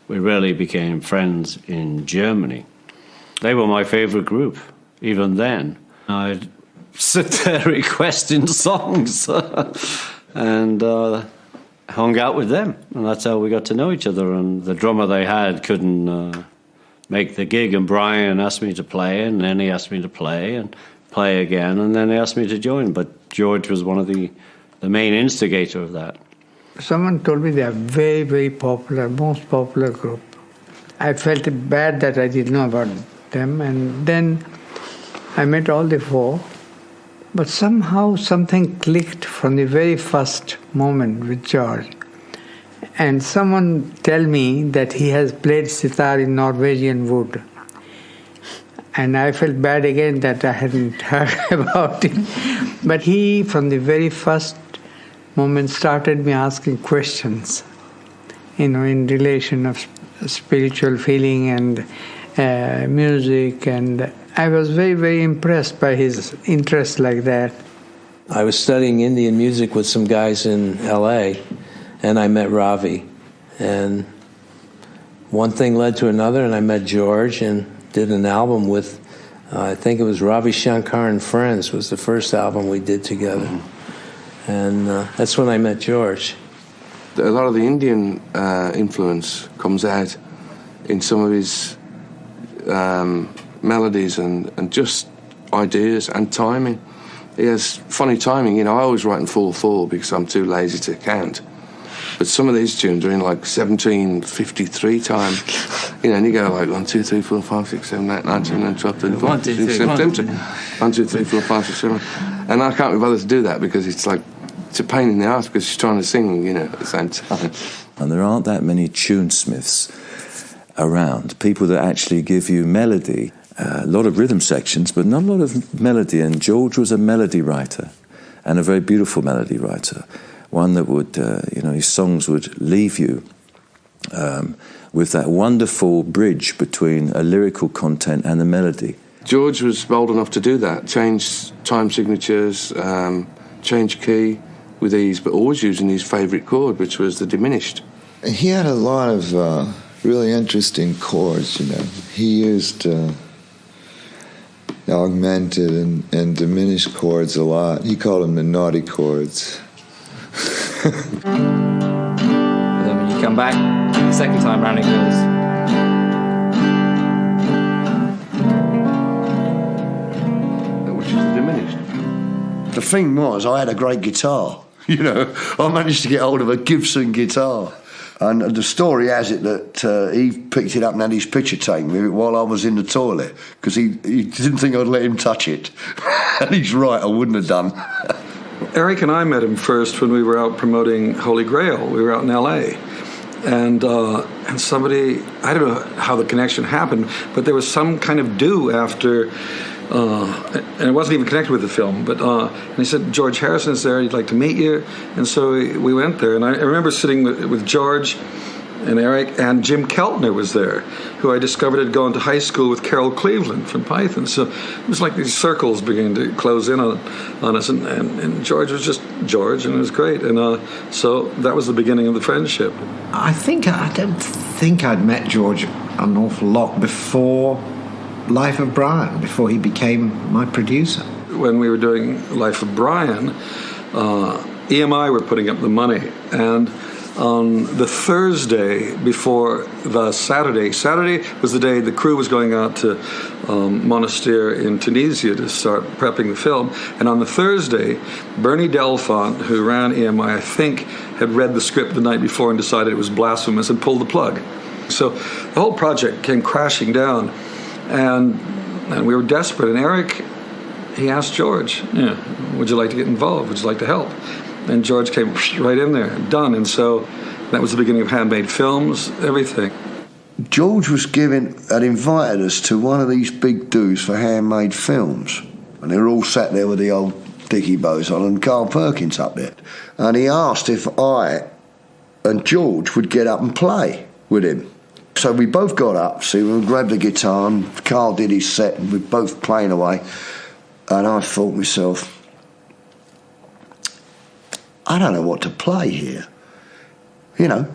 we really became friends in Germany. They were my favourite group, even then. I'd sit there requesting songs and hung out with them. And that's how we got to know each other. And the drummer they had couldn't make the gig, and Brian asked me to play, and then he asked me to play again, and then they asked me to join. But George was one of the main instigator of that. Someone told me they are very, very popular, most popular group. I felt bad that I didn't know about them, and then I met all the four. But somehow something clicked from the very first moment with George. And someone tell me that he has played sitar in Norwegian wood. And I felt bad again that I hadn't heard about it. But he, from the very first moment, started me asking questions, in relation of spiritual feeling and music. And I was very, very impressed by his interest like that. I was studying Indian music with some guys in L.A., and I met Ravi. And one thing led to another, and I met George and did an album with, I think it was Ravi Shankar and Friends was the first album we did together. And that's when I met George. A lot of the Indian influence comes out in some of his melodies and just ideas and timing. He has funny timing. I always write in 4/4 because I'm too lazy to count. But some of these tunes are in like 1753 time, and you go like 1, 2, 3, 4, 5, 6, 7, 8, 9, 10, 11, 12, 13, 14, 15, 16, 17. 1, 2, 3, 4, 5, 6, 7. And I can't be bothered to do that because it's a pain in the ass because she's trying to sing, at the same time. And there aren't that many tunesmiths around, people that actually give you melody. A lot of rhythm sections, but not a lot of melody. And George was a melody writer, and a very beautiful melody writer. One that would, his songs would leave you with that wonderful bridge between a lyrical content and the melody. George was bold enough to do that, change time signatures, change key with ease, but always using his favourite chord, which was the diminished. He had a lot of really interesting chords, He used augmented and diminished chords a lot. He called them the naughty chords. And then when you come back, the second time round it goes. Which is the diminished. The thing was, I had a great guitar. I managed to get hold of a Gibson guitar. And the story has it that he picked it up and had his picture taken with it while I was in the toilet because he didn't think I'd let him touch it. And he's right, I wouldn't have done. Eric and I met him first when we were out promoting Holy Grail. We were out in L.A. And somebody, I don't know how the connection happened, but there was some kind of do after, and it wasn't even connected with the film, but and he said, George Harrison is there, he'd like to meet you. And so we went there. And I remember sitting with George and Eric, and Jim Keltner was there, who I discovered had gone to high school with Carol Cleveland from Python. So it was like these circles beginning to close in on us, and George was just George, and it was great. And so that was the beginning of the friendship. I don't think I'd met George an awful lot before Life of Brian, before he became my producer. When we were doing Life of Brian, EMI were putting up the money, and on the Thursday before the Saturday was the day the crew was going out to Monastir in Tunisia to start prepping the film. And on the Thursday, Bernie Delfont, who ran EMI, I think, had read the script the night before and decided it was blasphemous and pulled the plug. So the whole project came crashing down, and we were desperate. And Eric, he asked George, would you like to get involved? Would you like to help? And George came right in there, done. And so that was the beginning of Handmade Films, everything. George had invited us to one of these big do's for Handmade Films. And they were all sat there with the old dicky bows on and Carl Perkins up there. And he asked if I and George would get up and play with him. So we both got up, we grabbed the guitar, and Carl did his set, and we were both playing away. And I thought to myself, I don't know what to play here.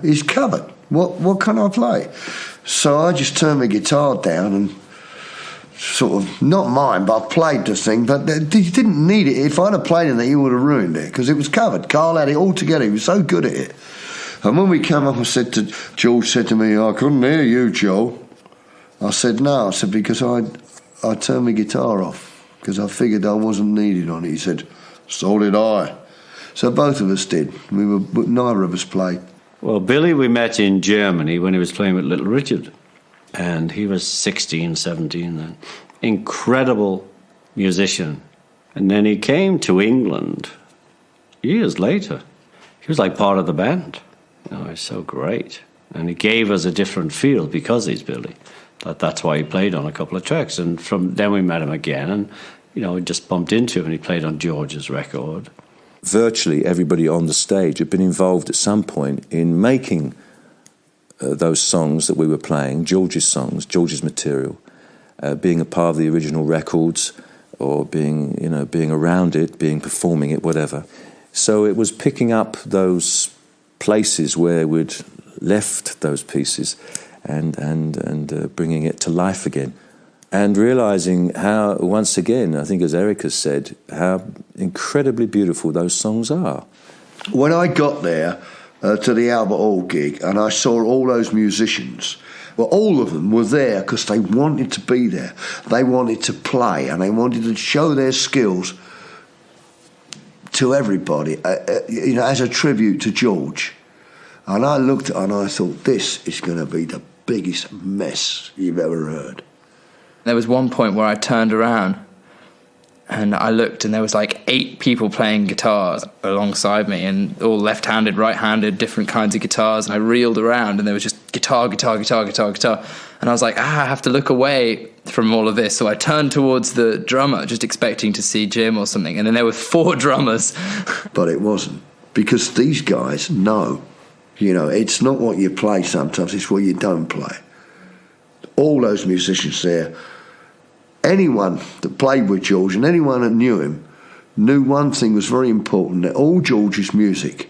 He's covered. What can I play? So I just turned my guitar down and sort of, not mine, but I played the thing, but he didn't need it. If I'd have played it, he would have ruined it, because it was covered. Carl had it all together. He was so good at it. And when we came up, George said to me, I couldn't hear you, Joe. I said, no. I said, because I turned my guitar off, because I figured I wasn't needed on it. He said, so did I. So both of us did. Neither of us played. Well, Billy we met in Germany when he was playing with Little Richard. And he was 16, 17 then. Incredible musician. And then he came to England years later. He was like part of the band. He's so great. And he gave us a different feel because he's Billy. That's why he played on a couple of tracks. And from then we met him again, and we just bumped into him, and he played on George's record. Virtually everybody on the stage had been involved at some point in making those songs that we were playing, George's songs, George's material, being a part of the original records, or being around it, performing it, whatever. So it was picking up those places where we'd left those pieces and bringing it to life again. And realising how, once again, I think as Eric has said, how incredibly beautiful those songs are. When I got there to the Albert Hall gig and I saw all those musicians, well, all of them were there because they wanted to be there. They wanted to play and they wanted to show their skills to everybody, as a tribute to George. And I looked at it and I thought, this is going to be the biggest mess you've ever heard. There was one point where I turned around and I looked, and there was like 8 people playing guitars alongside me, and all left-handed, right-handed, different kinds of guitars, and I reeled around and there was just guitar. And I was like, I have to look away from all of this. So I turned towards the drummer, just expecting to see Jim or something, and then there were 4 drummers. But it wasn't, because these guys know, it's not what you play sometimes, it's what you don't play. All those musicians there, anyone that played with George and anyone that knew him knew one thing was very important, that all George's music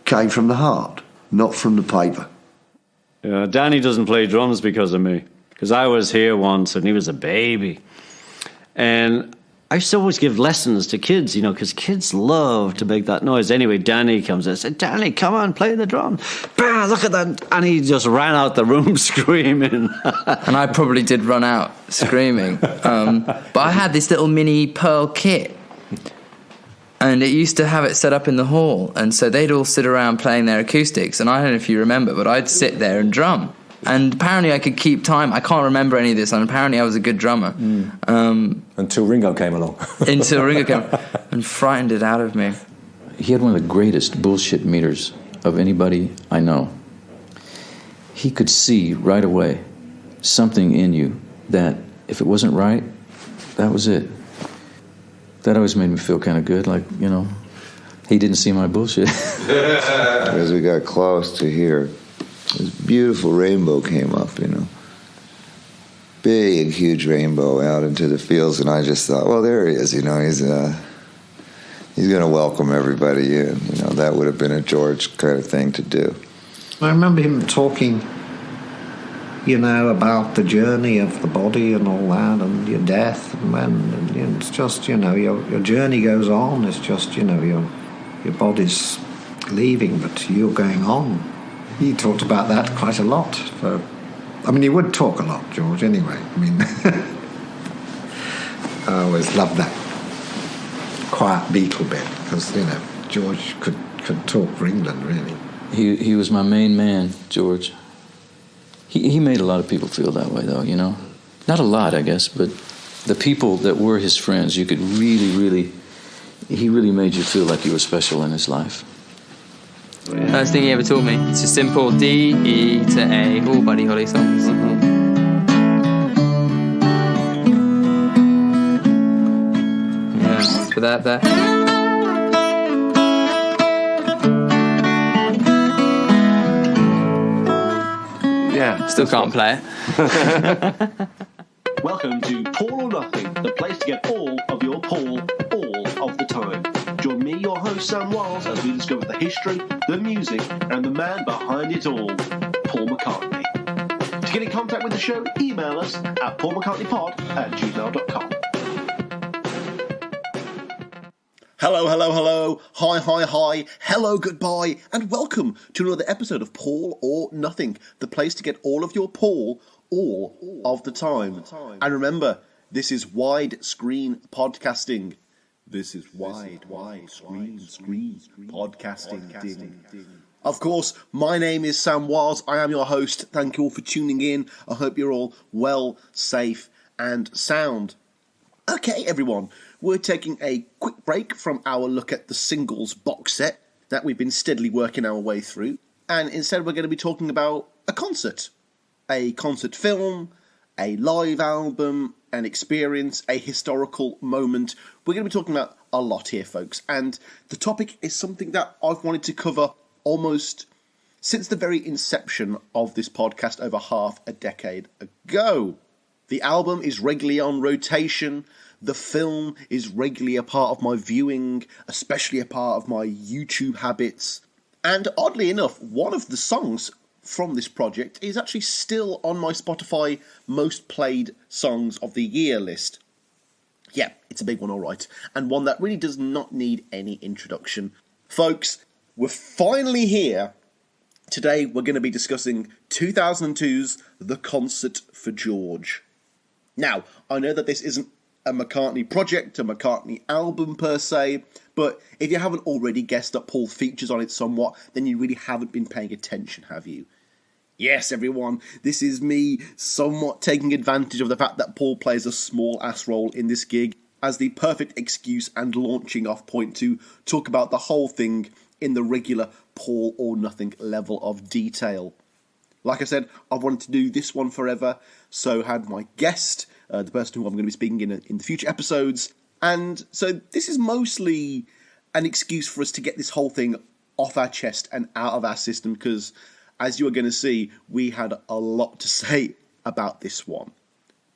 came from the heart, not from the paper. Danny doesn't play drums because of me, because I was here once and he was a baby. And I used to always give lessons to kids, because kids love to make that noise. Anyway, Danny comes in and said, Danny, come on, play the drum. Bah, look at that. And he just ran out the room screaming. And I probably did run out screaming. But I had this little mini Pearl kit. And it used to have it set up in the hall. And so they'd all sit around playing their acoustics. And I don't know if you remember, but I'd sit there and drum. And apparently I could keep time. I can't remember any of this, and apparently I was a good drummer. Until Ringo came along. Until Ringo came and frightened it out of me. He had one of the greatest bullshit meters of anybody I know. He could see right away something in you that, if it wasn't right, that was it. That always made me feel kind of good, like, he didn't see my bullshit. As we got close to here, this beautiful rainbow came up, big, huge rainbow out into the fields, and I just thought, well, there he is, he's going to welcome everybody in. That would have been a George kind of thing to do. I remember him talking, about the journey of the body and all that, and your death, and it's just, your journey goes on. It's just, your body's leaving, but you're going on. He talked about that quite a lot. He would talk a lot, George, anyway. I always loved that quiet Beatle bit, because, George could talk for England, really. He was my main man, George. He made a lot of people feel that way, though, Not a lot, I guess, but the people that were his friends, you could really, he really made you feel like you were special in his life. First thing he ever taught me. It's a simple D, E to A, all Buddy Holly songs. Yeah, put that there. Yeah. Still can't play it. Welcome to Paul or Nothing, the place to get all of your Paul all of the time. Join me, your host Sam Wiles, as we discover the history, the music, and the man behind it all. Paul McCartney. To get in contact with the show, email us at paulmccartneypod@gmail.com. Hello, hi, hello, goodbye, and welcome to another episode of Paul or Nothing, the place to get all of your Paul all of the time. And remember, this is widescreen podcasting. This is wide screen podcasting. Of course, my name is Sam Wiles. I am your host. Thank you all for tuning in. I hope you're all well, safe, and sound. Okay, everyone, we're taking a quick break from our look at the singles box set that we've been steadily working our way through, and instead we're going to be talking about a concert film, a live album, an experience, a historical moment. We're going to be talking about a lot here, folks, and the topic is something that I've wanted to cover almost since the very inception of this podcast over half a decade ago. The album is regularly on rotation. The film is regularly a part of my viewing, especially a part of my YouTube habits. And oddly enough, one of the songs from this project is actually still on my Spotify most played songs of the year list. Yeah, it's a big one, all right. And one that really does not need any introduction. Folks, we're finally here. Today we're going to be discussing 2002's The Concert for George. Now, I know that this isn't a McCartney project, a McCartney album per se, but if you haven't already guessed that Paul features on it somewhat, then you really haven't been paying attention, have you? Yes, everyone, this is me somewhat taking advantage of the fact that Paul plays a small-ass role in this gig as the perfect excuse and launching off point to talk about the whole thing in the regular Paul or Nothing level of detail. Like I said, I've wanted to do this one forever, so had my guest, the person who I'm going to be speaking in the future episodes, and so this is mostly an excuse for us to get this whole thing off our chest and out of our system, because, as you are going to see, we had a lot to say about this one.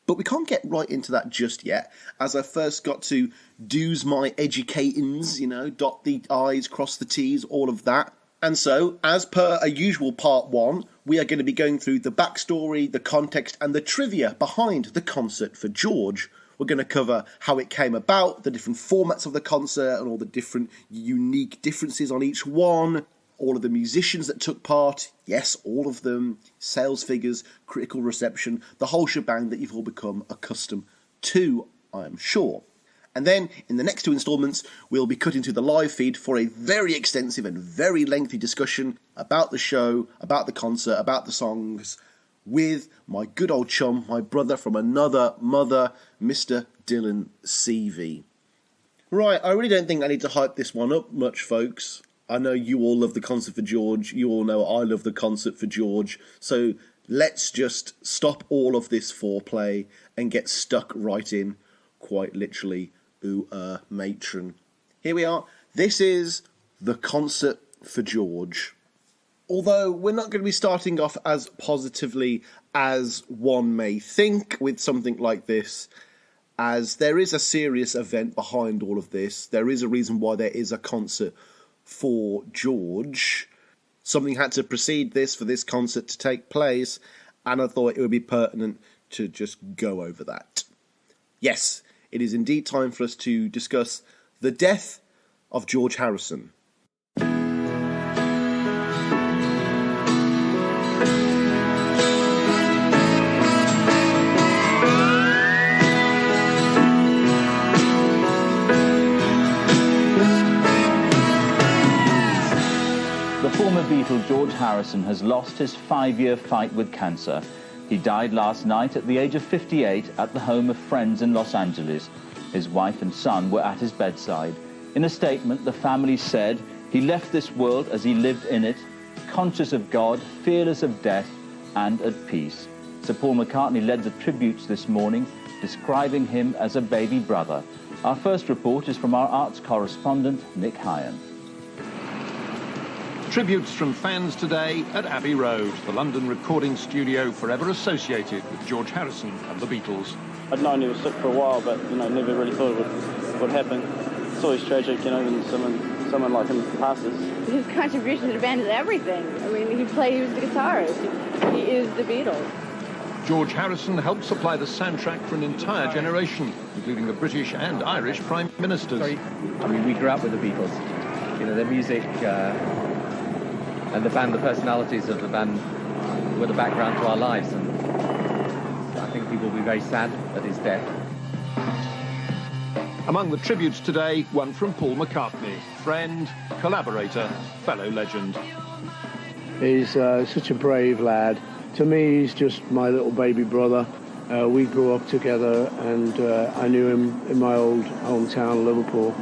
But we can't get right into that just yet, as I first got to do's my educatings, dot the I's, cross the T's, all of that. And so, as per a usual part one, we are going to be going through the backstory, the context, and the trivia behind the Concert for George. We're going to cover how it came about, the different formats of the concert, and all the different unique differences on each one, all of the musicians that took part, yes, all of them, sales figures, critical reception, the whole shebang that you've all become accustomed to, I am sure. And then, in the next two instalments, we'll be cutting to the live feed for a very extensive and very lengthy discussion about the show, about the concert, about the songs, with my good old chum, my brother from another mother, Mr. Dylan CV. Right, I really don't think I need to hype this one up much, folks. I know you all love the Concert for George. You all know I love the Concert for George. So let's just stop all of this foreplay and get stuck right in, quite literally, matron. Here we are. This is The Concert for George. Although we're not going to be starting off as positively as one may think with something like this, as there is a serious event behind all of this. There is a reason why there is a concert for George. Something had to precede this for this concert to take place, and I thought it would be pertinent to just go over that. Yes, it is indeed time for us to discuss the death of George Harrison. The former Beatle George Harrison has lost his 5-year fight with cancer. He died last night at the age of 58 at the home of friends in Los Angeles. His wife and son were at his bedside. In a statement, the family said, "He left this world as he lived in it, conscious of God, fearless of death, and at peace." Sir Paul McCartney led the tributes this morning, describing him as a baby brother. Our first report is from our arts correspondent, Nick Hyan. Tributes from fans today at Abbey Road, the London recording studio forever associated with George Harrison and the Beatles. I'd known he was sick for a while, but never really thought it would happen. It's always tragic, when someone someone like him passes. His contribution to the band is everything. I mean, he was the guitarist. He is the Beatles. George Harrison helped supply the soundtrack for an entire generation, including the British and Irish Prime Ministers. I mean, we grew up with the Beatles. You know, their music and the band, the personalities of the band were the background to our lives. And I think people will be very sad at his death. Among the tributes today, one from Paul McCartney, friend, collaborator, fellow legend. He's such a brave lad. To me, he's just my little baby brother. We grew up together, and I knew him in my old hometown, Liverpool.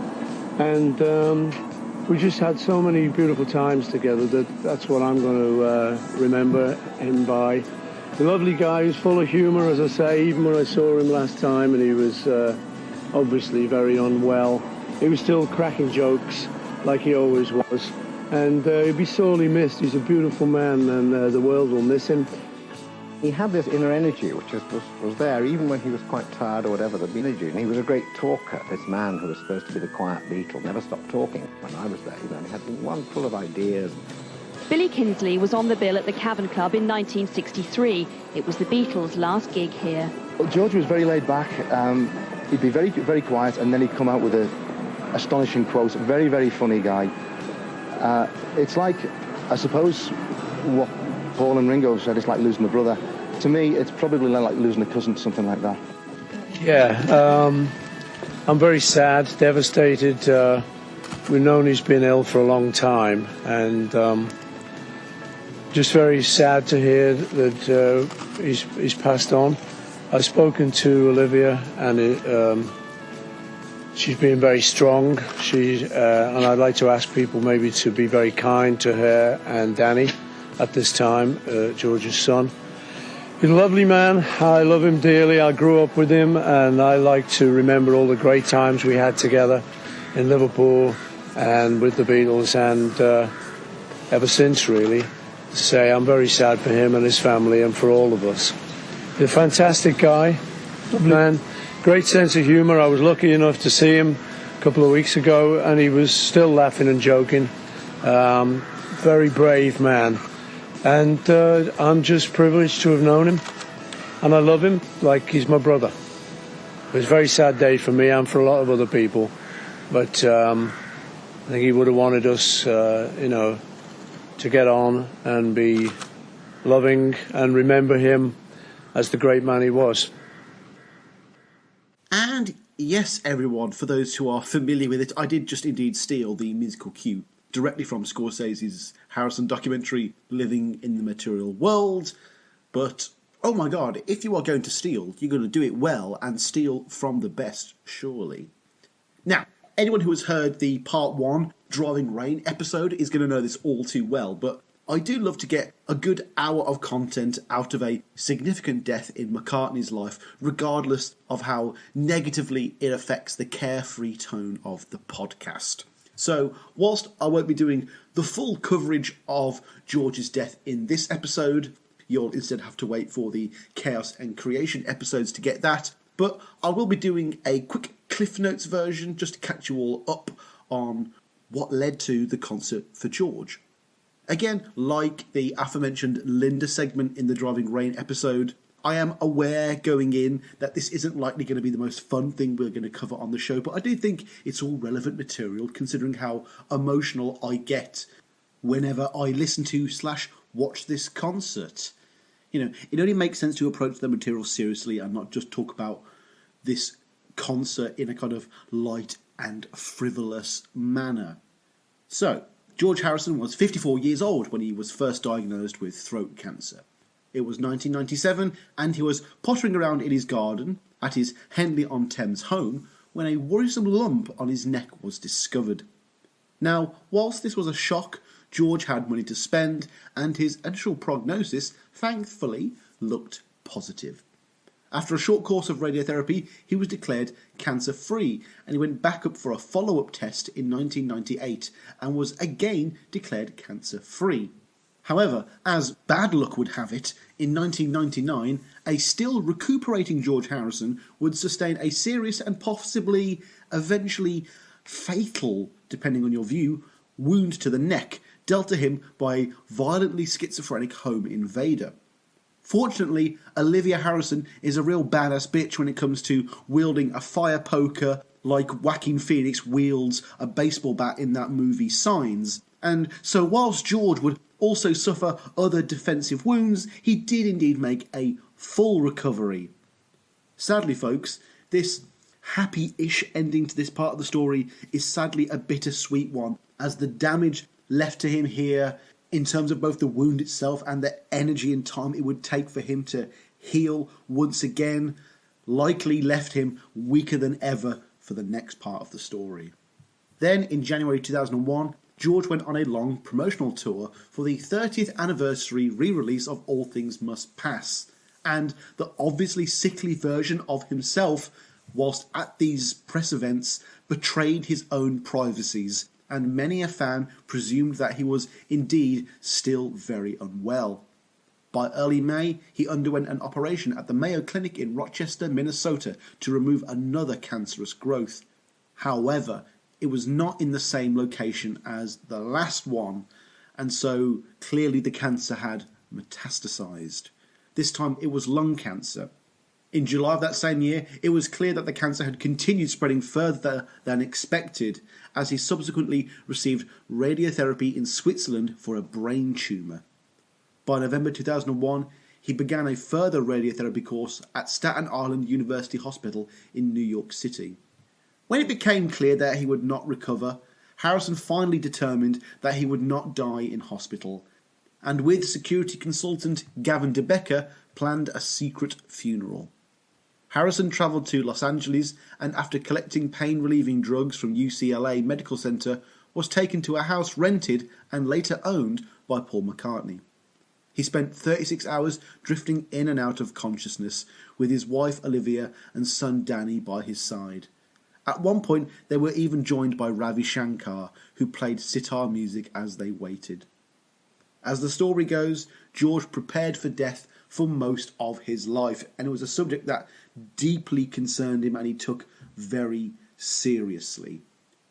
And we just had so many beautiful times together that's what I'm going to remember him by. A lovely guy who's full of humour, as I say, even when I saw him last time, and he was obviously very unwell. He was still cracking jokes like he always was. And he'll be sorely missed. He's a beautiful man, and the world will miss him. He had this inner energy, which was there, even when he was quite tired or whatever, the energy. And he was a great talker. This man who was supposed to be the quiet Beatle never stopped talking when I was there. You know, and he had one full of ideas. Billy Kinsley was on the bill at the Cavern Club in 1963. It was the Beatles' last gig here. Well, George was very laid back. He'd be very, very quiet, and then he'd come out with astonishing quotes. Very, very funny guy. It's like, I suppose, what Paul and Ringo said, it's like losing a brother. To me, it's probably like losing a cousin, something like that. Yeah, I'm very sad, devastated. We've known he's been ill for a long time, and just very sad to hear that he's passed on. I've spoken to Olivia, and she's been very strong. And I'd like to ask people maybe to be very kind to her and Danny at this time, George's son. He's a lovely man. I love him dearly. I grew up with him, and I like to remember all the great times we had together in Liverpool and with the Beatles, and ever since, really. To say I'm very sad for him and his family and for all of us. He's a fantastic guy, lovely man. Great sense of humour. I was lucky enough to see him a couple of weeks ago, and he was still laughing and joking. Very brave man. And I'm just privileged to have known him. And I love him like he's my brother. It was a very sad day for me and for a lot of other people. But I think he would have wanted us, to get on and be loving and remember him as the great man he was. And yes, everyone, for those who are familiar with it, I did just indeed steal the musical cue directly from Scorsese's Harrison documentary, Living in the Material World. But, oh my God, if you are going to steal, you're going to do it well and steal from the best, surely. Now, anyone who has heard the Part 1 Driving Rain episode is going to know this all too well, but I do love to get a good hour of content out of a significant death in McCartney's life, regardless of how negatively it affects the carefree tone of the podcast. So, whilst I won't be doing the full coverage of George's death in this episode, you'll instead have to wait for the Chaos and Creation episodes to get that, but I will be doing a quick Cliff Notes version just to catch you all up on what led to the concert for George. Again, like the aforementioned Linda segment in the Driving Rain episode, I am aware going in that this isn't likely going to be the most fun thing we're going to cover on the show, but I do think it's all relevant material considering how emotional I get whenever I listen to / watch this concert. You know, it only makes sense to approach the material seriously and not just talk about this concert in a kind of light and frivolous manner. So, George Harrison was 54 years old when he was first diagnosed with throat cancer. It was 1997, and he was pottering around in his garden at his Henley-on-Thames home when a worrisome lump on his neck was discovered. Now, whilst this was a shock, George had money to spend, and his initial prognosis, thankfully, looked positive. After a short course of radiotherapy, he was declared cancer-free, and he went back up for a follow-up test in 1998 and was again declared cancer-free. However, as bad luck would have it, in 1999, a still recuperating George Harrison would sustain a serious and possibly, eventually, fatal, depending on your view, wound to the neck dealt to him by a violently schizophrenic home invader. Fortunately, Olivia Harrison is a real badass bitch when it comes to wielding a fire poker like Joaquin Phoenix wields a baseball bat in that movie Signs. And so whilst George would also suffer other defensive wounds, he did indeed make a full recovery. Sadly, folks, this happy-ish ending to this part of the story is sadly a bittersweet one, as the damage left to him here, in terms of both the wound itself and the energy and time it would take for him to heal once again, likely left him weaker than ever for the next part of the story. Then, in January 2001, George went on a long promotional tour for the 30th anniversary re-release of All Things Must Pass, and the obviously sickly version of himself, whilst at these press events, betrayed his own privacies, and many a fan presumed that he was indeed still very unwell. By early May, he underwent an operation at the Mayo Clinic in Rochester, Minnesota, to remove another cancerous growth. However, it was not in the same location as the last one, and so clearly the cancer had metastasized. This time it was lung cancer. In July of that same year, it was clear that the cancer had continued spreading further than expected, as he subsequently received radiotherapy in Switzerland for a brain tumour. By November 2001, he began a further radiotherapy course at Staten Island University Hospital in New York City. When it became clear that he would not recover, Harrison finally determined that he would not die in hospital, and with security consultant Gavin DeBecker planned a secret funeral. Harrison travelled to Los Angeles and, after collecting pain-relieving drugs from UCLA Medical Center, was taken to a house rented and later owned by Paul McCartney. He spent 36 hours drifting in and out of consciousness, with his wife Olivia and son Danny by his side. At one point, they were even joined by Ravi Shankar, who played sitar music as they waited. As the story goes, George prepared for death for most of his life, and it was a subject that deeply concerned him and he took very seriously.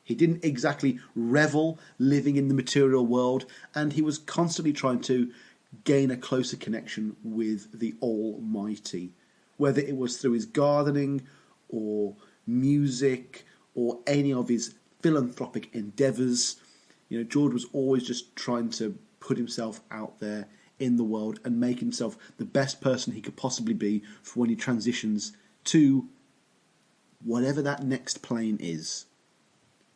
He didn't exactly revel living in the material world, and he was constantly trying to gain a closer connection with the Almighty, whether it was through his gardening or music or any of his philanthropic endeavours. George was always just trying to put himself out there in the world and make himself the best person he could possibly be for when he transitions to whatever that next plane is.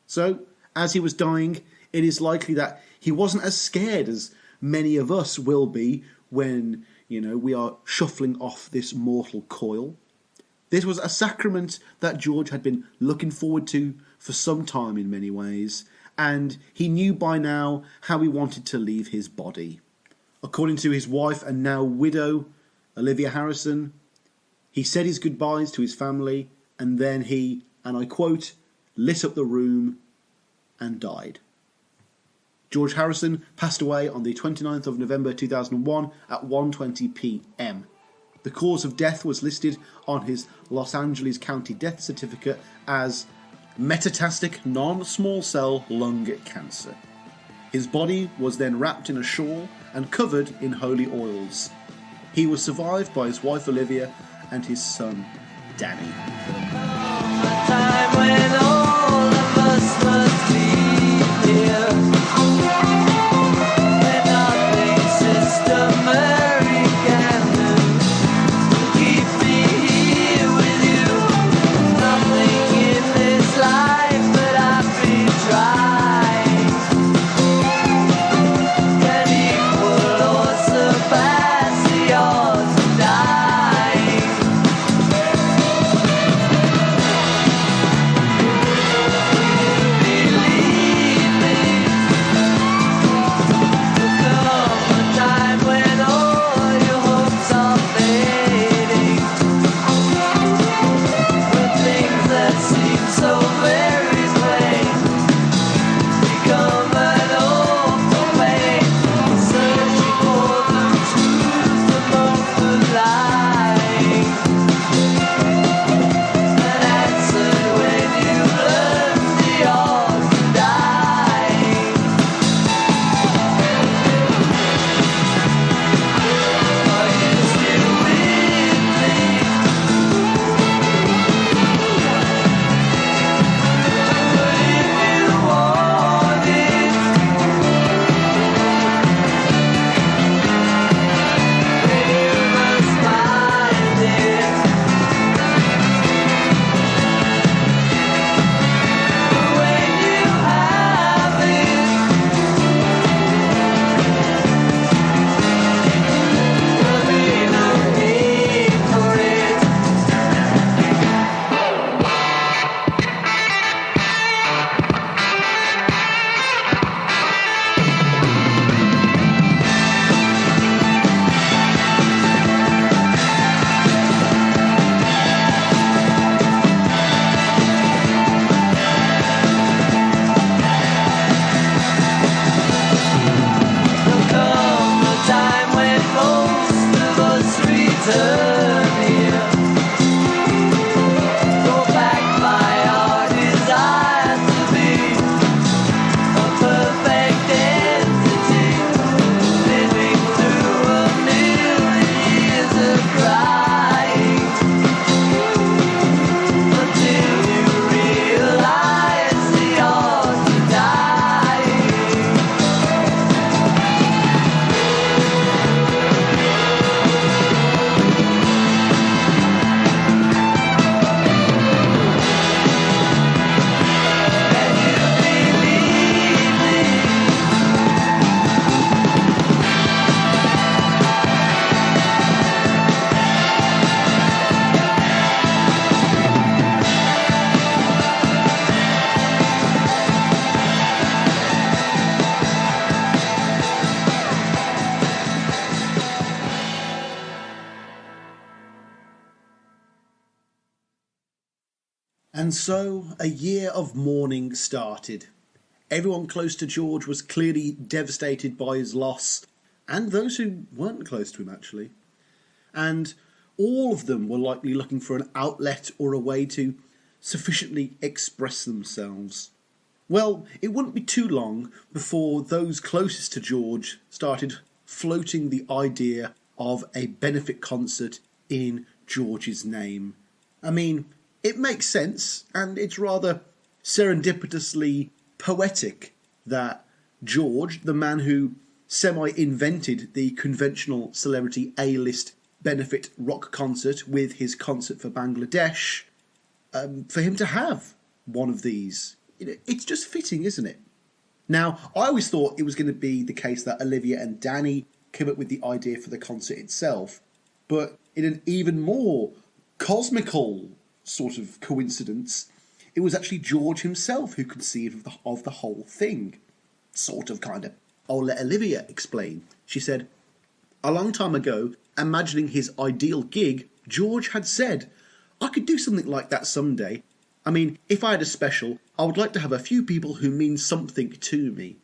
So, as he was dying, it is likely that he wasn't as scared as many of us will be when, we are shuffling off this mortal coil. This was a sacrament that George had been looking forward to for some time in many ways, and he knew by now how he wanted to leave his body. According to his wife and now widow, Olivia Harrison, he said his goodbyes to his family, and then he, and I quote, lit up the room and died. George Harrison passed away on the 29th of November 2001 at 1:20 p.m. The cause of death was listed on his Los Angeles County death certificate as metastatic non-small cell lung cancer. His body was then wrapped in a shawl and covered in holy oils. He was survived by his wife Olivia and his son Danny. And so a year of mourning started. Everyone close to George was clearly devastated by his loss, and those who weren't close to him actually. And all of them were likely looking for an outlet or a way to sufficiently express themselves. Well, it wouldn't be too long before those closest to George started floating the idea of a benefit concert in George's name. I mean, it makes sense, and it's rather serendipitously poetic that George, the man who semi-invented the conventional celebrity A-list benefit rock concert with his concert for Bangladesh, for him to have one of these. It's just fitting, isn't it? Now, I always thought it was going to be the case that Olivia and Danny came up with the idea for the concert itself, but in an even more cosmical sort of coincidence, it was actually George himself who conceived of the whole thing. Sort of, kind of. I'll let Olivia explain. She said, "A long time ago, imagining his ideal gig, George had said, I could do something like that someday. I mean, if I had a special, I would like to have a few people who mean something to me."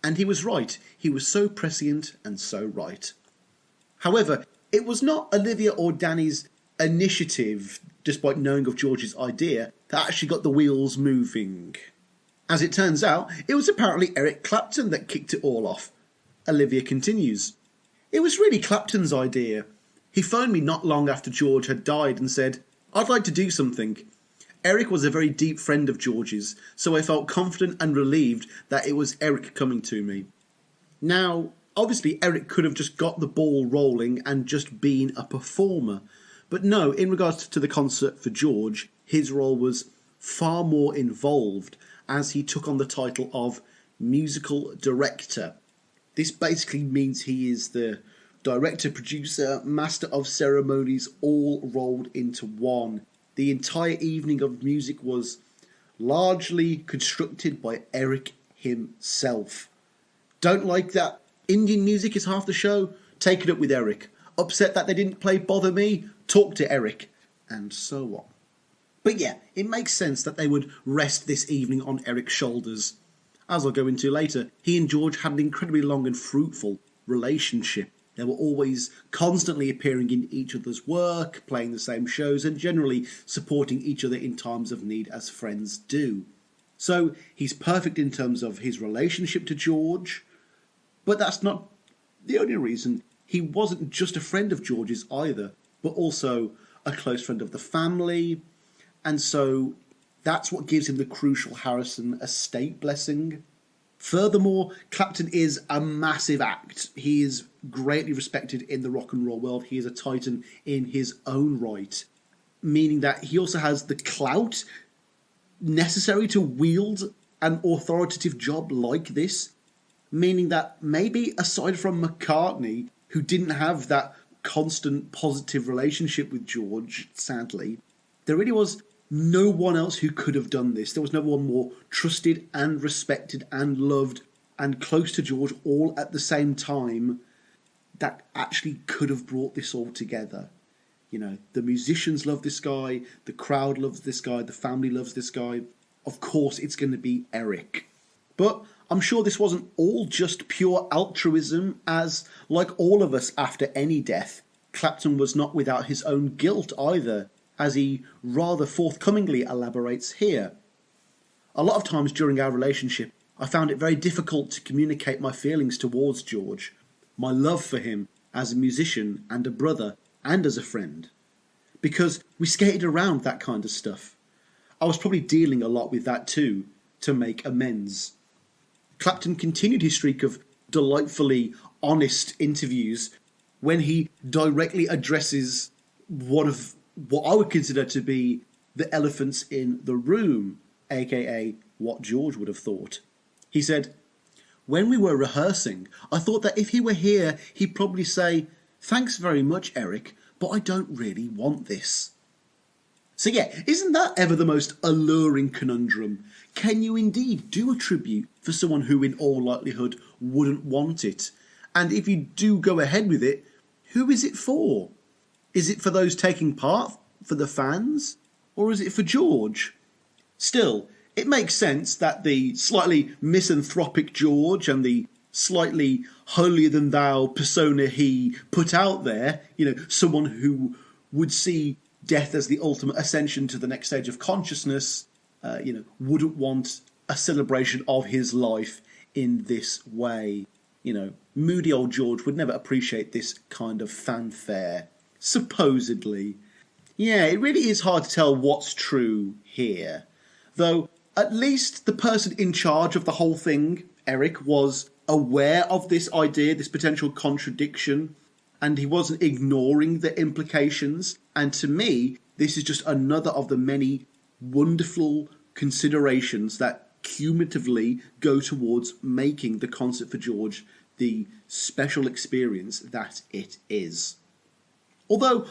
And he was right. He was so prescient and so right. However, it was not Olivia or Danny's initiative, despite knowing of George's idea, that actually got the wheels moving. As it turns out, it was apparently Eric Clapton that kicked it all off. Olivia continues, "It was really Clapton's idea. He phoned me not long after George had died and said, I'd like to do something. Eric was a very deep friend of George's, so I felt confident and relieved that it was Eric coming to me." Now, obviously Eric could have just got the ball rolling and just been a performer, but no, in regards to the concert for George, his role was far more involved as he took on the title of musical director. This basically means he is the director, producer, master of ceremonies, all rolled into one. The entire evening of music was largely constructed by Eric himself. Don't like that Indian music is half the show? Take it up with Eric. Upset that they didn't play Bother Me? Talk to Eric. And so on. But yeah, it makes sense that they would rest this evening on Eric's shoulders. As I'll go into later, he and George had an incredibly long and fruitful relationship. They were always constantly appearing in each other's work, playing the same shows, and generally supporting each other in times of need as friends do. So he's perfect in terms of his relationship to George, but that's not the only reason. He wasn't just a friend of George's either, but also a close friend of the family, and so that's what gives him the crucial Harrison estate blessing. Furthermore, Clapton is a massive act. He is greatly respected in the rock and roll world. He is a titan in his own right, meaning that he also has the clout necessary to wield an authoritative job like this, meaning that maybe aside from McCartney, who didn't have that constant positive relationship with George, sadly, there really was no one else who could have done this. There was no one more trusted and respected and loved and close to George all at the same time that actually could have brought this all together. You know, the musicians love this guy, the crowd loves this guy, the family loves this guy. Of course, it's going to be Eric. But I'm sure this wasn't all just pure altruism, as, like all of us after any death, Clapton was not without his own guilt either, as he rather forthcomingly elaborates here. A lot of times during our relationship, I found it very difficult to communicate my feelings towards George, my love for him as a musician and a brother and as a friend, because we skated around that kind of stuff. I was probably dealing a lot with that too, to make amends. Clapton continued his streak of delightfully honest interviews when he directly addresses one of what I would consider to be the elephants in the room, aka what George would have thought. He said, "When we were rehearsing, I thought that if he were here, he'd probably say, 'Thanks very much, Eric, but I don't really want this.'" So yeah, isn't that ever the most alluring conundrum? Can you indeed do a tribute for someone who in all likelihood wouldn't want it? And if you do go ahead with it, who is it for? Is it for those taking part, for the fans? Or is it for George? Still, it makes sense that the slightly misanthropic George and the slightly holier-than-thou persona he put out there, someone who would see death as the ultimate ascension to the next stage of consciousness, wouldn't want a celebration of his life in this way. Moody old George would never appreciate this kind of fanfare, supposedly. Yeah, it really is hard to tell what's true here. Though, at least the person in charge of the whole thing, Eric, was aware of this idea, this potential contradiction, and he wasn't ignoring the implications. And to me, this is just another of the many wonderful considerations that cumulatively go towards making the Concert for George the special experience that it is. Although,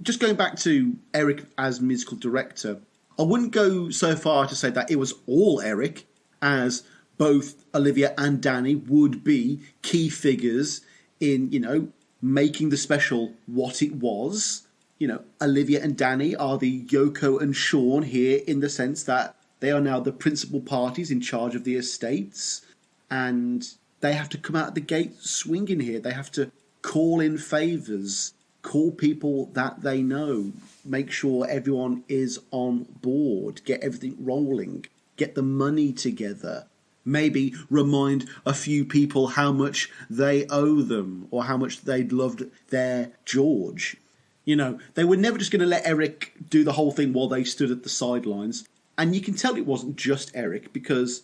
just going back to Eric as musical director, I wouldn't go so far to say that it was all Eric, as both Olivia and Danny would be key figures in, making the special what it was. Olivia and Danny are the Yoko and Sean here, in the sense that they are now the principal parties in charge of the estates, and they have to come out of the gate swinging here. They have to call in favours, call people that they know, make sure everyone is on board, get everything rolling, get the money together, maybe remind a few people how much they owe them or how much they'd loved their George. They were never just going to let Eric do the whole thing while they stood at the sidelines. And you can tell it wasn't just Eric, because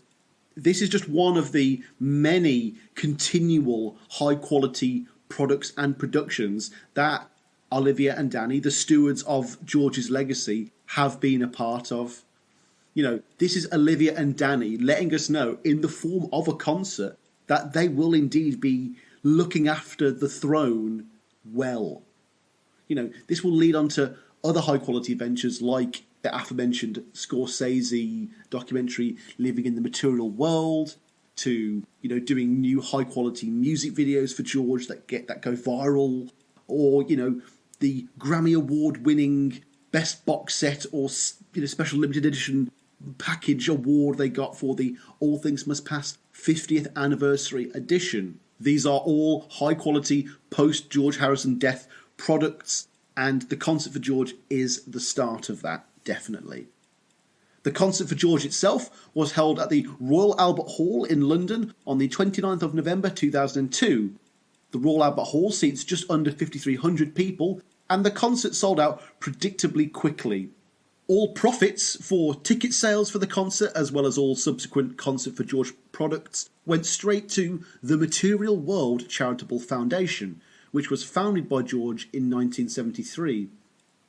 this is just one of the many continual high-quality products and productions that Olivia and Danny, the stewards of George's legacy, have been a part of. This is Olivia and Danny letting us know, in the form of a concert, that they will indeed be looking after the throne well. This will lead on to other high-quality ventures like the aforementioned Scorsese documentary Living in the Material World, to doing new high-quality music videos for George that go viral, or the Grammy Award-winning Best Box Set or Special Limited Edition Package Award they got for the All Things Must Pass 50th Anniversary Edition. These are all high-quality post-George Harrison death products, and the Concert for George is the start of that, definitely. The Concert for George itself was held at the Royal Albert Hall in London on the 29th of November 2002. The Royal Albert Hall seats just under 5,300 people, and the concert sold out predictably quickly. All profits for ticket sales for the concert, as well as all subsequent Concert for George products, went straight to the Material World Charitable Foundation, which was founded by George in 1973.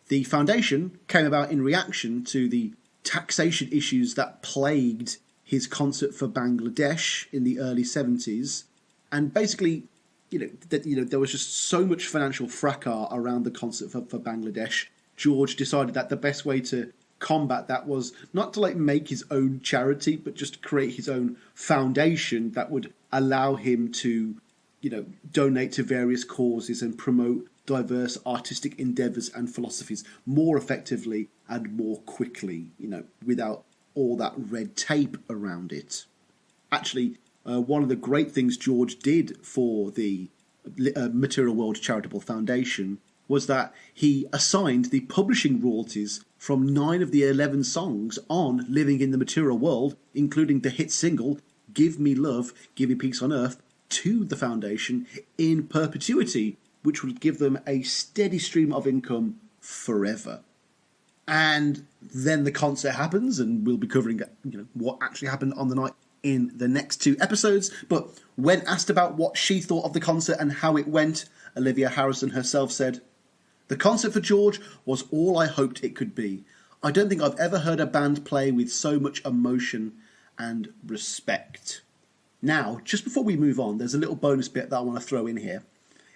The foundation came about in reaction to the taxation issues that plagued his Concert for Bangladesh in the early 70s, and basically, there was just so much financial fracas around the Concert for Bangladesh. George decided that the best way to combat that was not to make his own charity, but just create his own foundation that would allow him to donate to various causes and promote diverse artistic endeavours and philosophies more effectively and more quickly, without all that red tape around it. Actually, one of the great things George did for the Material World Charitable Foundation was that he assigned the publishing royalties from 9 of the 11 songs on Living in the Material World, including the hit single Give Me Love, Give Me Peace on Earth, to the foundation in perpetuity, which would give them a steady stream of income forever. And then the concert happens, and we'll be covering what actually happened on the night in the next 2 episodes. But when asked about what she thought of the concert and how it went, Olivia Harrison herself said, "The Concert for George was all I hoped it could be. I don't think I've ever heard a band play with so much emotion and respect." Now, just before we move on, there's a little bonus bit that I want to throw in here.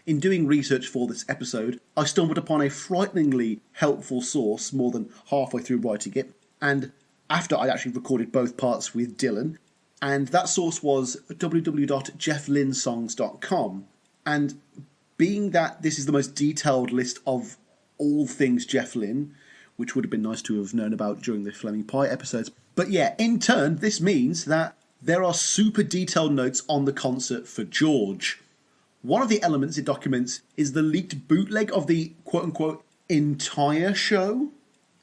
In doing research for this episode, I stumbled upon a frighteningly helpful source more than halfway through writing it, and after I'd actually recorded both parts with Dylan, and that source was www.jefflinsongs.com. And being that this is the most detailed list of all things Jeff Lynne, which would have been nice to have known about during the Fleming Pie episodes. But yeah, in turn, this means that there are super detailed notes on the concert for George. One of the elements it documents is the leaked bootleg of the quote-unquote entire show.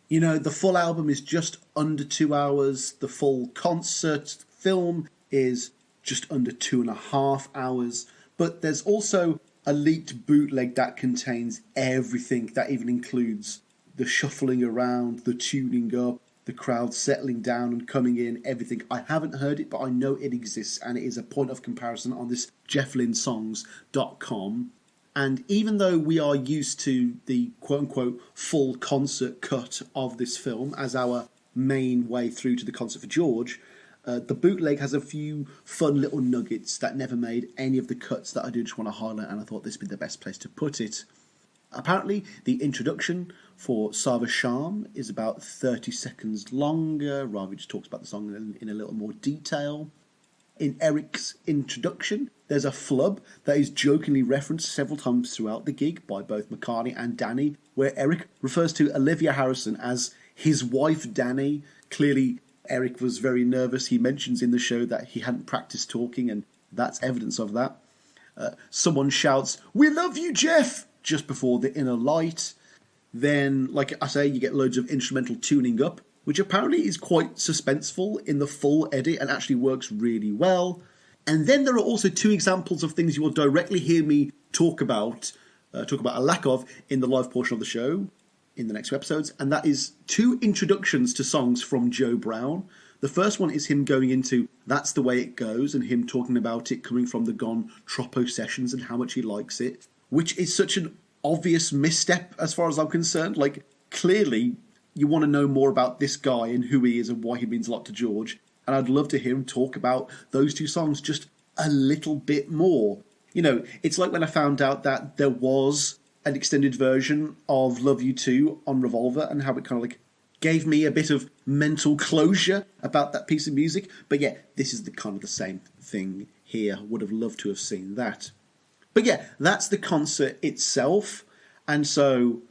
You know, the full album is just under 2 hours. The full concert film is just under 2.5 hours. But there's also a leaked bootleg that contains everything. That even includes the shuffling around, the tuning up, the crowd settling down and coming in, everything. I haven't heard it, but I know it exists, and it is a point of comparison on this jefflinsongs.com. And even though we are used to the quote-unquote full concert cut of this film as our main way through to the concert for George, the bootleg has a few fun little nuggets that never made any of the cuts that I do just want to highlight, and I thought this would be the best place to put it. Apparently, the introduction for Sava Sham is about 30 seconds longer. Ravi just talks about the song in a little more detail. In Eric's introduction, there's a flub that is jokingly referenced several times throughout the gig by both McCartney and Danny, where Eric refers to Olivia Harrison as his wife Danny. Clearly, Eric was very nervous. He mentions in the show that he hadn't practiced talking, and that's evidence of that. Someone shouts, "We love you, Jeff!" just before the inner light. Then, like I say, you get loads of instrumental tuning up, which apparently is quite suspenseful in the full edit and actually works really well. And then there are also 2 examples of things you will directly hear me talk about a lack of in the live portion of the show in the next 2 episodes, and that is 2 introductions to songs from Joe Brown. The first one is him going into That's the Way It Goes and him talking about it coming from the Gone Troppo sessions and how much he likes it, which is such an obvious misstep as far as I'm concerned. Like, clearly you want to know more about this guy and who he is and why he means a lot to George, and I'd love to hear him talk about those 2 songs just a little bit more. You know, it's like when I found out that there was an extended version of Love You Too on Revolver and how it kind of like gave me a bit of mental closure about that piece of music. But yeah, this is the kind of the same thing here. Would have loved to have seen that. But yeah, that's the concert itself. And so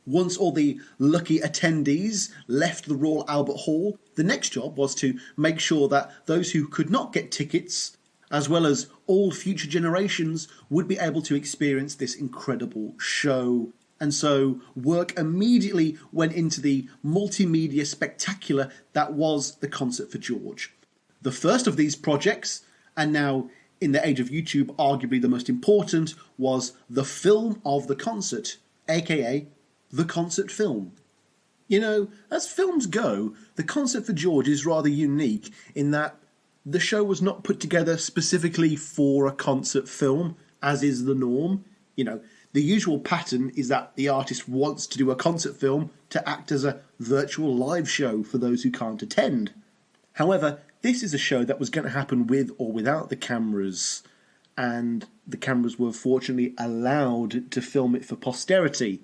once all the lucky attendees left the Royal Albert Hall, the next job was to make sure that those who could not get tickets, as well as all future generations, would be able to experience this incredible show. And so work immediately went into the multimedia spectacular that was the concert for George. The first of these projects, and now in the age of YouTube, arguably the most important, was the film of the concert, aka the concert film. You know, as films go, the concert for George is rather unique in that the show was not put together specifically for a concert film, as is the norm. You know, the usual pattern is that the artist wants to do a concert film to act as a virtual live show for those who can't attend. However, this is a show that was going to happen with or without the cameras, and the cameras were fortunately allowed to film it for posterity.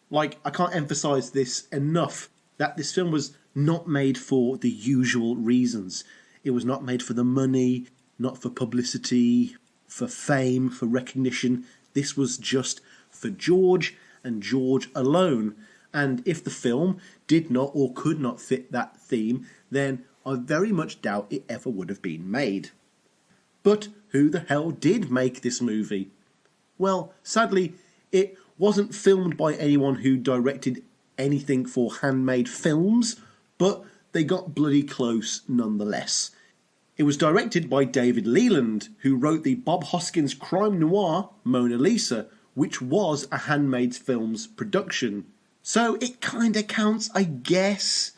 Like, I can't emphasise this enough, that this film was not made for the usual reasons. It was not made for the money, not for publicity, for fame, for recognition. This was just for George and George alone. And if the film did not or could not fit that theme, then I very much doubt it ever would have been made. But who the hell did make this movie? Well, sadly, it wasn't filmed by anyone who directed anything for Handmade Films, but they got bloody close nonetheless. It was directed by David Leland, who wrote the Bob Hoskins crime noir Mona Lisa, which was a Handmade Films production. So it kinda counts, I guess.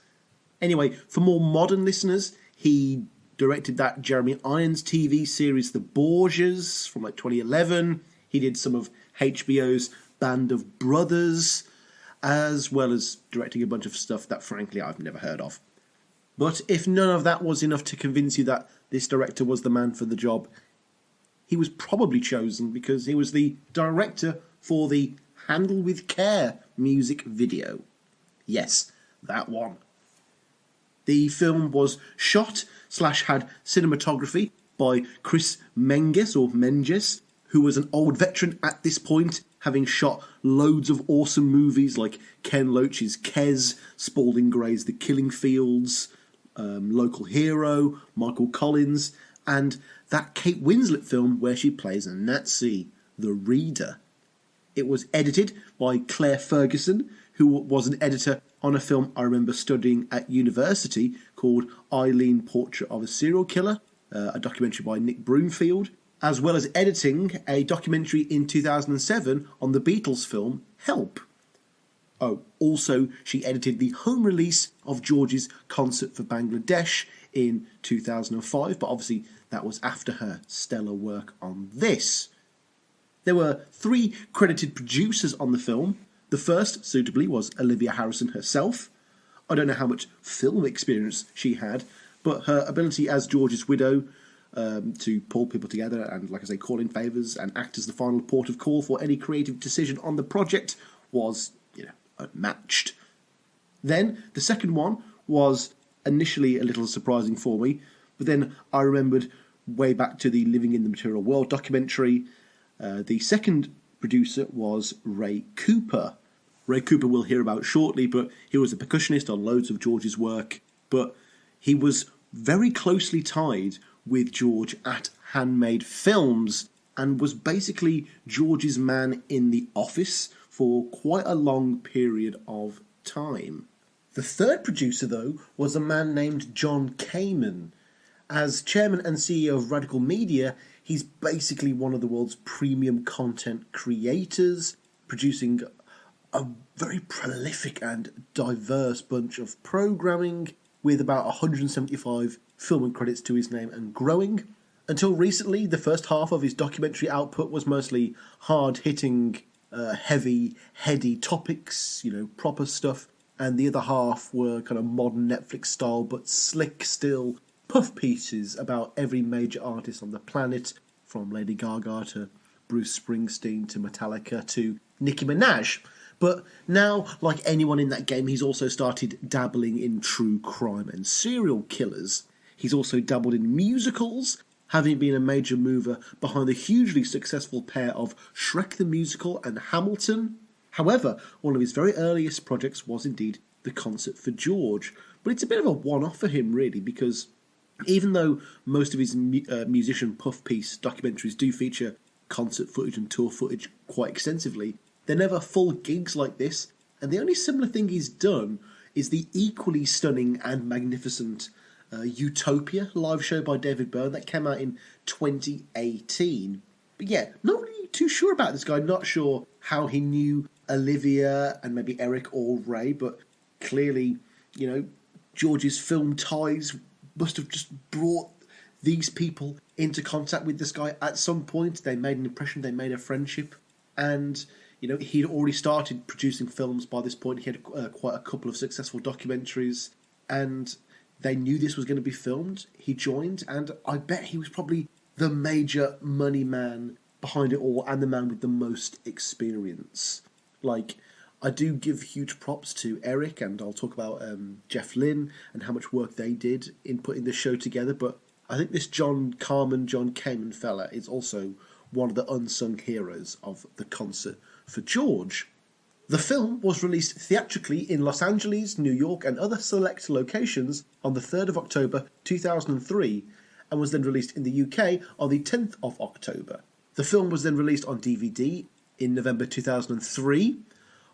Anyway, for more modern listeners, he directed that Jeremy Irons TV series The Borgias from like 2011. He did some of HBO's Band of Brothers, as well as directing a bunch of stuff that frankly I've never heard of. But if none of that was enough to convince you that this director was the man for the job, he was probably chosen because he was the director for the Handle With Care music video. Yes, that one. The film was shot / had cinematography by Chris Menges, who was an old veteran at this point, having shot loads of awesome movies like Ken Loach's Kes, Spalding Gray's The Killing Fields, Local Hero, Michael Collins, and that Kate Winslet film where she plays a Nazi, The Reader. It was edited by Claire Ferguson, who was an editor on a film I remember studying at university called Eileen, Portrait of a Serial Killer, a documentary by Nick Broomfield, as well as editing a documentary in 2007 on the Beatles film Help. Oh, also she edited the home release of George's Concert for Bangladesh in 2005, but obviously that was after her stellar work on this. There were 3 credited producers on the film. The first, suitably, was Olivia Harrison herself. I don't know how much film experience she had, but her ability as George's widow to pull people together and, like I say, call in favours and act as the final port of call for any creative decision on the project was, unmatched. Then, the second one was initially a little surprising for me, but then I remembered way back to the Living in the Material World documentary. The second producer was Ray Cooper. Ray Cooper we'll hear about shortly, but he was a percussionist on loads of George's work, but he was very closely tied with George at Handmade Films and was basically George's man in the office for quite a long period of time. The third producer, though, was a man named John Kamen. As chairman and CEO of Radical Media, he's basically one of the world's premium content creators, producing a very prolific and diverse bunch of programming, with about 175 film and credits to his name and growing. Until recently, the first half of his documentary output was mostly hard-hitting, heavy, heady topics, proper stuff, and the other half were kind of modern Netflix style, but slick still, puff pieces about every major artist on the planet, from Lady Gaga to Bruce Springsteen to Metallica to Nicki Minaj. But now, like anyone in that game, he's also started dabbling in true crime and serial killers. He's also dabbled in musicals, having been a major mover behind the hugely successful pair of Shrek the Musical and Hamilton. However, one of his very earliest projects was indeed The Concert for George. But it's a bit of a one-off for him, really, because even though most of his musician puff piece documentaries do feature concert footage and tour footage quite extensively, they're never full gigs like this, and the only similar thing he's done is the equally stunning and magnificent Utopia live show by David Byrne that came out in 2018. But yeah, not really too sure about this guy, not sure how he knew Olivia and maybe Eric or Ray, but clearly, George's film ties must have just brought these people into contact with this guy at some point. They made an impression, they made a friendship, and he'd already started producing films by this point. He had quite a couple of successful documentaries, and they knew this was going to be filmed. He joined, and I bet he was probably the major money man behind it all and the man with the most experience. I do give huge props to Eric, and I'll talk about Jeff Lynne and how much work they did in putting this show together, but I think this John Kamen fella is also one of the unsung heroes of The Concert for George. The film was released theatrically in Los Angeles, New York, and other select locations on the 3rd of October 2003, and was then released in the UK on the 10th of October. The film was then released on DVD in November 2003.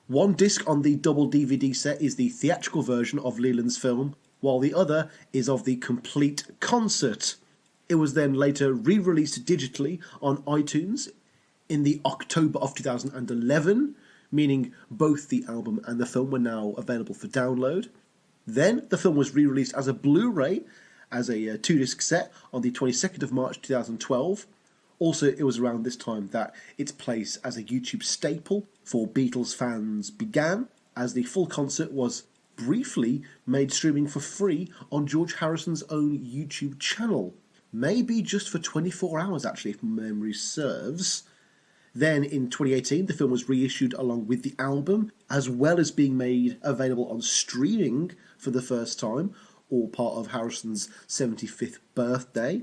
One disc on the double DVD set is the theatrical version of Leland's film, while the other is of the complete concert. It was then later re-released digitally on iTunes in the October of 2011, meaning both the album and the film were now available for download. Then the film was re-released as a Blu-ray, as a 2-disc set on the 22nd of March 2012. Also, it was around this time that its place as a YouTube staple for Beatles fans began, as the full concert was briefly made streaming for free on George Harrison's own YouTube channel. Maybe just for 24 hours, actually, if memory serves. Then, in 2018, the film was reissued along with the album, as well as being made available on streaming for the first time, all part of Harrison's 75th birthday.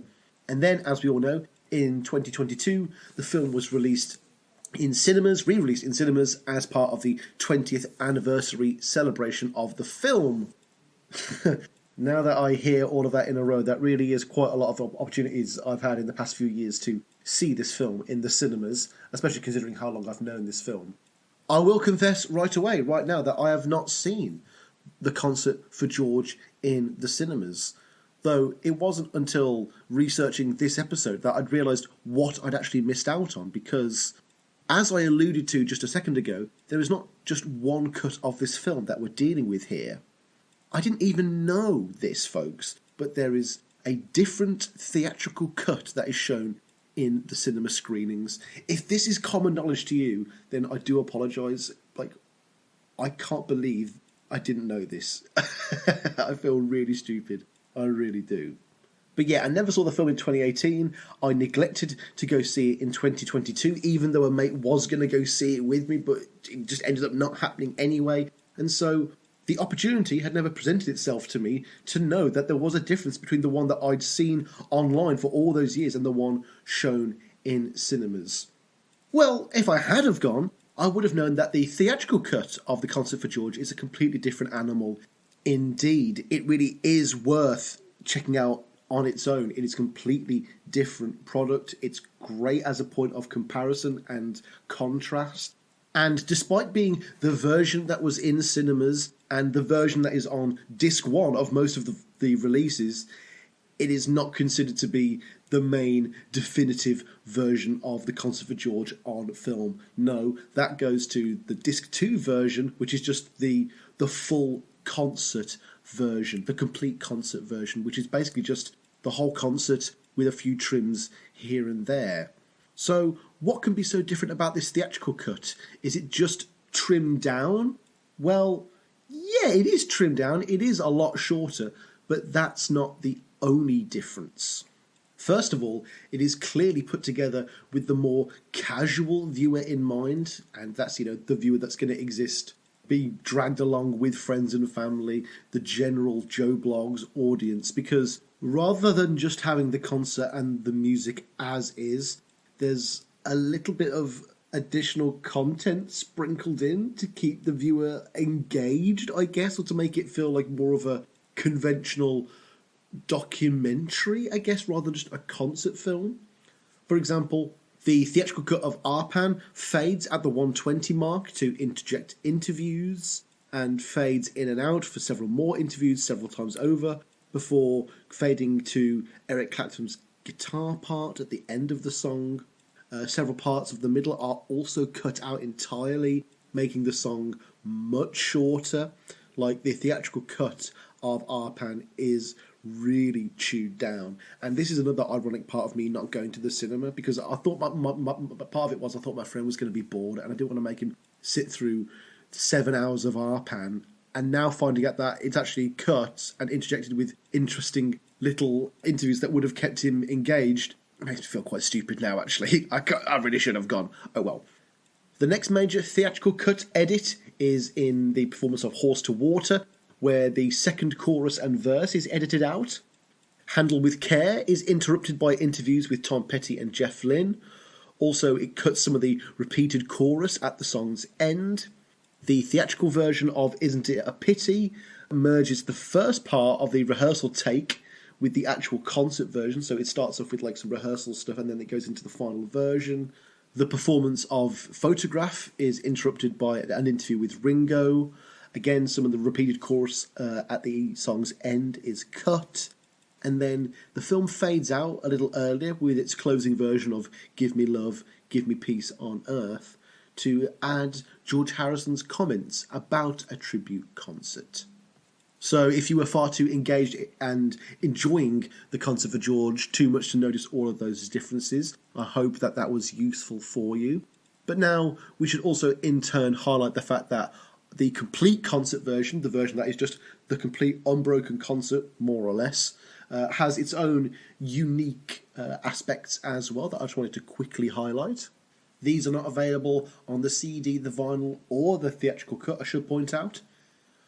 And then, as we all know, In 2022, the film was released in cinemas, re-released in cinemas as part of the 20th anniversary celebration of the film. Now that I hear all of that in a row, that really is quite a lot of opportunities I've had in the past few years to see this film in the cinemas, especially considering how long I've known this film. I will confess right away, right now, that I have not seen The Concert for George in the cinemas. Though it wasn't until researching this episode that I'd realised what I'd actually missed out on, because, as I alluded to just a second ago, there is not just one cut of this film that we're dealing with here. I didn't even know this, folks, but there is a different theatrical cut that is shown in the cinema screenings. If this is common knowledge to you, then I do apologise. I can't believe I didn't know this. I feel really stupid. I really do. But yeah, I never saw the film in 2018. I neglected to go see it in 2022, even though a mate was going to go see it with me, but it just ended up not happening anyway. And so the opportunity had never presented itself to me to know that there was a difference between the one that I'd seen online for all those years and the one shown in cinemas. Well, if I had have gone, I would have known that the theatrical cut of The Concert for George is a completely different animal indeed. It really is worth checking out on its own. It is a completely different product. It's great as a point of comparison and contrast. And despite being the version that was in cinemas and the version that is on disc 1 of most of the releases, it is not considered to be the main definitive version of The Concert for George on film. No, that goes to the disc 2 version, which is just the full concert version, the complete concert version, which is basically just the whole concert with a few trims here and there. So what can be so different about this theatrical cut? Is it just trimmed down? Well, yeah, it is trimmed down. It is a lot shorter, but that's not the only difference. First of all, it is clearly put together with the more casual viewer in mind, and that's, the viewer that's going to exist, be dragged along with friends and family, the general Joe Blogs audience, because rather than just having the concert and the music as is, there's a little bit of additional content sprinkled in to keep the viewer engaged, I guess, or to make it feel like more of a conventional documentary, I guess, rather than just a concert film. For example, the theatrical cut of Arpan fades at the 120 mark to interject interviews and fades in and out for several more interviews several times over before fading to Eric Clapton's guitar part at the end of the song. Several parts of the middle are also cut out entirely, making the song much shorter. Like, the theatrical cut of Arpan is really chewed down. And this is another ironic part of me not going to the cinema, because I thought part of it was I thought my friend was going to be bored and I didn't want to make him sit through 7 hours of Arpan. And now finding out that it's actually cut and interjected with interesting little interviews that would have kept him engaged, it makes me feel quite stupid now, actually. I really should have gone. Oh well. The next major theatrical cut edit is in the performance of Horse to Water, where the second chorus and verse is edited out. Handle with Care is interrupted by interviews with Tom Petty and Jeff Lynne. Also, it cuts some of the repeated chorus at the song's end. The theatrical version of Isn't It a Pity merges the first part of the rehearsal take with the actual concert version, so it starts off with like some rehearsal stuff and then it goes into the final version. The performance of Photograph is interrupted by an interview with Ringo. Again, some of the repeated chorus at the song's end is cut. And then the film fades out a little earlier with its closing version of Give Me Love, Give Me Peace on Earth to add George Harrison's comments about a tribute concert. So if you were far too engaged and enjoying The Concert for George too much to notice all of those differences, I hope that that was useful for you. But now we should also in turn highlight the fact that the complete concert version, the version that is just the complete unbroken concert, more or less, has its own unique aspects as well that I just wanted to quickly highlight. These are not available on the CD, the vinyl, or the theatrical cut, I should point out.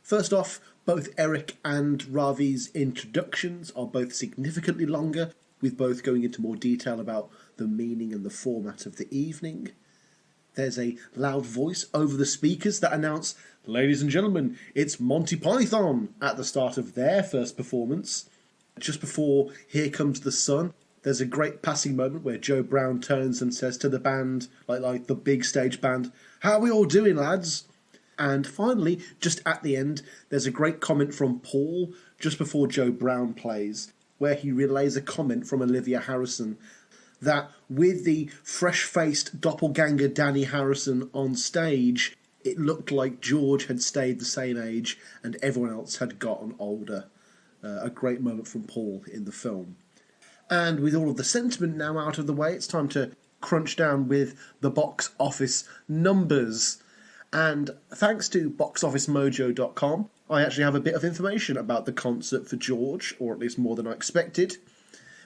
First off, both Eric and Ravi's introductions are both significantly longer, with both going into more detail about the meaning and the format of the evening. There's a loud voice over the speakers that announce, "Ladies and gentlemen, it's Monty Python," at the start of their first performance. Just before Here Comes the Sun, there's a great passing moment where Joe Brown turns and says to the band, like the big stage band, "How are we all doing, lads?" And finally, just at the end, there's a great comment from Paul just before Joe Brown plays, where he relays a comment from Olivia Harrison that with the fresh-faced doppelganger Danny Harrison on stage, it looked like George had stayed the same age and everyone else had gotten older. A great moment from Paul in the film. And with all of the sentiment now out of the way, it's time to crunch down with the box office numbers. And thanks to boxofficemojo.com, I actually have a bit of information about the concert for George, or at least more than I expected.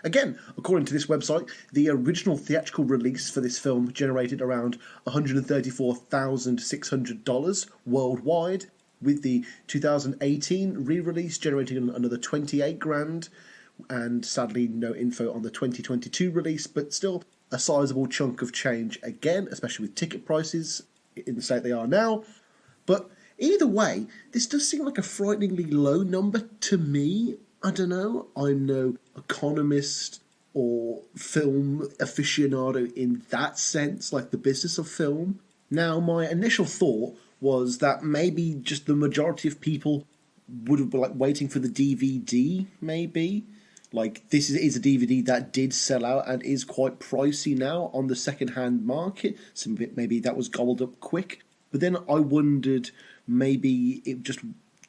Again, according to this website, the original theatrical release for this film generated around $134,600 worldwide, with the 2018 re-release generating another $28,000, and sadly no info on the 2022 release, but still a sizable chunk of change again, especially with ticket prices in the state they are now. But either way, this does seem like a frighteningly low number to me. I don't know, I'm no economist or film aficionado in that sense, like the business of film. Now, my initial thought was that maybe just the majority of people would have been like waiting for the DVD, maybe. Like, this is a DVD that did sell out and is quite pricey now on the second-hand market, so maybe that was gobbled up quick. But then I wondered, maybe it just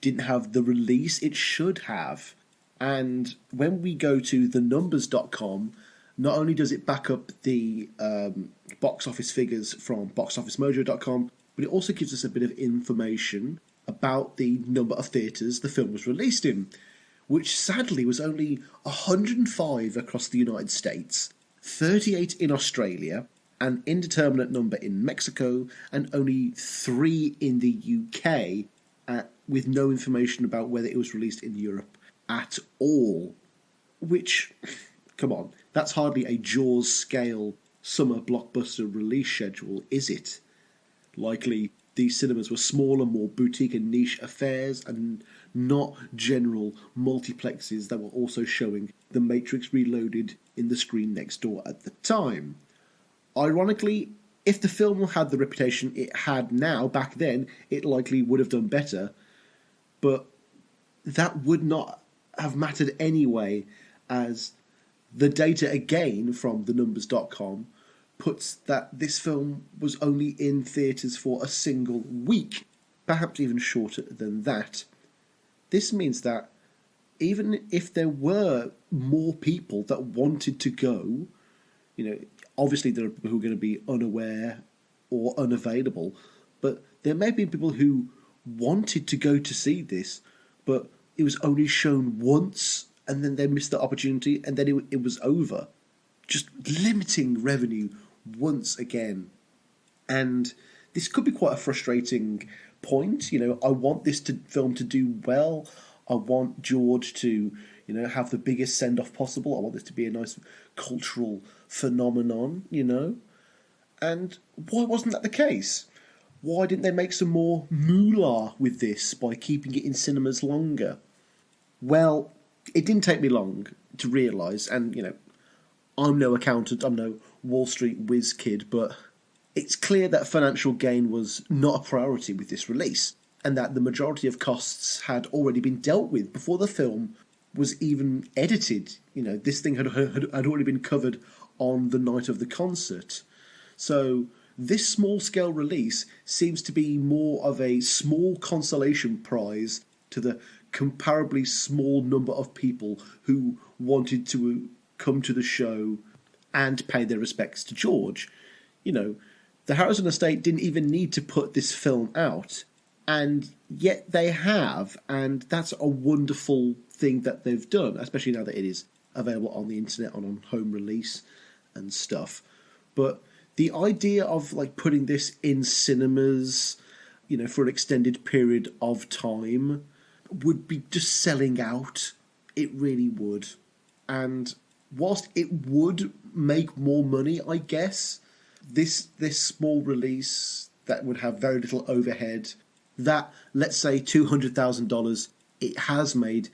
didn't have the release it should have. And when we go to thenumbers.com, not only does it back up the box office figures from boxofficemojo.com, but it also gives us a bit of information about the number of theatres the film was released in, which sadly was only 105 across the United States, 38 in Australia, an indeterminate number in Mexico, and only 3 in the UK, with no information about whether it was released in Europe at all. Which, come on, that's hardly a Jaws scale summer blockbuster release schedule, is it? Likely these cinemas were smaller, more boutique and niche affairs, and not general multiplexes that were also showing The Matrix Reloaded in the screen next door at the time. Ironically, if the film had the reputation it had now back then, it likely would have done better, but that would not have mattered anyway, as the data again from thenumbers.com puts that this film was only in theatres for a single week, perhaps even shorter than that. This means that even if there were more people that wanted to go, obviously there are people who are going to be unaware or unavailable, but there may be people who wanted to go to see this, but it was only shown once, and then they missed the opportunity, and then it was over. Just limiting revenue once again. And this could be quite a frustrating point. I want this film to do well. I want George to, have the biggest send-off possible. I want this to be a nice cultural phenomenon, And why wasn't that the case? Why didn't they make some more moolah with this by keeping it in cinemas longer? Well, it didn't take me long to realise, and, I'm no accountant, I'm no Wall Street whiz kid, but it's clear that financial gain was not a priority with this release, and that the majority of costs had already been dealt with before the film was even edited. This thing had already been covered on the night of the concert. So this small-scale release seems to be more of a small consolation prize to the comparably small number of people who wanted to come to the show and pay their respects to George. The Harrison estate didn't even need to put this film out, and yet they have, and that's a wonderful thing that they've done, especially now that it is available on the internet and on home release and stuff. But the idea of putting this in cinemas, for an extended period of time would be just selling out. It really would. And whilst it would make more money, I guess, this small release that would have very little overhead, that, let's say, $200,000 it has made,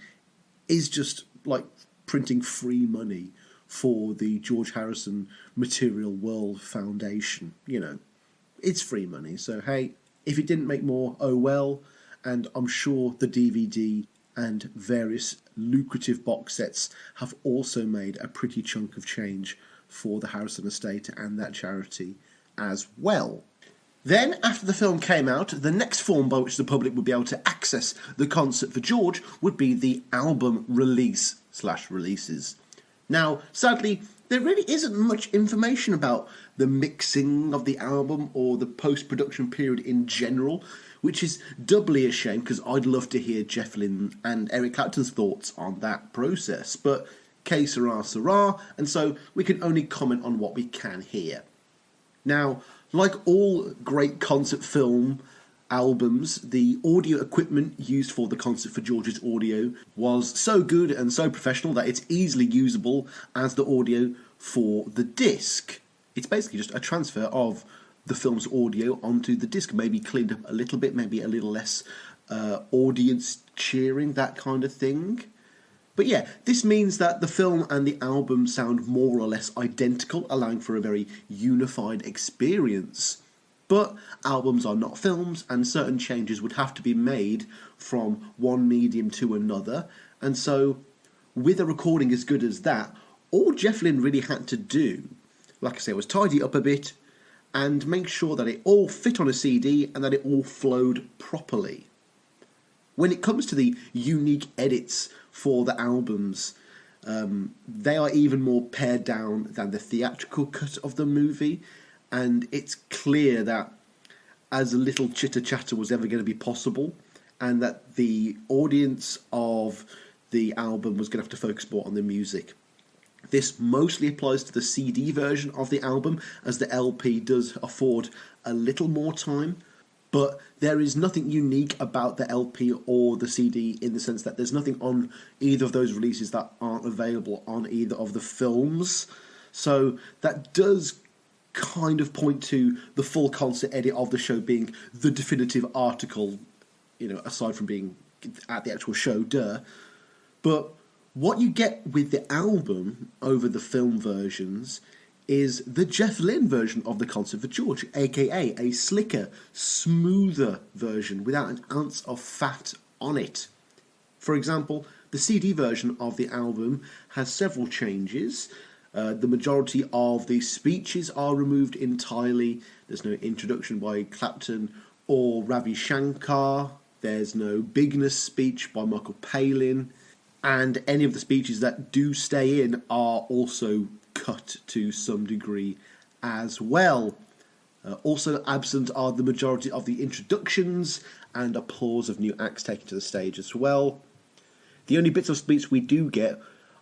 is just like printing free money for the George Harrison Material World Foundation. You know, it's free money. So, hey, if it didn't make more, oh well. And I'm sure the DVD and various lucrative box sets have also made a pretty chunk of change for the Harrison estate and that charity as well. Then, after the film came out, the next form by which the public would be able to access the Concert for George would be the album release/releases. Now, sadly, there really isn't much information about the mixing of the album or the post-production period in general, which is doubly a shame because I'd love to hear Jeff Lynne and Eric Clapton's thoughts on that process. But que sera, sera, and so we can only comment on what we can hear. Now, like all great concert film albums, the audio equipment used for the Concert for George's audio was so good and so professional that it's easily usable as the audio for the disc. It's basically just a transfer of the film's audio onto the disc, maybe cleaned up a little bit, maybe a little less audience cheering, that kind of thing. But yeah, this means that the film and the album sound more or less identical, allowing for a very unified experience. But albums are not films, and certain changes would have to be made from one medium to another. And so, with a recording as good as that, all Jeff Lynne really had to do, like I say, was tidy up a bit and make sure that it all fit on a CD and that it all flowed properly. When it comes to the unique edits for the albums, they are even more pared down than the theatrical cut of the movie, and it's clear that as little chitter-chatter was ever going to be possible, and that the audience of the album was going to have to focus more on the music. This mostly applies to the CD version of the album, as the LP does afford a little more time, but there is nothing unique about the LP or the CD in the sense that there's nothing on either of those releases that aren't available on either of the films. So that does kind of point to the full concert edit of the show being the definitive article, you know, aside from being at the actual show, But what you get with the album over the film versions is the Jeff Lynne version of the Concert for George, aka a slicker, smoother version without an ounce of fat on it. For example, the CD version of the album has several changes. The majority of the speeches are removed entirely. There's no introduction by Clapton or Ravi Shankar. There's no Bigness speech by Michael Palin. And any of the speeches that do stay in are also cut to some degree as well. Also absent are the majority of the introductions and applause of new acts taken to the stage as well. The only bits of speech we do get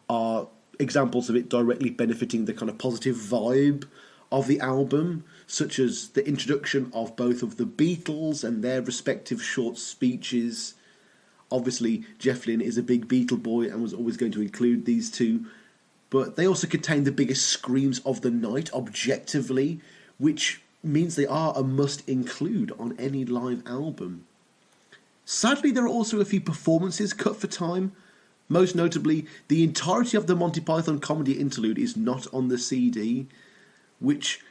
are examples of it directly benefiting the kind of positive vibe of the album, such as the introduction of both of the Beatles and their respective short speeches. Obviously, Jeff Lynne is a big Beatle boy and was always going to include these two, but they also contain the biggest screams of the night, objectively, which means they are a must-include on any live album. Sadly, there are also a few performances cut for time. Most notably, the entirety of the Monty Python comedy interlude is not on the CD, which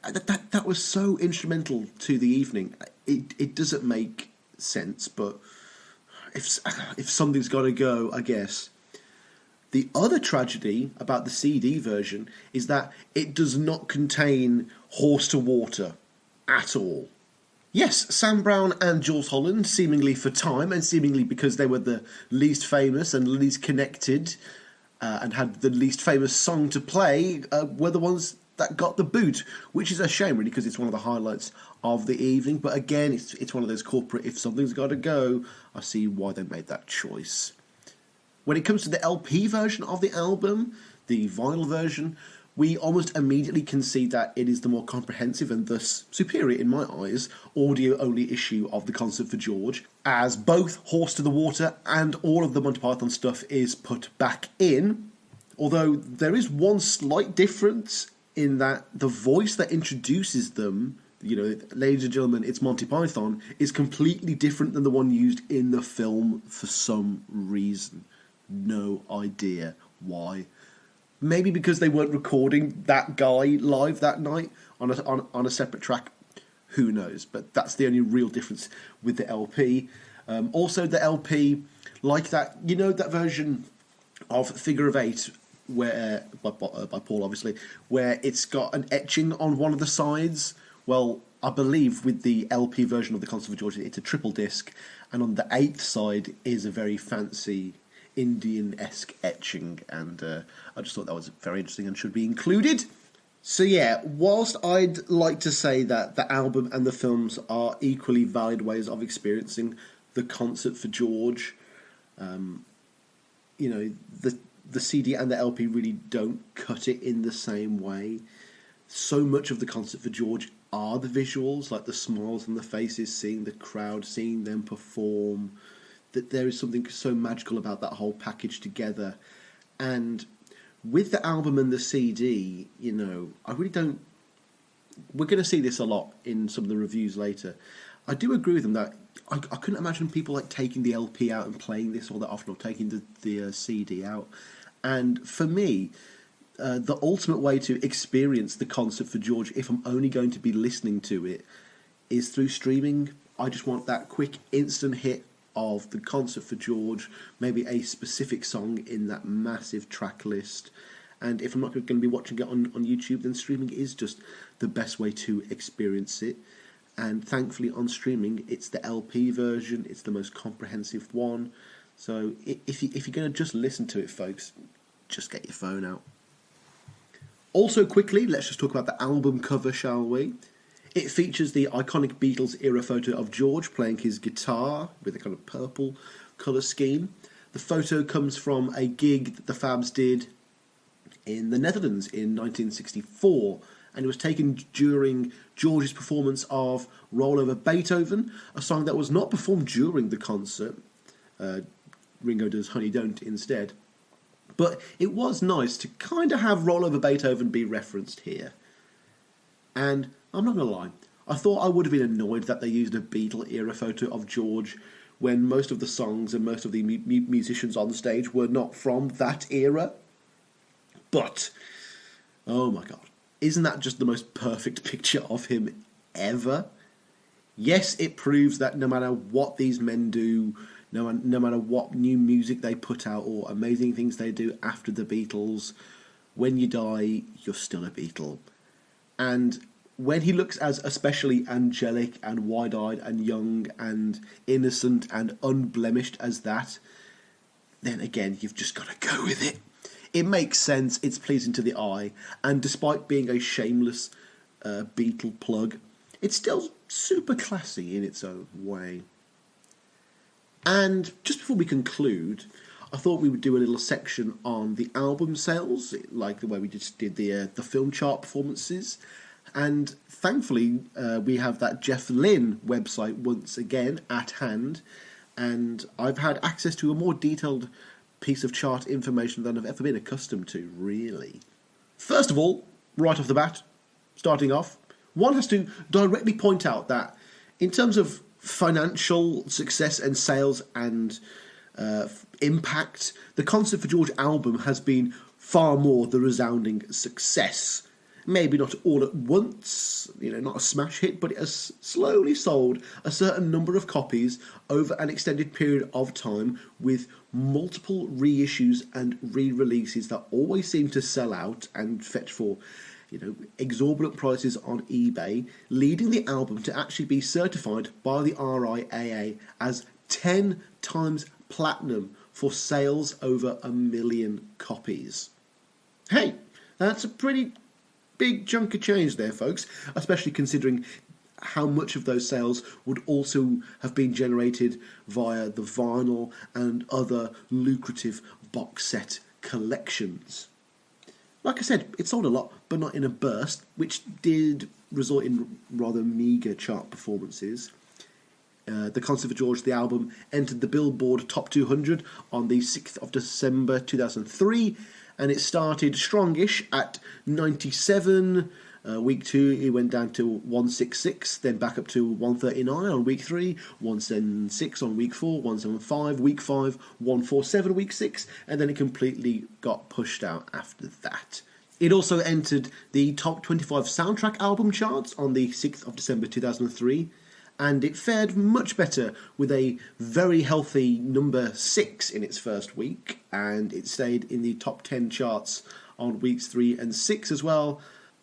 that was so instrumental to the evening. It doesn't make sense, but if something's got to go, I guess. The other tragedy about the CD version is that it does not contain Horse to Water at all. Yes, Sam Brown and Jules Holland, seemingly for time and seemingly because they were the least famous and least connected and had the least famous song to play, were the ones that got the boot, which is a shame really because it's one of the highlights of the evening. But again, it's one of those corporate, if something's got to go, I see why they made that choice. When it comes to the LP version of the album, the vinyl version, we almost immediately can see that it is the more comprehensive and thus superior, in my eyes, audio-only issue of the Concert for George, as both Horse to the Water and all of the Monty Python stuff is put back in. Although there is one slight difference in that the voice that introduces them, ladies and gentlemen, it's Monty Python, is completely different than the one used in the film for some reason. No idea why. Maybe because they weren't recording that guy live that night on a separate track. Who knows? But that's the only real difference with the LP. Also, the LP, like that, that version of Figure of Eight, where by Paul, obviously, where it's got an etching on one of the sides. Well, I believe with the LP version of the Concert for George, it's a triple disc, and on the 8th side is a very fancy Indian-esque etching, and I just thought that was very interesting and should be included. So yeah, whilst I'd like to say that the album and the films are equally valid ways of experiencing the Concert for George, the CD and the LP really don't cut it in the same way. So much of the Concert for George are the visuals, like the smiles on the faces, seeing the crowd, seeing them perform, that there is something so magical about that whole package together. And with the album and the CD, I really don't... We're going to see this a lot in some of the reviews later. I do agree with them that I couldn't imagine people like taking the LP out and playing this all that often, or taking the CD out. And for me, the ultimate way to experience the Concert for George, if I'm only going to be listening to it, is through streaming. I just want that quick instant hit of the Concert for George, maybe a specific song in that massive track list. And if I'm not going to be watching it on YouTube, then streaming is just the best way to experience it. And thankfully on streaming, it's the LP version, it's the most comprehensive one. So if you're going to just listen to it, folks, just get your phone out. Also quickly, let's just talk about the album cover, shall we? It features the iconic Beatles era photo of George playing his guitar with a kind of purple colour scheme. The photo comes from a gig that the Fabs did in the Netherlands in 1964, and it was taken during George's performance of Roll Over Beethoven, a song that was not performed during the concert. Ringo does Honey Don't instead. But it was nice to kind of have Roll Over Beethoven be referenced here. And I'm not going to lie, I thought I would have been annoyed that they used a Beatle-era photo of George when most of the songs and most of the musicians on the stage were not from that era. But, oh my God, isn't that just the most perfect picture of him ever? Yes, it proves that no matter what these men do, no matter what new music they put out or amazing things they do after the Beatles, when you die, you're still a Beatle. And when he looks as especially angelic and wide-eyed and young and innocent and unblemished as that, then again, you've just got to go with it. It makes sense, it's pleasing to the eye, and despite being a shameless Beatle plug, it's still super classy in its own way. And just before we conclude, I thought we would do a little section on the album sales, like the way we just did the film chart performances. And thankfully, we have that Jeff Lynne website once again at hand, and I've had access to a more detailed piece of chart information than I've ever been accustomed to, really. First of all, right off the bat, starting off, one has to directly point out that in terms of financial success and sales and impact, the Concert for George album has been far more the resounding success. Maybe not all at once, not a smash hit, but it has slowly sold a certain number of copies over an extended period of time, with multiple reissues and re-releases that always seem to sell out and fetch for, exorbitant prices on eBay, leading the album to actually be certified by the RIAA as 10 times platinum for sales over 1 million copies. Hey, that's a pretty big chunk of change there, folks, especially considering how much of those sales would also have been generated via the vinyl and other lucrative box set collections. Like I said, it sold a lot, but not in a burst, which did result in rather meagre chart performances. The Concert for George, the album, entered the Billboard Top 200 on the 6th of December 2003, and it started strongish at 97. Week 2, it went down to 166, then back up to 139 on week 3, 176 on week 4, 175 week 5, 147 week 6, and then it completely got pushed out after that. It also entered the top 25 soundtrack album charts on the 6th of December 2003, and it fared much better with a very healthy number 6 in its first week, and it stayed in the top 10 charts on weeks 3 and 6 as well,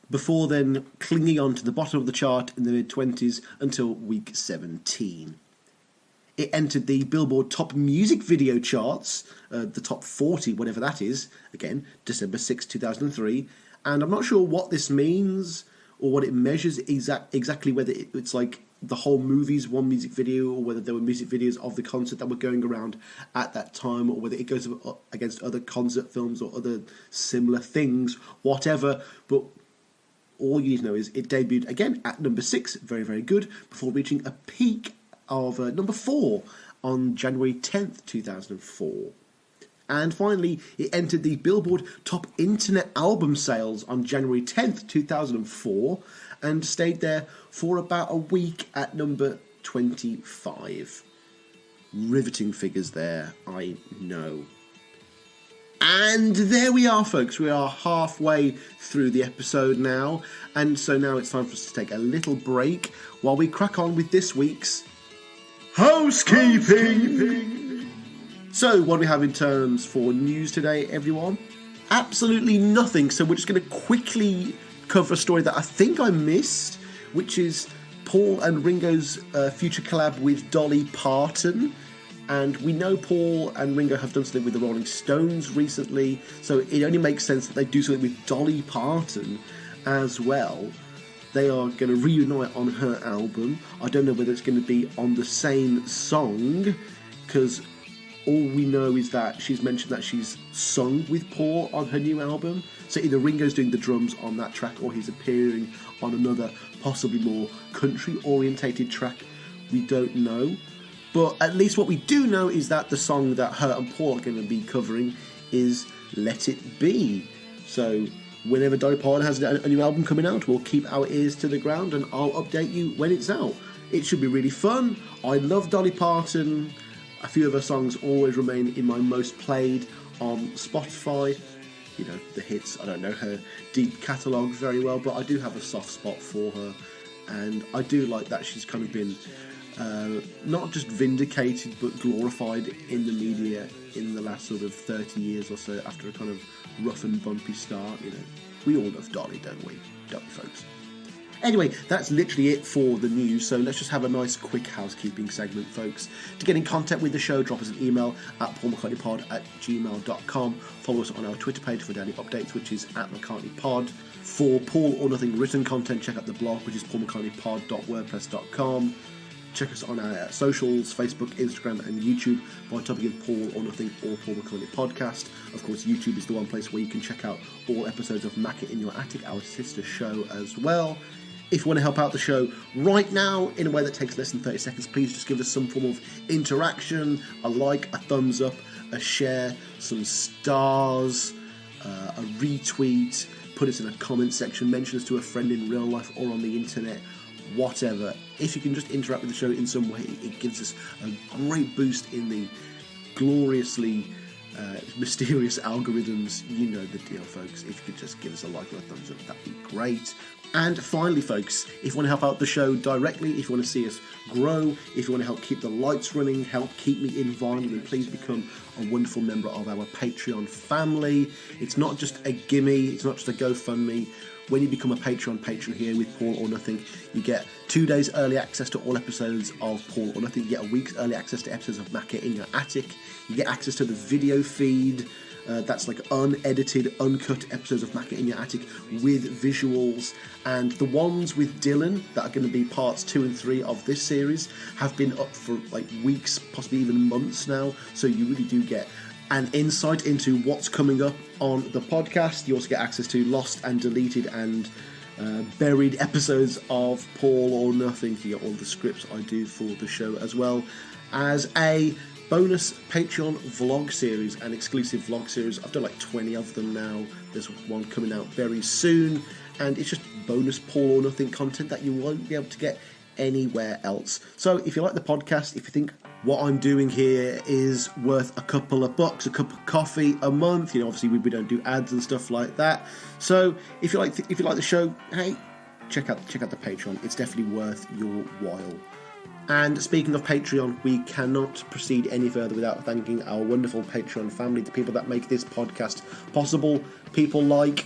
before then clinging on to the bottom of the chart in the mid-20s until week 17. It entered the Billboard Top Music Video charts, the top 40, whatever that is, again, December 6, 2003, and I'm not sure what this means or what it measures exactly, whether it's like the whole movie's one music video or whether there were music videos of the concert that were going around at that time or whether it goes against other concert films or other similar things, whatever, but all you need to know is it debuted again at number 6, very, very good, before reaching a peak of number 4 on January 10th, 2004. And finally, it entered the Billboard Top Internet Album Sales on January 10th, 2004, and stayed there for about a week at number 25. Riveting figures there, I know. And there we are, folks. We are halfway through the episode now. And so now it's time for us to take a little break while we crack on with this week's housekeeping. So what do we have in terms for news today, everyone? Absolutely nothing. So we're just going to quickly cover a story that I think I missed, which is Paul and Ringo's future collab with Dolly Parton. And we know Paul and Ringo have done something with the Rolling Stones recently, so it only makes sense that they do something with Dolly Parton as well. They are going to reunite on her album. I don't know whether it's going to be on the same song, because all we know is that she's mentioned that she's sung with Paul on her new album. So either Ringo's doing the drums on that track or he's appearing on another, possibly more country-orientated track. We don't know. But at least what we do know is that the song that her and Paul are going to be covering is Let It Be. So whenever Dolly Parton has a new album coming out, we'll keep our ears to the ground and I'll update you when it's out. It should be really fun. I love Dolly Parton. A few of her songs always remain in my most played on Spotify. You know, the hits. I don't know her deep catalogue very well, but I do have a soft spot for her. And I do like that she's kind of been not just vindicated but glorified in the media in the last sort of 30 years or so after a kind of rough and bumpy start. You know, we all love Dolly, don't we, folks? Anyway, that's literally it for the news, so let's just have a nice quick housekeeping segment, folks. To get in contact with the show, drop us an email at paulmccartneypod@gmail.com. Follow us on our Twitter page for daily updates, which is @McCartneyPod. For Paul or Nothing written content, check out the blog, which is paulmccartneypod.wordpress.com. Check us on our socials, Facebook, Instagram and YouTube by typing in Paul or Nothing or Paul McCartney Podcast. Of course, YouTube is the one place where you can check out all episodes of Mac It In Your Attic, our sister show as well. If you want to help out the show right now in a way that takes less than 30 seconds, please just give us some form of interaction, a like, a thumbs up, a share, some stars, a retweet, put us in a comment section, mention us to a friend in real life or on the internet, whatever. If you can just interact with the show in some way, it gives us a great boost in the gloriously mysterious algorithms. You know the deal, folks. If you could just give us a like or a thumbs up, that'd be great. And finally, folks, if you want to help out the show directly, if you want to see us grow, if you want to help keep the lights running, help keep me in volume, then please become a wonderful member of our Patreon family. It's not just a gimme, it's not just a GoFundMe. When you become a patron here with Paul or Nothing, you get 2 days early access to all episodes of Paul or Nothing. You get a week's early access to episodes of Mac It In Your Attic. You get access to the video feed. That's like unedited, uncut episodes of Mac It In Your Attic with visuals. And the ones with Dylan that are going to be parts 2 and 3 of this series have been up for like weeks, possibly even months now. So you really do get an insight into what's coming up on the podcast. You also get access to lost and deleted and buried episodes of Paul or Nothing. You get all the scripts I do for the show, as well as a bonus Patreon vlog series and exclusive vlog series. I've done like 20 of them now. There's one coming out very soon, and it's just bonus Paul or Nothing content that you won't be able to get anywhere else. So if you like the podcast, if you think what I'm doing here is worth a couple of bucks, a cup of coffee a month, obviously we don't do ads and stuff like that. So if you like the show, hey, check out the Patreon. It's definitely worth your while. And speaking of Patreon, we cannot proceed any further without thanking our wonderful Patreon family, the people that make this podcast possible. People like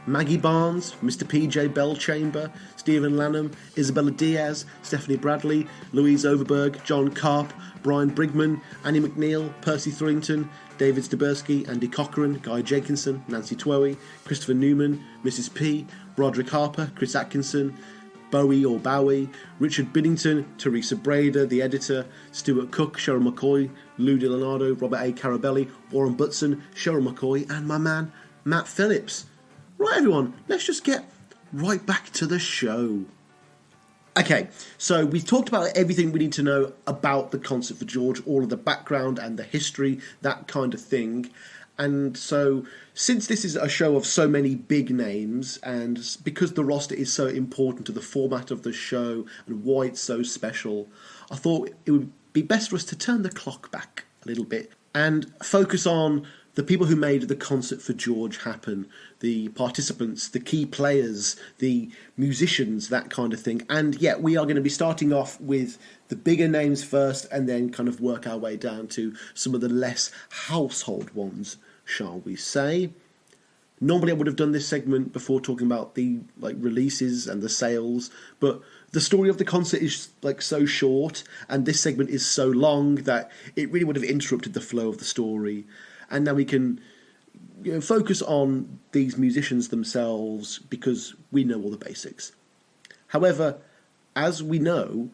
Maggie Barnes, Mr. PJ Bellchamber, Stephen Lanham, Isabella Diaz, Stephanie Bradley, Louise Overberg, John Karp, Brian Brigman, Annie McNeil, Percy Thrington, David Stabersky, Andy Cochran, Guy Jenkinson, Nancy Twoey, Christopher Newman, Mrs. P, Broderick Harper, Chris Atkinson, Bowie or Bowie, Richard Biddington, Teresa Brader, the editor, Stuart Cook, Cheryl McCoy, Lou DiLeonardo, Robert A. Carabelli, Warren Butson, Cheryl McCoy, and my man, Matt Phillips. Right, everyone, let's just get right back to the show. Okay, so we've talked about everything we need to know about the Concert for George, all of the background and the history, that kind of thing. And so, since this is a show of so many big names, and because the roster is so important to the format of the show and why it's so special, I thought it would be best for us to turn the clock back a little bit and focus on the people who made the Concert for George happen, the participants, the key players, the musicians, that kind of thing. And yeah, we are going to be starting off with the bigger names first and then kind of work our way down to some of the less household ones, shall we say. Normally I would have done this segment before talking about the releases and the sales, but the story of the concert is so short and this segment is so long that it really would have interrupted the flow of the story. And now we can focus on these musicians themselves because we know all the basics. However, as we know,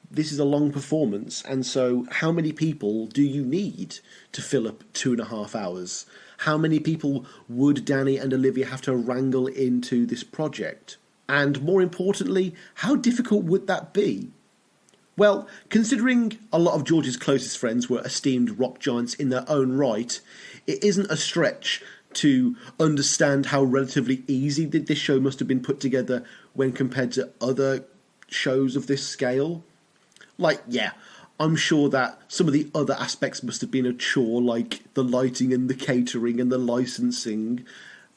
this is a long performance, and so how many people do you need to fill up 2.5 hours? How many people would Danny and Olivia have to wrangle into this project? And more importantly, how difficult would that be? Well, considering a lot of George's closest friends were esteemed rock giants in their own right, it isn't a stretch to understand how relatively easy this show must have been put together when compared to other shows of this scale. I'm sure that some of the other aspects must have been a chore, like the lighting and the catering and the licensing,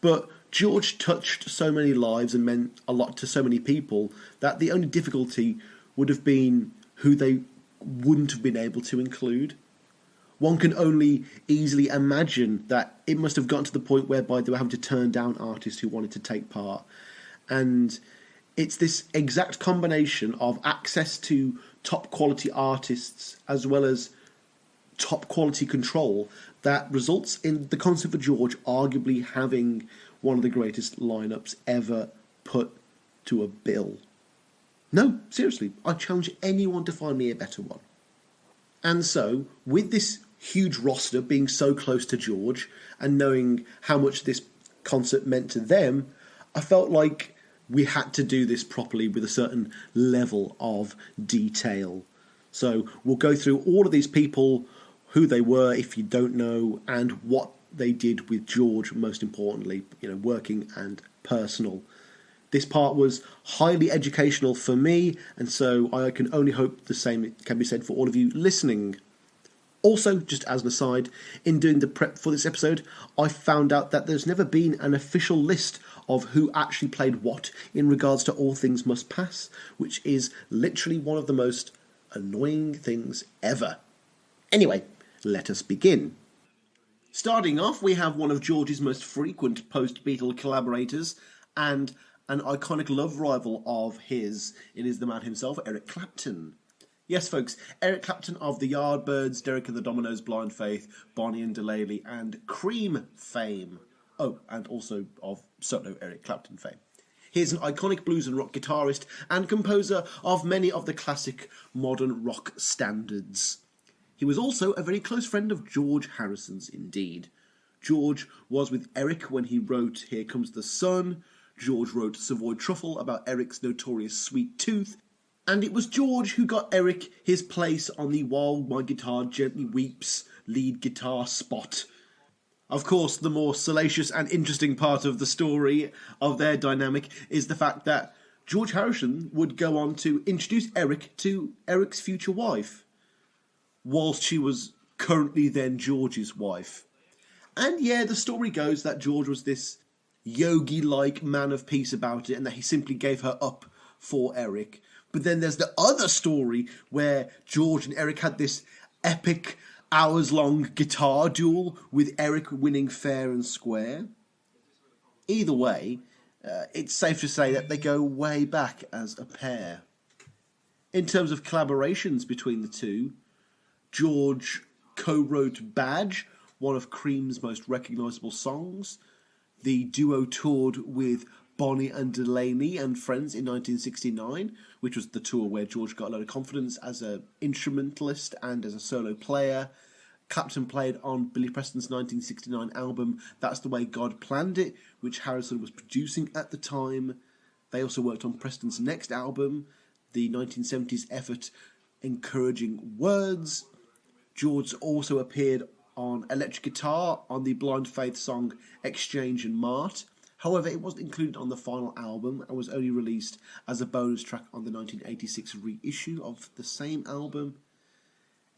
but George touched so many lives and meant a lot to so many people that the only difficulty would have been who they wouldn't have been able to include. One can only easily imagine that it must have gotten to the point whereby they were having to turn down artists who wanted to take part. And it's this exact combination of access to top quality artists as well as top quality control that results in the Concert for George arguably having one of the greatest lineups ever put to a bill. No, seriously, I challenge anyone to find me a better one. And so, with this huge roster being so close to George and knowing how much this concert meant to them, I felt like we had to do this properly with a certain level of detail. So we'll go through all of these people, who they were if you don't know, and what they did with George, most importantly, working and personal. This part was highly educational for me, and so I can only hope the same can be said for all of you listening. Also, just as an aside, in doing the prep for this episode, I found out that there's never been an official list of who actually played what in regards to All Things Must Pass, which is literally one of the most annoying things ever. Anyway, let us begin. Starting off, we have one of George's most frequent post-Beatle collaborators, and an iconic love rival of his. It is the man himself, Eric Clapton. Yes, folks, Eric Clapton of the Yardbirds, Derek and the Dominoes, Blind Faith, Bonnie and Delaney, and Cream fame. Oh, and also of solo Eric Clapton fame. He is an iconic blues and rock guitarist and composer of many of the classic modern rock standards. He was also a very close friend of George Harrison's indeed. George was with Eric when he wrote Here Comes the Sun. George wrote Savoy Truffle about Eric's notorious sweet tooth. And it was George who got Eric his place on the While My Guitar Gently Weeps lead guitar spot. Of course, the more salacious and interesting part of the story of their dynamic is the fact that George Harrison would go on to introduce Eric to Eric's future wife, whilst she was currently then George's wife. And yeah, the story goes that George was this yogi-like man of peace about it, and that he simply gave her up for Eric. But then there's the other story where George and Eric had this epic hours-long guitar duel with Eric winning fair and square. Either way, it's safe to say that they go way back as a pair. In terms of collaborations between the two, George co-wrote Badge, one of Cream's most recognisable songs. The duo toured with Bonnie and Delaney and Friends in 1969, which was the tour where George got a lot of confidence as an instrumentalist and as a solo player. Clapton played on Billy Preston's 1969 album That's the Way God Planned It, which Harrison was producing at the time. They also worked on Preston's next album, the 1970s effort Encouraging Words. George also appeared on electric guitar on the Blind Faith song Exchange and Mart. However, it wasn't included on the final album and was only released as a bonus track on the 1986 reissue of the same album.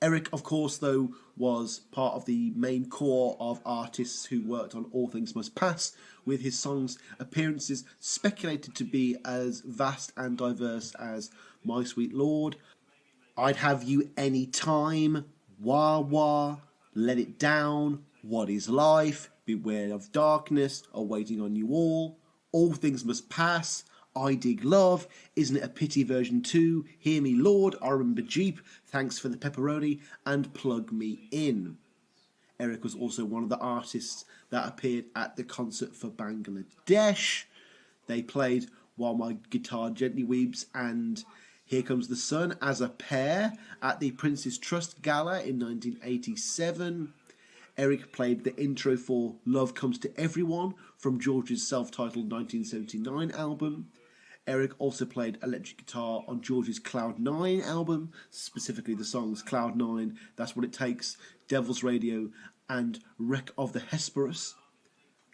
Eric, of course, though, was part of the main core of artists who worked on All Things Must Pass, with his songs' appearances speculated to be as vast and diverse as My Sweet Lord, I'd Have You Any Time, Wah Wah, Let It Down, What Is Life, Beware of Darkness, Awaiting on You All Things Must Pass, I Dig Love, Isn't It a Pity version 2, Hear Me Lord, I Remember Jeep, Thanks for the Pepperoni, and Plug Me In. Eric was also one of the artists that appeared at the concert for Bangladesh. They played While My Guitar Gently Weeps and Here Comes the Sun as a pair at the Prince's Trust Gala in 1987. Eric played the intro for Love Comes to Everyone from George's self-titled 1979 album. Eric also played electric guitar on George's Cloud 9 album, specifically the songs Cloud 9, That's What It Takes, Devil's Radio, and Wreck of the Hesperus.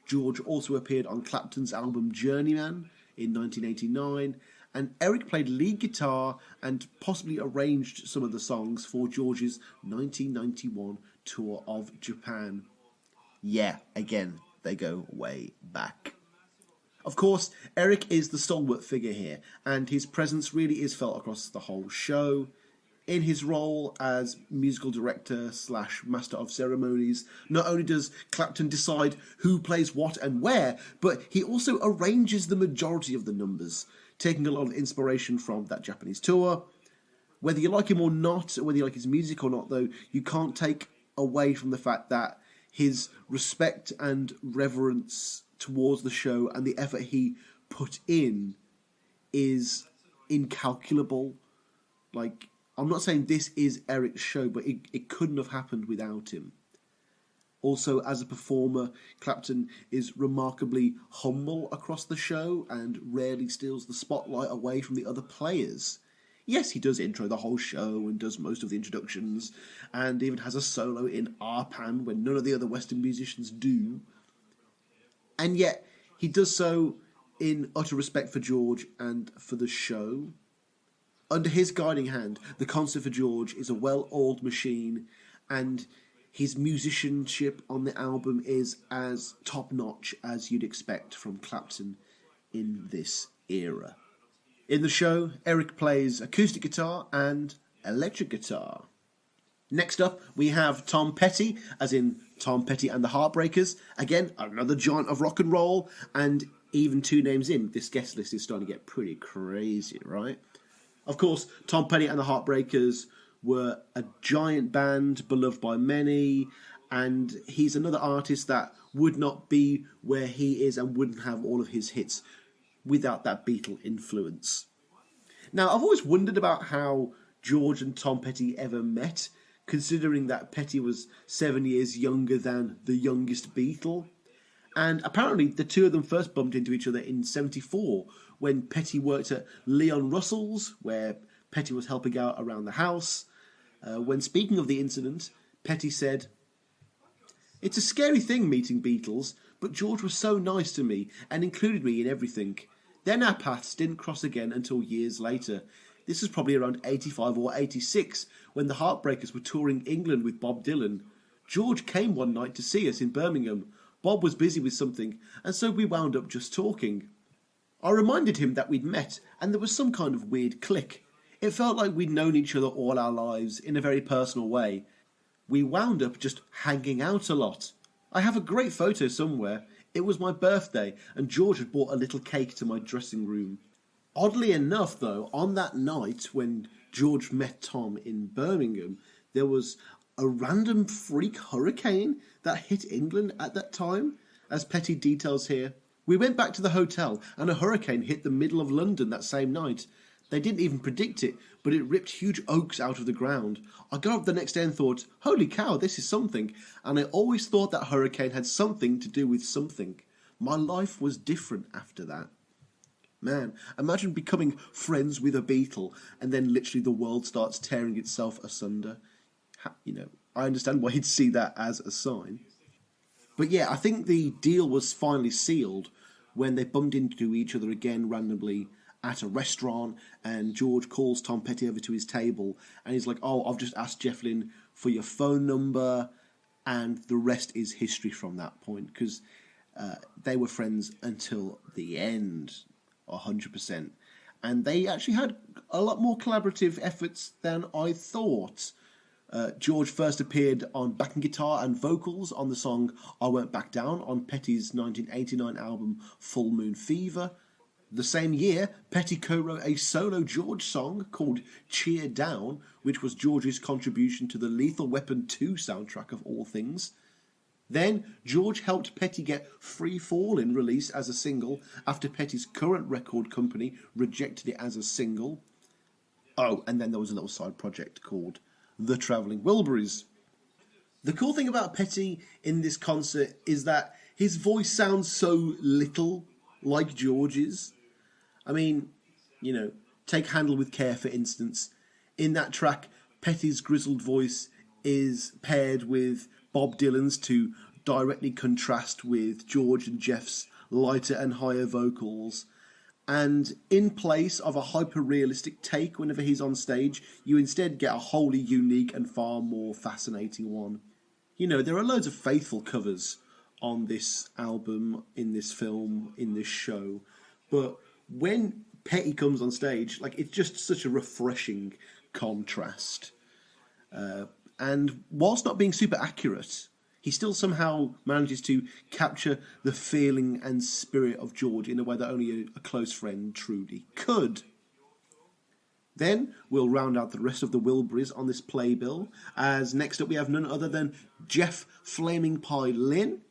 George also appeared on Clapton's album Journeyman in 1989, and Eric played lead guitar and possibly arranged some of the songs for George's 1991 tour of Japan. Yeah, again, they go way back. Of course, Eric is the stalwart figure here, and his presence really is felt across the whole show. In his role as musical director / master of ceremonies, not only does Clapton decide who plays what and where, but he also arranges the majority of the numbers, taking a lot of inspiration from that Japanese tour. Whether you like him or not, or whether you like his music or not, though, you can't take away from the fact that his respect and reverence towards the show and the effort he put in is incalculable. Like, I'm not saying this is Eric's show, but it couldn't have happened without him. Also, as a performer, Clapton is remarkably humble across the show and rarely steals the spotlight away from the other players. Yes, he does intro the whole show and does most of the introductions, and even has a solo in Arpan when none of the other Western musicians do. And yet, he does so in utter respect for George and for the show. Under his guiding hand, the concert for George is a well-oiled machine, and his musicianship on the album is as top-notch as you'd expect from Clapton in this era. In the show, Eric plays acoustic guitar and electric guitar. Next up, we have Tom Petty, as in Tom Petty and the Heartbreakers. Again, another giant of rock and roll, and even 2 names in, this guest list is starting to get pretty crazy, right? Of course, Tom Petty and the Heartbreakers were a giant band, beloved by many, and he's another artist that would not be where he is and wouldn't have all of his hits without that Beatle influence. Now, I've always wondered about how George and Tom Petty ever met, considering that Petty was 7 years younger than the youngest Beatle. And apparently the two of them first bumped into each other in '74 when Petty worked at Leon Russell's, where Petty was helping out around the house. When speaking of the incident, Petty said, "It's a scary thing meeting Beatles, but George was so nice to me and included me in everything. Then our paths didn't cross again until years later. This was probably around 85 or 86, when the Heartbreakers were touring England with Bob Dylan. George came one night to see us in Birmingham. Bob was busy with something, and so we wound up just talking. I reminded him that we'd met, and there was some kind of weird click. It felt like we'd known each other all our lives, in a very personal way. We wound up just hanging out a lot. I have a great photo somewhere. It was my birthday, and George had brought a little cake to my dressing room." Oddly enough, though, on that night when George met Tom in Birmingham, there was a random freak hurricane that hit England at that time, as Petty details here. "We went back to the hotel, and a hurricane hit the middle of London that same night. They didn't even predict it, but it ripped huge oaks out of the ground. I got up the next day and thought, holy cow, this is something, and I always thought that hurricane had something to do with something. My life was different after that." Man, imagine becoming friends with a Beatle, and then literally the world starts tearing itself asunder. I understand why he'd see that as a sign. But yeah, I think the deal was finally sealed when they bumped into each other again randomly at a restaurant, and George calls Tom Petty over to his table, and he's like, "Oh, I've just asked Jeff Lynne for your phone number," and the rest is history from that point, because they were friends until the end, 100%. And they actually had a lot more collaborative efforts than I thought. George first appeared on backing guitar and vocals on the song "I Won't Back Down" on Petty's 1989 album Full Moon Fever. The same year, Petty co-wrote a solo George song called "Cheer Down," which was George's contribution to the Lethal Weapon 2 soundtrack of all things. Then, George helped Petty get "Free Fallin'" released as a single after Petty's current record company rejected it as a single. Oh, and then there was a little side project called The Travelling Wilburys. The cool thing about Petty in this concert is that his voice sounds so little like George's. I mean, take "Handle with Care" for instance. In that track, Petty's grizzled voice is paired with Bob Dylan's to directly contrast with George and Jeff's lighter and higher vocals. And in place of a hyper-realistic take whenever he's on stage, you instead get a wholly unique and far more fascinating one. There are loads of faithful covers on this album, in this film, in this show, but when Petty comes on stage, it's just such a refreshing contrast. And whilst not being super accurate, he still somehow manages to capture the feeling and spirit of George in a way that only a close friend truly could. Then we'll round out the rest of the Wilburys on this playbill, as next up we have none other than Jeff Flaming Pie Lynne.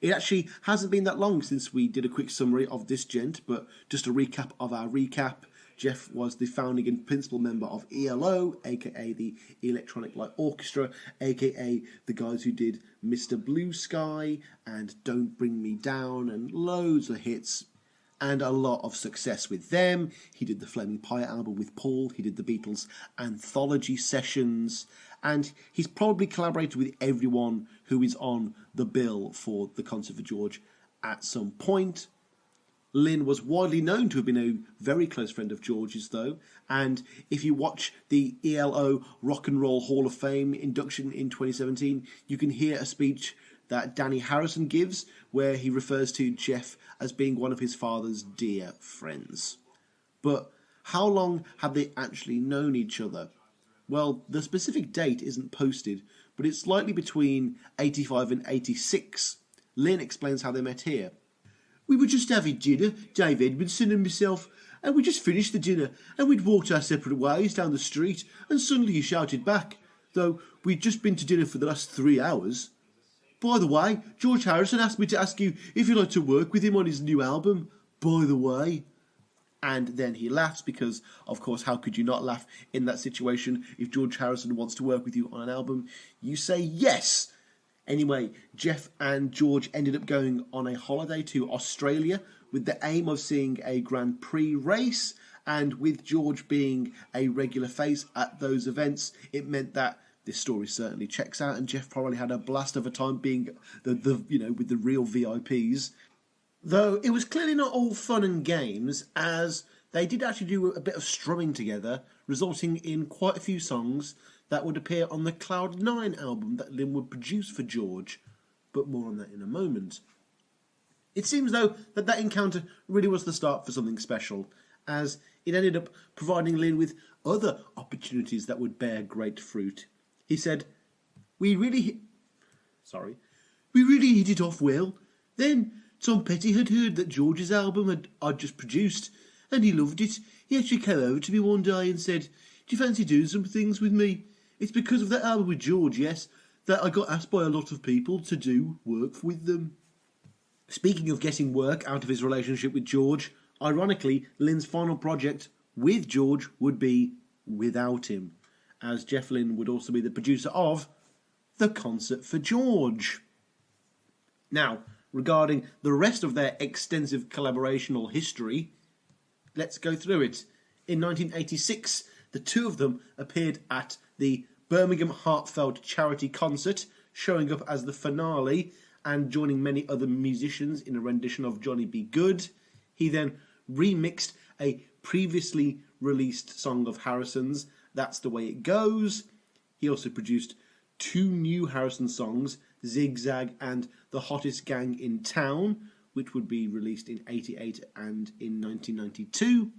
It actually hasn't been that long since we did a quick summary of this gent, but just a recap of our recap. Jeff was the founding and principal member of ELO, aka the Electronic Light Orchestra, aka the guys who did Mr. Blue Sky and Don't Bring Me Down and loads of hits and a lot of success with them. He did the Flaming Pie album with Paul, he did the Beatles anthology sessions, and he's probably collaborated with everyone who is on the bill for the Concert for George at some point. Lynne was widely known to have been a very close friend of George's, though, and if you watch the ELO Rock and Roll Hall of Fame induction in 2017, you can hear a speech that Danny Harrison gives where he refers to Jeff as being one of his father's dear friends. But how long had they actually known each other? Well, the specific date isn't posted, but it's likely between 85 and 86. Lynne explains how they met here. "We were just having dinner, Dave Edmondson and myself, and we just finished the dinner, and we'd walked our separate ways down the street, and suddenly he shouted back, though we'd just been to dinner for the last 3 hours. By the way, George Harrison asked me to ask you if you'd like to work with him on his new album, by the way." And then he laughs because, of course, how could you not laugh in that situation? If George Harrison wants to work with you on an album, you say yes. Anyway, Jeff and George ended up going on a holiday to Australia with the aim of seeing a Grand Prix race, And with George being a regular face at those events, it meant that this story certainly checks out, and Jeff probably had a blast of a time being with the real VIPs. Though it was clearly not all fun and games, as they did actually do a bit of strumming together, resulting in quite a few songs that would appear on the Cloud 9 album that Lynn would produce for George, but more on that in a moment. It seems, though, that encounter really was the start for something special, as it ended up providing Lynn with other opportunities that would bear great fruit. He said, We really hit it off well. Then Tom Petty had heard that George's album I'd just produced, and he loved it. He actually came over to me one day and said, Do you fancy doing some things with me? It's because of that album with George, yes, that I got asked by a lot of people to do work with them. Speaking of getting work out of his relationship with George, ironically, Lynn's final project with George would be without him, as Jeff Lynne would also be the producer of The Concert for George. Now, regarding the rest of their extensive collaborational history, let's go through it. In 1986, the two of them appeared at the Birmingham Heartfelt charity concert, showing up as the finale and joining many other musicians in a rendition of Johnny B. Good. He then remixed a previously released song of Harrison's, That's the Way It Goes. He also produced two new Harrison songs, Zigzag and The Hottest Gang in Town, which would be released in 1988 and in 1992.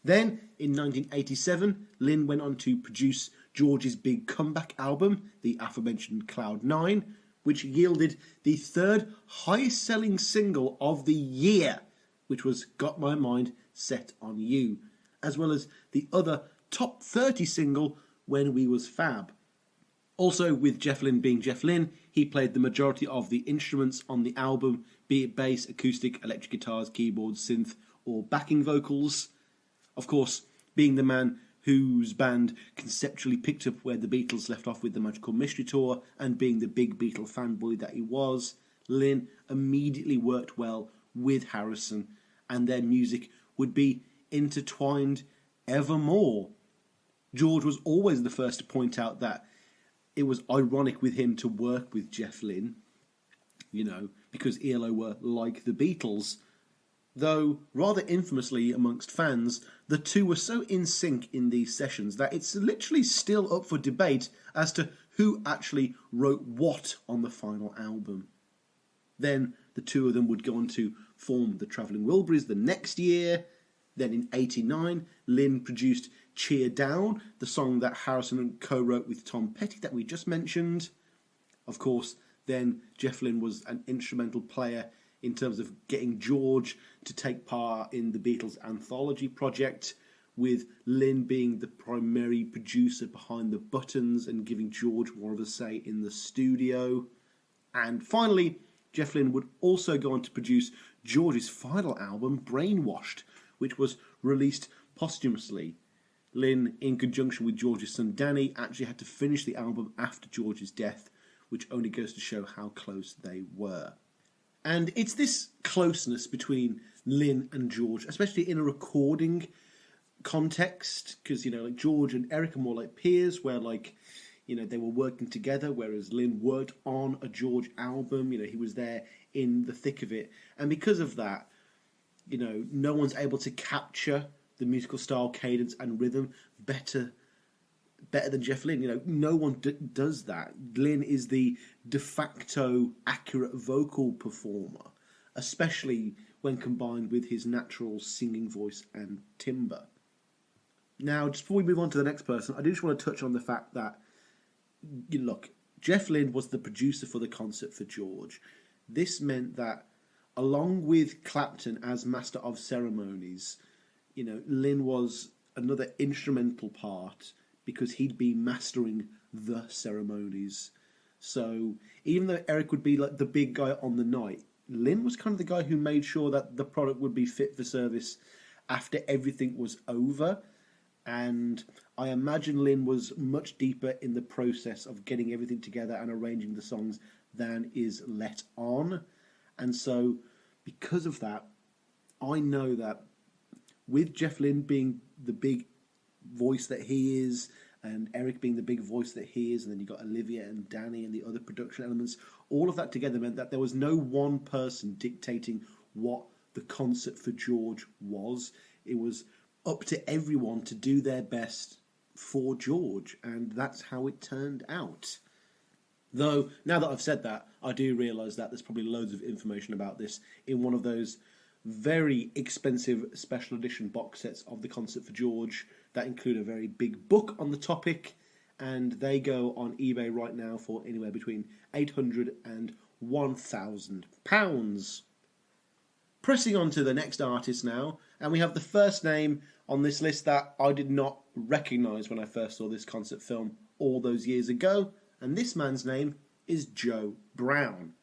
Then, in 1987, Lynn went on to produce George's big comeback album, the aforementioned Cloud 9, which yielded the third highest-selling single of the year, which was Got My Mind Set on You, as well as the other top 30 single, When We Was Fab. Also, with Jeff Lynne being Jeff Lynne, he played the majority of the instruments on the album, be it bass, acoustic, electric guitars, keyboards, synth, or backing vocals. Of course, being the man whose band conceptually picked up where the Beatles left off with the Magical Mystery Tour, and being the big Beatle fanboy that he was, Lynne immediately worked well with Harrison, and their music would be intertwined ever more. George was always the first to point out that it was ironic with him to work with Jeff Lynne, because ELO were like the Beatles. Though, rather infamously amongst fans, the two were so in sync in these sessions that it's literally still up for debate as to who actually wrote what on the final album. Then the two of them would go on to form the Travelling Wilburys the next year. Then in 1989, Lynne produced Cheer Down, the song that Harrison co-wrote with Tom Petty that we just mentioned. Of course, then Jeff Lynne was an instrumental player in terms of getting George to take part in the Beatles anthology project, with Lynne being the primary producer behind the buttons and giving George more of a say in the studio. And finally, Jeff Lynne would also go on to produce George's final album, Brainwashed, which was released posthumously. Lynne, in conjunction with George's son Danny, actually had to finish the album after George's death, which only goes to show how close they were. And it's this closeness between Lynne and George, especially in a recording context, because, George and Eric are more like peers, where, they were working together, whereas Lynne worked on a George album, he was there in the thick of it. And because of that, no one's able to capture the musical style, cadence, and rhythm better than Jeff Lynne. No one does that. Lynne is the de facto accurate vocal performer, especially when combined with his natural singing voice and timbre. Now, just before we move on to the next person, I do just want to touch on the fact that, Jeff Lynne was the producer for the Concert for George. This meant that, along with Clapton as Master of Ceremonies, Lynne was another instrumental part, because he'd be mastering the ceremonies. So even though Eric would be like the big guy on the night, Lynne was kind of the guy who made sure that the product would be fit for service after everything was over. And I imagine Lynne was much deeper in the process of getting everything together and arranging the songs than is let on. And so because of that, I know that with Jeff Lynne being the big voice that he is, and Eric being the big voice that he is, and then you got Olivia and Danny and the other production elements, all of that together meant that there was no one person dictating what the concert for George was. It was up to everyone to do their best for George, and that's how it turned out. Though, now that I've said that, I do realise that there's probably loads of information about this in one of those very expensive special edition box sets of the concert for George that include a very big book on the topic, and they go on eBay right now for anywhere between £800 and £1,000. Pressing on to the next artist now, and we have the first name on this list that I did not recognise when I first saw this concert film all those years ago, and this man's name is Joe Brown.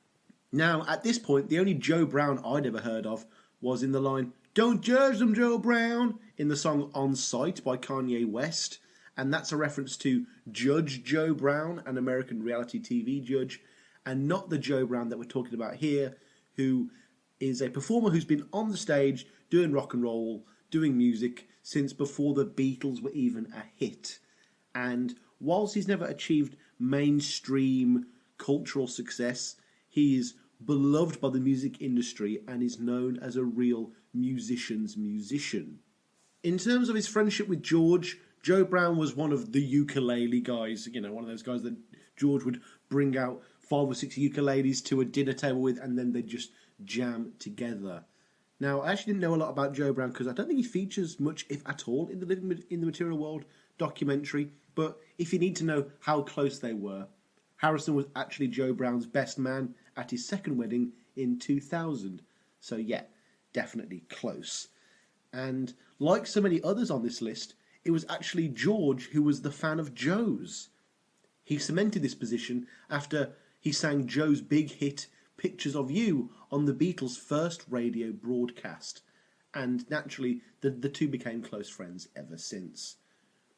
Now, at this point, the only Joe Brown I'd ever heard of was in the line, "Don't judge them, Joe Brown," in the song On Sight by Kanye West, and that's a reference to Judge Joe Brown, an American reality TV judge, and not the Joe Brown that we're talking about here, who is a performer who's been on the stage doing rock and roll, doing music, since before the Beatles were even a hit. And whilst he's never achieved mainstream cultural success, he's beloved by the music industry and is known as a real musician's musician. In terms of his friendship with George, Joe Brown was one of the ukulele guys, you know, one of those guys that George would bring out 5 or 6 ukuleles to a dinner table with, and then they'd just jam together. Now, I actually didn't know a lot about Joe Brown because I don't think he features much, if at all, in the Living in the Material World documentary, but if you need to know how close they were, Harrison was actually Joe Brown's best man at his second wedding in 2000. So yeah, definitely close. And like so many others on this list, it was actually George who was the fan of Joe's. He cemented this position after he sang Joe's big hit Pictures of You on the Beatles' first radio broadcast. And naturally, the two became close friends ever since.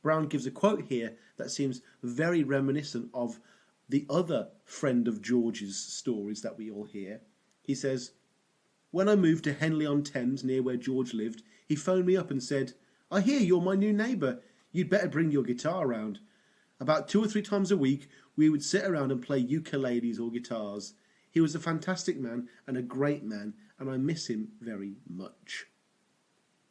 Brown gives a quote here that seems very reminiscent of the other friend of George's stories that we all hear. He says, "When I moved to Henley-on-Thames, near where George lived, he phoned me up and said, 'I hear you're my new neighbour. You'd better bring your guitar round.' About 2 or 3 times a week, we would sit around and play ukuleles or guitars. He was a fantastic man and a great man, and I miss him very much."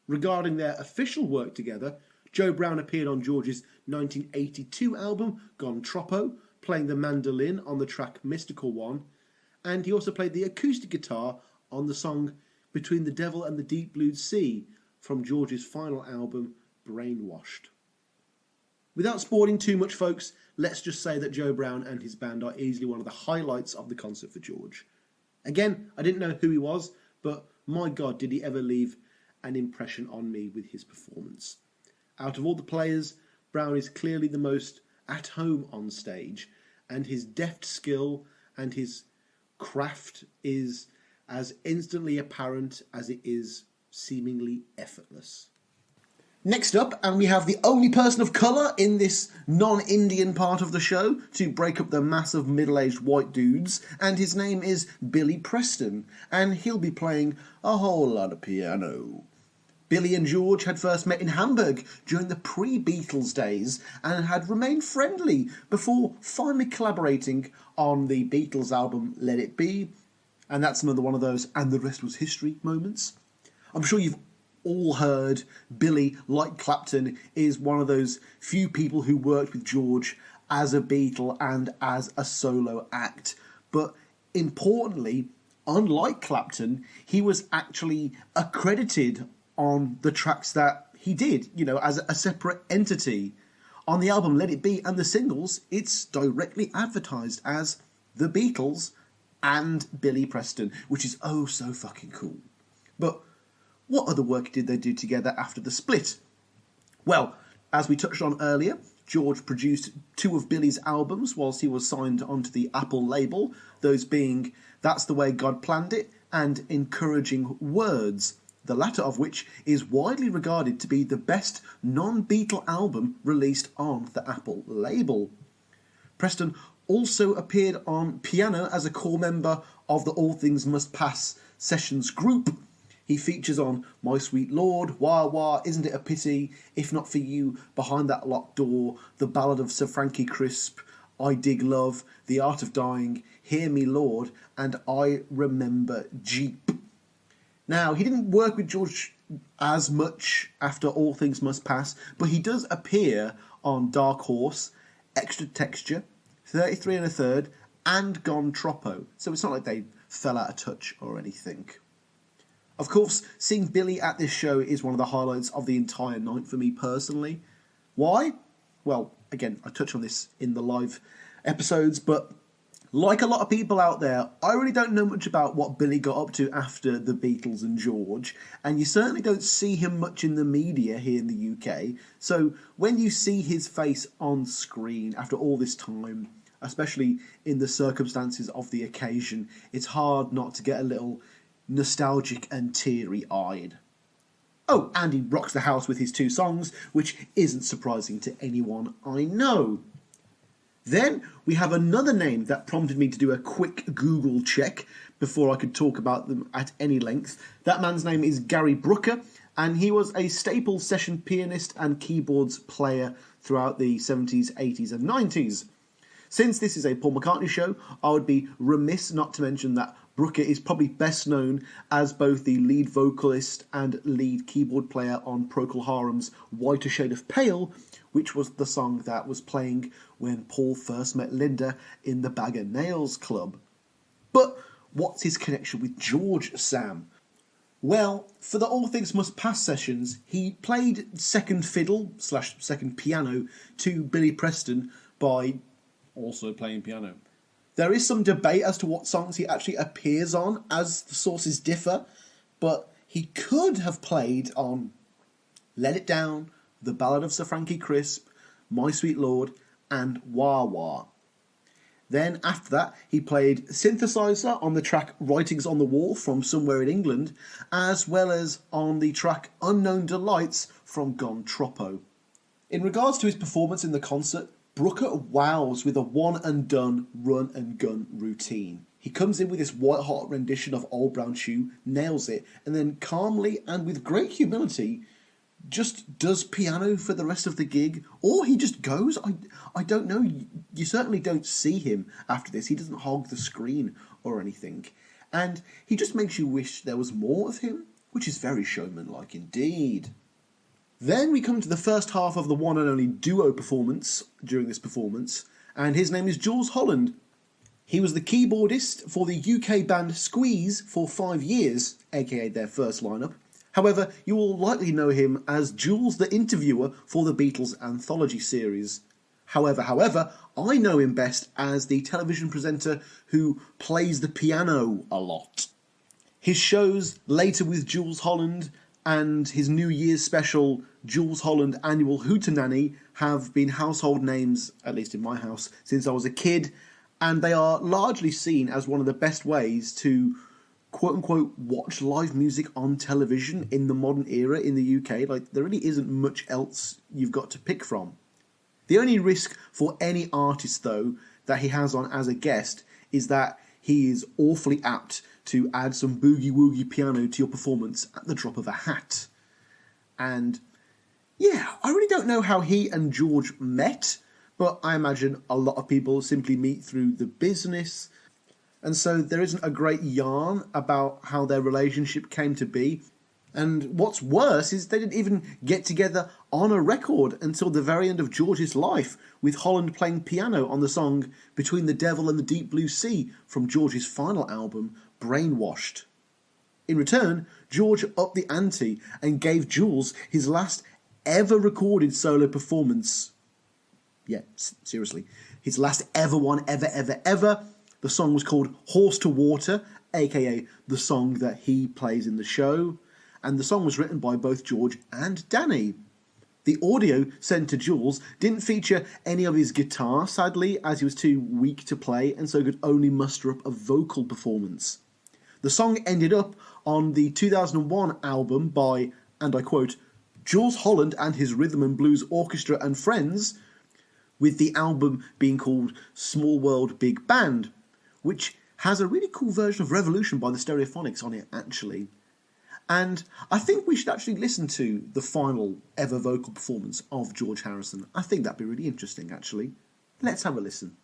Regarding their official work together, Joe Brown appeared on George's 1982 album, Gone Troppo, playing the mandolin on the track Mystical One, and he also played the acoustic guitar on the song Between the Devil and the Deep Blue Sea from George's final album, Brainwashed. Without spoiling too much, folks, let's just say that Joe Brown and his band are easily one of the highlights of the concert for George. Again, I didn't know who he was, but my God, did he ever leave an impression on me with his performance. Out of all the players, Brown is clearly the most at home on stage, and his deft skill and his craft is as instantly apparent as it is seemingly effortless. Next up, and we have the only person of colour in this non-Indian part of the show to break up the mass of middle-aged white dudes, and his name is Billy Preston, and he'll be playing a whole lot of piano. Billy and George had first met in Hamburg during the pre-Beatles days and had remained friendly before finally collaborating on the Beatles album Let It Be, and that's another one of those "and the rest was history" moments. I'm sure you've all heard Billy, like Clapton, is one of those few people who worked with George as a Beatle and as a solo act, but importantly, unlike Clapton, he was actually accredited on the tracks that he did, you know, as a separate entity. On the album Let It Be and the singles, it's directly advertised as The Beatles and Billy Preston, which is oh so fucking cool. But what other work did they do together after the split? Well, as we touched on earlier, George produced 2 of Billy's albums whilst he was signed onto the Apple label, those being That's the Way God Planned It and Encouraging Words, the latter of which is widely regarded to be the best non-Beatle album released on the Apple label. Preston also appeared on piano as a core member of the All Things Must Pass Sessions group. He features on My Sweet Lord, Wah Wah, Isn't It a Pity, If Not For You, Behind That Locked Door, The Ballad of Sir Frankie Crisp, I Dig Love, The Art of Dying, Hear Me Lord, and I Remember Jeep. Now, he didn't work with George as much after All Things Must Pass, but he does appear on Dark Horse, Extra Texture, 33 1/3, and Gone Troppo, so it's not like they fell out of touch or anything. Of course, seeing Billy at this show is one of the highlights of the entire night for me personally. Why? Well, again, I touch on this in the live episodes, but like a lot of people out there, I really don't know much about what Billy got up to after the Beatles and George, and you certainly don't see him much in the media here in the UK, so when you see his face on screen after all this time, especially in the circumstances of the occasion, it's hard not to get a little nostalgic and teary-eyed. Oh, and he rocks the house with his 2 songs, which isn't surprising to anyone I know. Then we have another name that prompted me to do a quick Google check before I could talk about them at any length. That man's name is Gary Brooker, and he was a staple session pianist and keyboards player throughout the 70s, 80s and 90s. Since this is a Paul McCartney show, I would be remiss not to mention that Brooker is probably best known as both the lead vocalist and lead keyboard player on Procol Harum's Whiter Shade of Pale, which was the song that was playing when Paul first met Linda in the Bag of Nails Club. But what's his connection with George, Sam? Well, for the All Things Must Pass sessions, he played second fiddle / second piano to Billy Preston by also playing piano. There is some debate as to what songs he actually appears on, as the sources differ, but he could have played on Let It Down, The Ballad of Sir Frankie Crisp, My Sweet Lord, and Wah Wah. Then after that, he played synthesizer on the track Writings on the Wall from Somewhere in England, as well as on the track Unknown Delights from Gone Troppo. In regards to his performance in the concert, Brooker wows with a one-and-done run-and-gun routine. He comes in with this white-hot rendition of Old Brown Shoe, nails it, and then calmly and with great humility just does piano for the rest of the gig, or he just goes. I don't know. You certainly don't see him after this. He doesn't hog the screen or anything. And he just makes you wish there was more of him, which is very showman-like indeed. Then we come to the first half of the one and only duo performance during this performance, and his name is Jools Holland. He was the keyboardist for the UK band Squeeze for 5 years, aka their first lineup. However, you will likely know him as Jules the Interviewer for the Beatles anthology series. However, I know him best as the television presenter who plays the piano a lot. His shows later with Jools Holland and his New Year's special, Jools Holland Annual Hootenanny, have been household names, at least in my house, since I was a kid, and they are largely seen as one of the best ways to quote-unquote watch live music on television in the modern era in the UK. Like, there really isn't much else you've got to pick from. The only risk for any artist, though, that he has on as a guest is that he is awfully apt to add some boogie-woogie piano to your performance at the drop of a hat. And yeah, I really don't know how he and George met, but I imagine a lot of people simply meet through the business, and so there isn't a great yarn about how their relationship came to be. And what's worse is they didn't even get together on a record until the very end of George's life, with Holland playing piano on the song Between the Devil and the Deep Blue Sea from George's final album, Brainwashed. In return, George upped the ante and gave Jools his last ever recorded solo performance. Yeah, seriously. His last ever one, ever. The song was called Horse to Water, aka the song that he plays in the show, and the song was written by both George and Danny. The audio sent to Jools didn't feature any of his guitar, sadly, as he was too weak to play and so could only muster up a vocal performance. The song ended up on the 2001 album by, and I quote, Jools Holland and his Rhythm and Blues Orchestra and Friends, with the album being called Small World Big Band, which has a really cool version of Revolution by the Stereophonics on it, actually. And I think we should actually listen to the final ever vocal performance of George Harrison. I think that'd be really interesting, actually. Let's have a listen.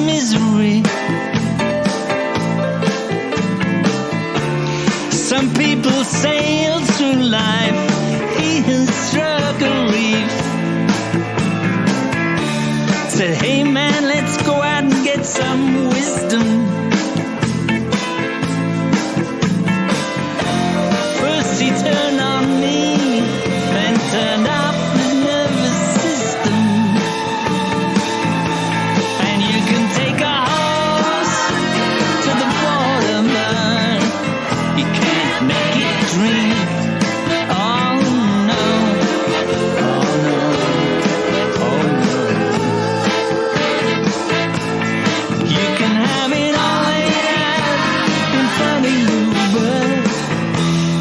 Misery. Some people sail through life, he has struck a reef. Said, hey man, let's go out and get some wisdom. First he turned on me, then turned off his nervous system. And you can take a horse to the border, man. You can't make it drink. Oh no, oh no, oh no. You can have it all laid out in front of you, but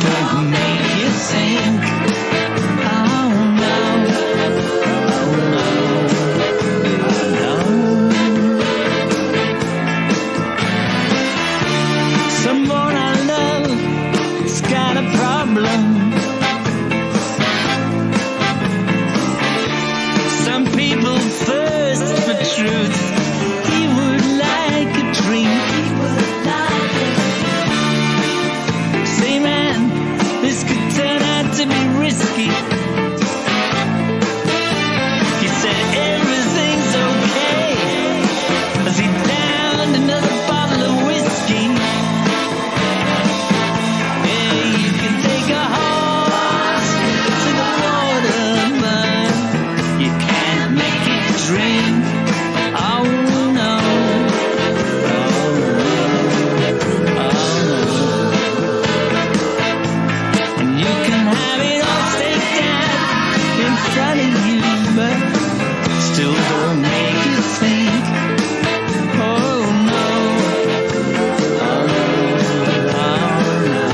don't make you think. Oh no, oh no, oh no. Someone I love has got a problem. Some people thirst for truth. He would like a drink. Say man, this could turn out to be risky. He said everything's okay as he downed another bottle of whiskey. Yeah, you can take a horse to the water, man. You can't make it drink. Oh no, oh no, oh no. And you can have it all staked out in front of you, but still don't make you think. Oh no, oh no,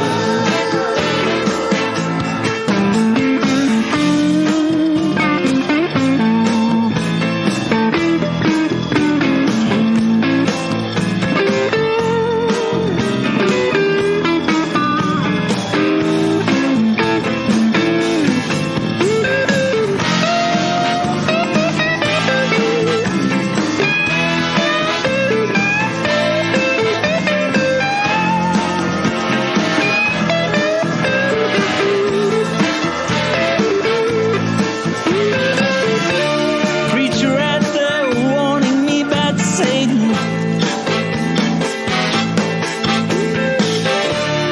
preacher out there warning me about Satan.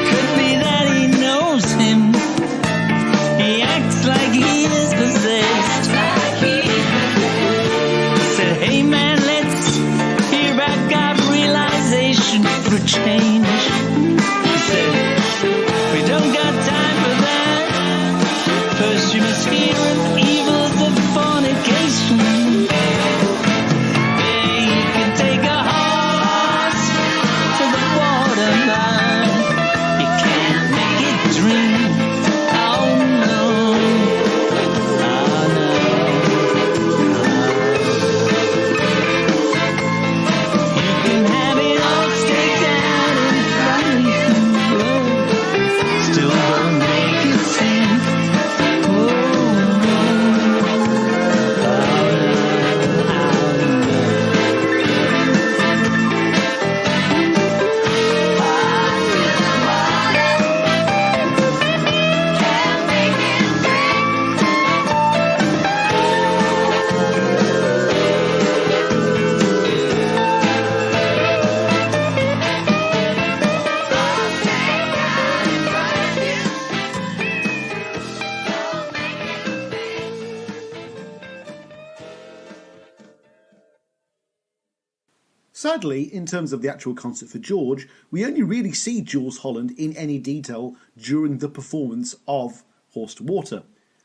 Could be that he knows him. He acts like he is possessed. Said, hey man, let's hear about God's realization for change. He said, we don't got time for that. First you must hear of evils of fornication. Yeah, you can take a horse to the water, man. You can't make it drink. Oh no, oh no, you can have it all staked out in front of Sadly, in terms of the actual concert for George, we only really see Jools Holland in any detail during the performance of Horse to Water.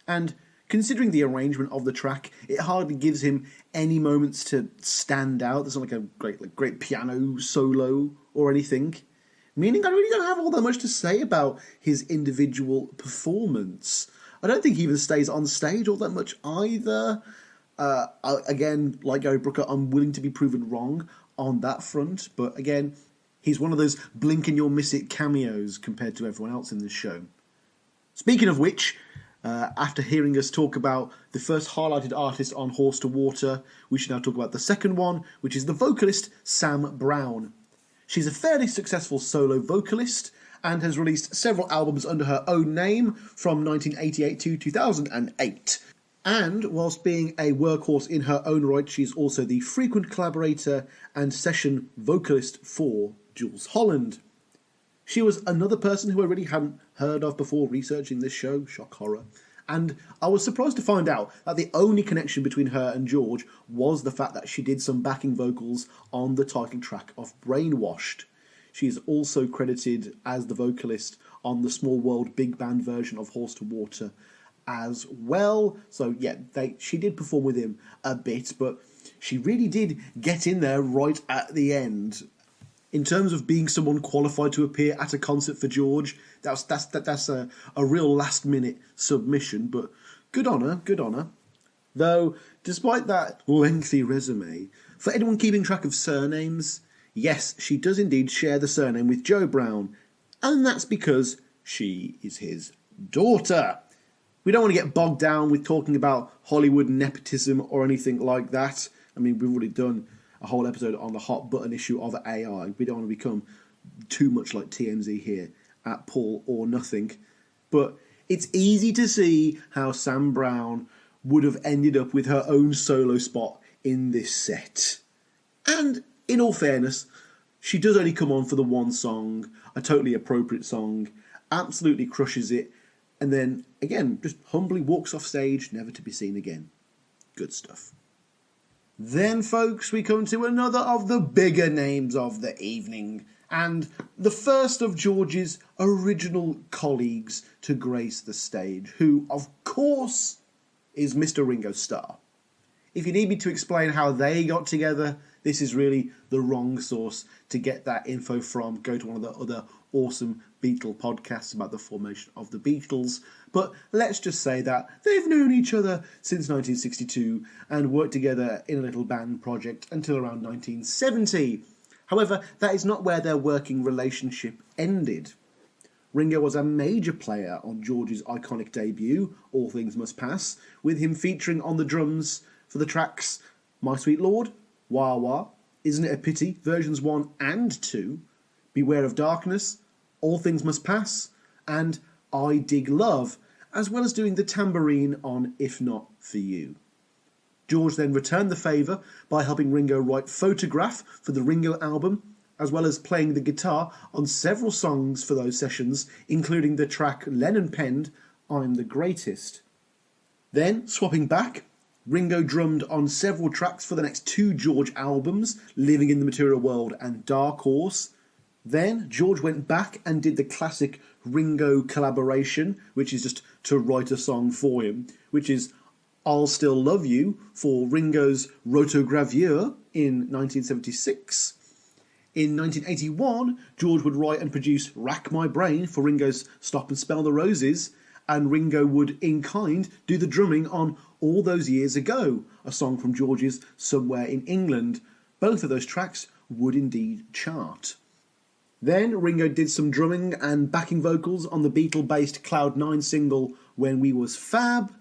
And considering the arrangement of the track, it hardly gives him any moments to stand out. There's not like a great piano solo or anything. Meaning I really don't have all that much to say about his individual performance. I don't think he even stays on stage all that much either. Again, like Gary Brooker, I'm willing to be proven wrong on that front. But again, he's one of those blink and you'll miss it cameos compared to everyone else in this show. Speaking of which, after hearing us talk about the first highlighted artist on Horse to Water, we should now talk about the second one, which is the vocalist Sam Brown. She's a fairly successful solo vocalist and has released several albums under her own name from 1988 to 2008. And whilst being a workhorse in her own right, she's also the frequent collaborator and session vocalist for Jools Holland. She was another person who I really hadn't heard of before researching this show, shock horror, and I was surprised to find out that the only connection between her and George was the fact that she did some backing vocals on the title track of Brainwashed. She is also credited as the vocalist on the Small World big band version of Horse to Water as well. So yeah, she did perform with him a bit, but she really did get in there right at the end. In terms of being someone qualified to appear at a concert for George, that's a real last-minute submission, but good on her, good on her. Though, despite that lengthy resume, for anyone keeping track of surnames, yes, she does indeed share the surname with Joe Brown, and that's because she is his daughter. We don't want to get bogged down with talking about Hollywood nepotism or anything like that. I mean, we've already done a whole episode on the hot button issue of AI. We don't want to become too much like TMZ here at Paul or Nothing. But it's easy to see how Sam Brown would have ended up with her own solo spot in this set. And in all fairness, she does only come on for the one song, a totally appropriate song, absolutely crushes it, and then, again, just humbly walks off stage, never to be seen again. Good stuff. Then, folks, we come to another of the bigger names of the evening, and the first of George's original colleagues to grace the stage, who, of course, is Mr. Ringo Starr. If you need me to explain how they got together, this is really the wrong source to get that info from. Go to one of the other awesome Beatle podcasts about the formation of the Beatles. But let's just say that they've known each other since 1962 and worked together in a little band project until around 1970. However, that is not where their working relationship ended. Ringo was a major player on George's iconic debut, All Things Must Pass, with him featuring on the drums for the tracks My Sweet Lord, Wah Wah, Isn't It a Pity, versions 1 and 2, Beware of Darkness, All Things Must Pass, and I Dig Love, as well as doing the tambourine on If Not For You. George then returned the favour by helping Ringo write Photograph for the Ringo album, as well as playing the guitar on several songs for those sessions, including the track Lennon penned, I'm the Greatest. Then, swapping back, Ringo drummed on several tracks for the next two George albums, Living in the Material World and Dark Horse. Then George went back and did the classic Ringo collaboration, which is just to write a song for him, which is I'll Still Love You for Ringo's Rotogravure in 1976. In 1981, George would write and produce Rack My Brain for Ringo's Stop and Spell the Roses, and Ringo would, in kind, do the drumming on All Those Years Ago, a song from George's Somewhere in England. Both of those tracks would indeed chart. Then Ringo did some drumming and backing vocals on the Beatle-based Cloud 9 single When We Was Fab,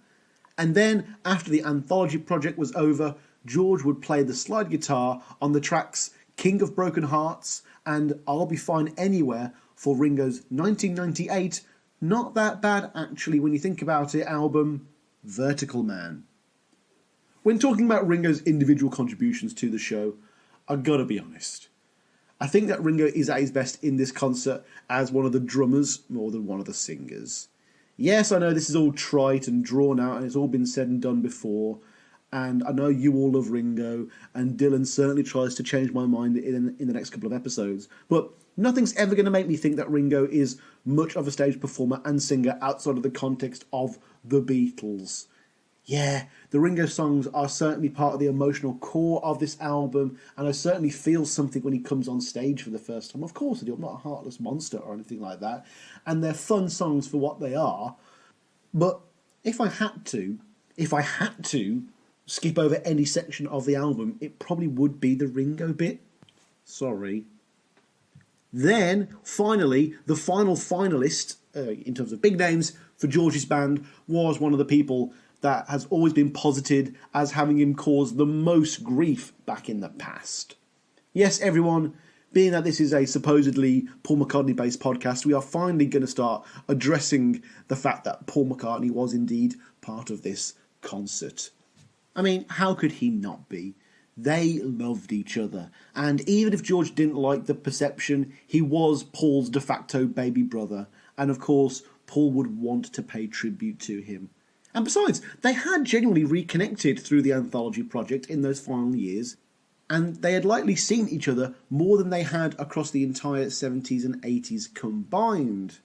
and then, after the anthology project was over, George would play the slide guitar on the tracks King of Broken Hearts and I'll Be Fine Anywhere for Ringo's 1998, not that bad actually when you think about it, album Vertical Man. When talking about Ringo's individual contributions to the show, I've got to be honest. I think that Ringo is at his best in this concert as one of the drummers more than one of the singers. Yes, I know this is all trite and drawn out and it's all been said and done before, And I know you all love Ringo, and Dylan certainly tries to change my mind in the next couple of episodes. But nothing's ever going to make me think that Ringo is much of a stage performer and singer outside of the context of the Beatles. Yeah, the Ringo songs are certainly part of the emotional core of this album, and I certainly feel something when he comes on stage for the first time. Of course I do, I'm not a heartless monster or anything like that. And they're fun songs for what they are. But if I had to skip over any section of the album, it probably would be the Ringo bit. Sorry. Then, finally, the final finalist, in terms of big names, for George's band was one of the people that has always been posited as having him cause the most grief back in the past. Yes, everyone, being that this is a supposedly Paul McCartney-based podcast, we are finally going to start addressing the fact that Paul McCartney was indeed part of this concert. I mean, how could he not be? They loved each other, and even if George didn't like the perception, he was Paul's de facto baby brother, and of course, Paul would want to pay tribute to him. And besides, they had genuinely reconnected through the anthology project in those final years, and they had likely seen each other more than they had across the entire 70s and 80s combined.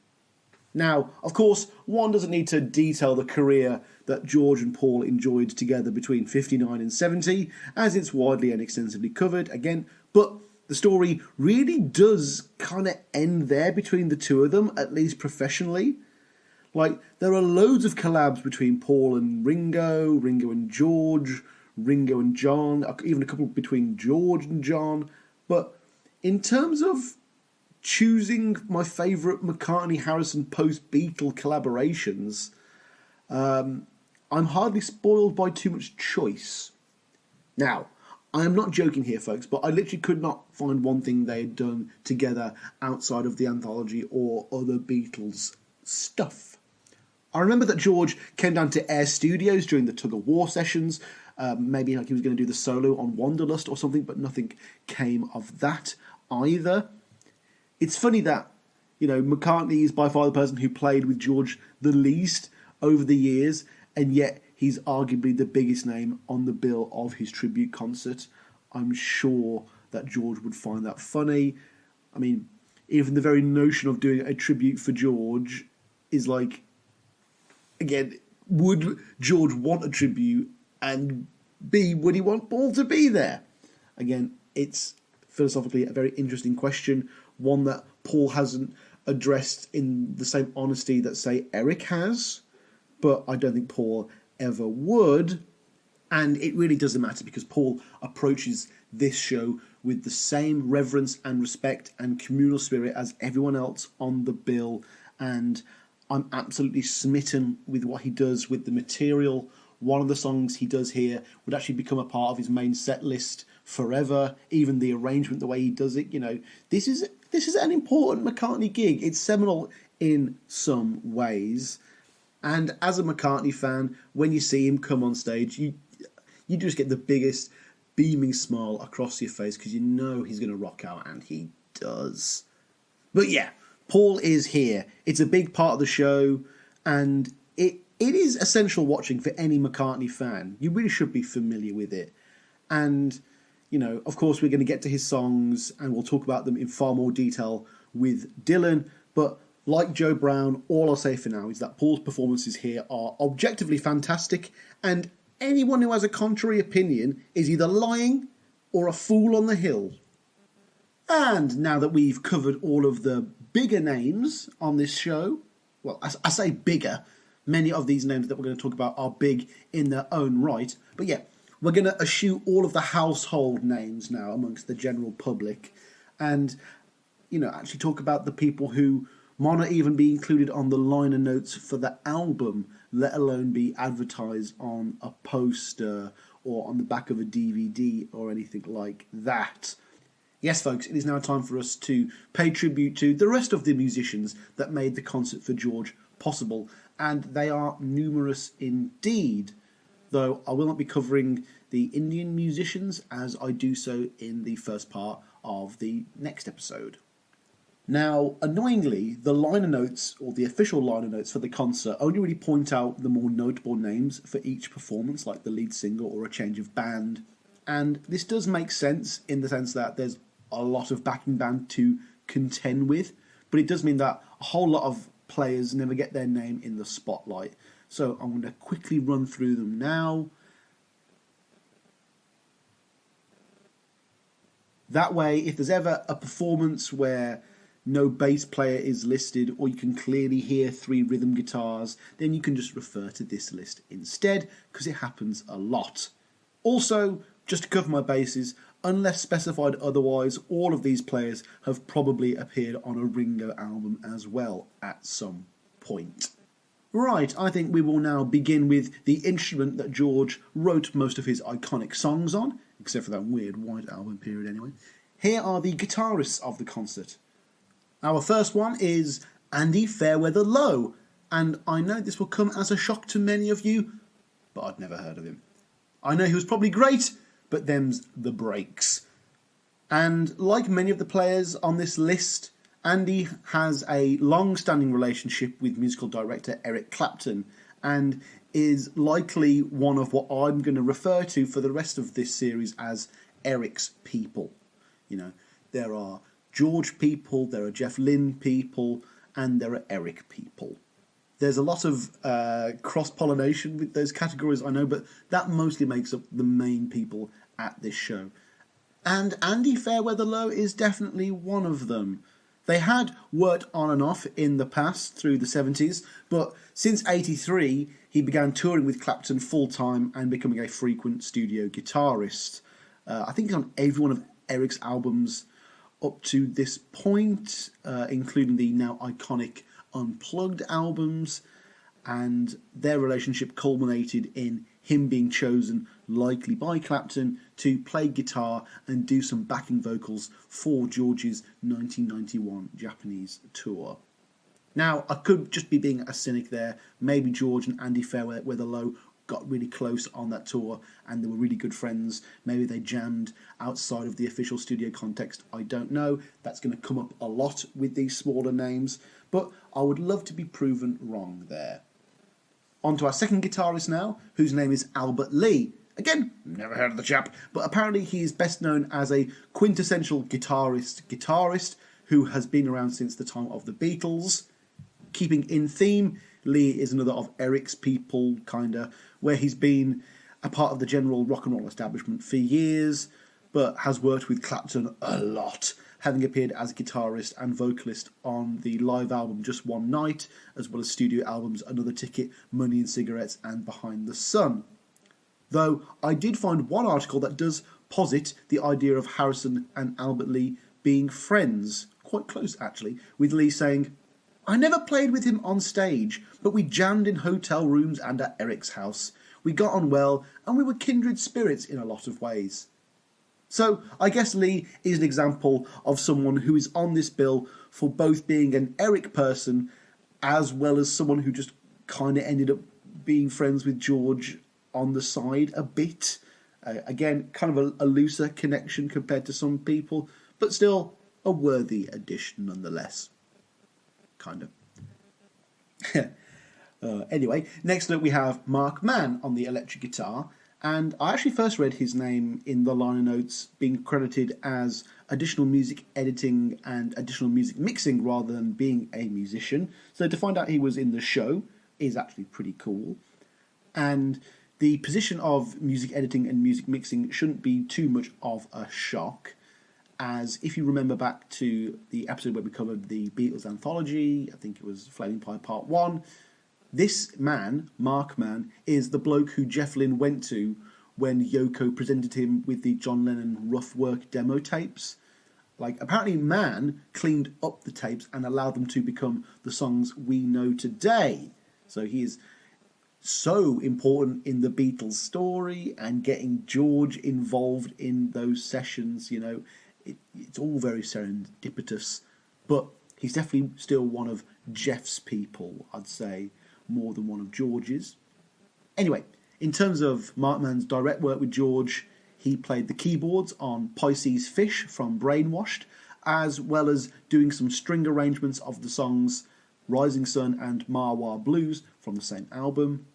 Now, of course, one doesn't need to detail the career that George and Paul enjoyed together between 59 and 70, as it's widely and extensively covered, again, but the story really does kind of end there between the two of them, at least professionally. Like, there are loads of collabs between Paul and Ringo, Ringo and George, Ringo and John, even a couple between George and John, but in terms of choosing my favourite McCartney-Harrison post-Beatle collaborations, I'm hardly spoiled by too much choice. Now, I am not joking here, folks, but I literally could not find one thing they had done together outside of the anthology or other Beatles stuff. I remember that George came down to Air Studios during the Tug of War sessions, maybe like he was going to do the solo on Wanderlust or something, but nothing came of that either. It's funny that, you know, McCartney is by far the person who played with George the least over the years, and yet he's arguably the biggest name on the bill of his tribute concert. I'm sure that George would find that funny. I mean, even the very notion of doing a tribute for George is like, again, would George want a tribute, and B, would he want Paul to be there? Again, it's philosophically a very interesting question, one that Paul hasn't addressed in the same honesty that, say, Eric has, but I don't think Paul ever would. And it really doesn't matter because Paul approaches this show with the same reverence and respect and communal spirit as everyone else on the bill, and I'm absolutely smitten with what he does with the material. One of the songs he does here would actually become a part of his main set list forever. Even the arrangement, the way he does it, you know, this is an important McCartney gig. It's seminal in some ways. And as a McCartney fan, when you see him come on stage, you just get the biggest beaming smile across your face because you know he's going to rock out, and he does. But yeah, Paul is here. It's a big part of the show, and it is essential watching for any McCartney fan. You really should be familiar with it. And, you know, of course, we're going to get to his songs, and we'll talk about them in far more detail with Dylan, but like Joe Brown, all I'll say for now is that Paul's performances here are objectively fantastic, and anyone who has a contrary opinion is either lying or a fool on the hill. And now that we've covered all of the bigger names on this show, well, I say bigger, many of these names that we're going to talk about are big in their own right, but yeah, we're going to eschew all of the household names now amongst the general public, and, you know, actually talk about the people who might not even be included on the liner notes for the album, let alone be advertised on a poster or on the back of a DVD or anything like that. Yes, folks, it is now time for us to pay tribute to the rest of the musicians that made the concert for George possible, and they are numerous indeed, though I will not be covering the Indian musicians as I do so in the first part of the next episode. Now, annoyingly, the liner notes, or the official liner notes for the concert, only really point out the more notable names for each performance, like the lead singer or a change of band. And this does make sense in the sense that there's a lot of backing band to contend with, but it does mean that a whole lot of players never get their name in the spotlight. So I'm going to quickly run through them now. That way, if there's ever a performance where no bass player is listed, or you can clearly hear 3 rhythm guitars, then you can just refer to this list instead, because it happens a lot. Also, just to cover my bases, unless specified otherwise, all of these players have probably appeared on a Ringo album as well at some point. Right, I think we will now begin with the instrument that George wrote most of his iconic songs on, except for that weird White Album period anyway. Here are the guitarists of the concert. Our first one is Andy Fairweather Lowe, and I know this will come as a shock to many of you, but I'd never heard of him. I know he was probably great, but them's the breaks. And like many of the players on this list, Andy has a long-standing relationship with musical director Eric Clapton, and is likely one of what I'm going to refer to for the rest of this series as Eric's people. You know, there are George people, there are Jeff Lynne people, and there are Eric people. There's a lot of cross-pollination with those categories, I know, but that mostly makes up the main people at this show. And Andy Fairweather Lowe is definitely one of them. They had worked on and off in the past through the 70s, but since 83, he began touring with Clapton full-time and becoming a frequent studio guitarist. I think he's on every one of Eric's albums up to this point, including the now iconic Unplugged albums, and their relationship culminated in him being chosen, likely by Clapton, to play guitar and do some backing vocals for George's 1991 Japanese tour. Now, I could just be being a cynic there. Maybe George and Andy Fairweather Lowe got really close on that tour and they were really good friends. Maybe they jammed outside of the official studio context. I don't know. That's going to come up a lot with these smaller names, but I would love to be proven wrong there. On to our second guitarist now, whose name is Albert Lee. Again, never heard of the chap, but apparently he is best known as a quintessential guitarist who has been around since the time of the Beatles. Keeping in theme, Lee is another of Eric's people, kinda, where he's been a part of the general rock and roll establishment for years, but has worked with Clapton a lot, having appeared as a guitarist and vocalist on the live album Just One Night, as well as studio albums Another Ticket, Money and Cigarettes, and Behind the Sun. Though I did find one article that does posit the idea of Harrison and Albert Lee being friends, quite close actually, with Lee saying, "I never played with him on stage, but we jammed in hotel rooms and at Eric's house. We got on well, and we were kindred spirits in a lot of ways." So I guess Lee is an example of someone who is on this bill for both being an Eric person as well as someone who just kind of ended up being friends with George on the side a bit. Again, kind of a looser connection compared to some people, but still a worthy addition nonetheless. Kind of. Anyway, next up we have Mark Mann on the electric guitar, and I actually first read his name in the liner notes being credited as additional music editing and additional music mixing rather than being a musician, so to find out he was in the show is actually pretty cool. And the position of music editing and music mixing shouldn't be too much of a shock, as if you remember back to the episode where we covered the Beatles anthology, I think it was Flaming Pie Part 1, this man, Mark Mann, is the bloke who Jeff Lynne went to when Yoko presented him with the John Lennon Rough Work demo tapes. Like, apparently Mann cleaned up the tapes and allowed them to become the songs we know today. So he is so important in the Beatles story, and getting George involved in those sessions, you know, it's all very serendipitous, but he's definitely still one of Jeff's people, I'd say, more than one of George's. Anyway, in terms of Mark Mann's direct work with George, he played the keyboards on Pisces Fish from Brainwashed, as well as doing some string arrangements of the songs Rising Sun and Marwar Blues from the same album.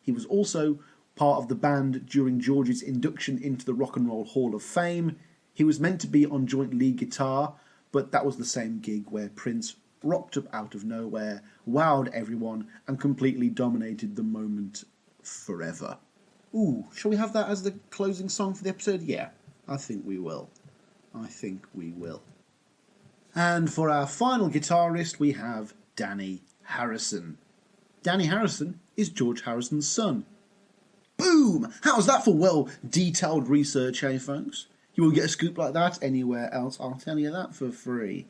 He was also part of the band during George's induction into the Rock and Roll Hall of Fame. He was meant to be on joint lead guitar, but that was the same gig where Prince rocked up out of nowhere, wowed everyone, and completely dominated the moment forever. Ooh, shall we have that as the closing song for the episode? Yeah, I think we will. And for our final guitarist, we have Danny Harrison. Danny Harrison is George Harrison's son. Boom! How's that for well-detailed research, eh, folks? You won't get a scoop like that anywhere else, I'll tell you that for free.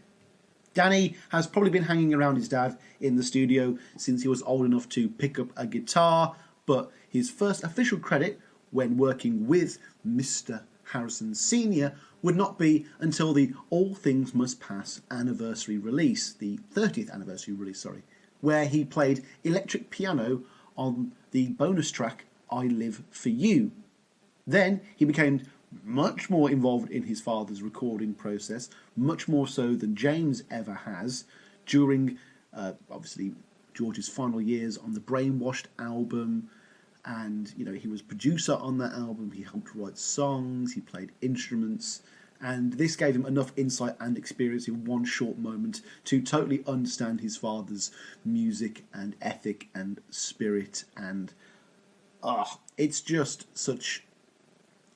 Danny has probably been hanging around his dad in the studio since he was old enough to pick up a guitar, but his first official credit when working with Mr. Harrison Sr. would not be until the All Things Must Pass anniversary release, the 30th anniversary release, where he played electric piano on the bonus track I Live For You. Then he became much more involved in his father's recording process, much more so than James ever has, during, obviously, George's final years on the Brainwashed album, and, he was producer on that album, he helped write songs, he played instruments, and this gave him enough insight and experience in one short moment to totally understand his father's music and ethic and spirit, and it's just such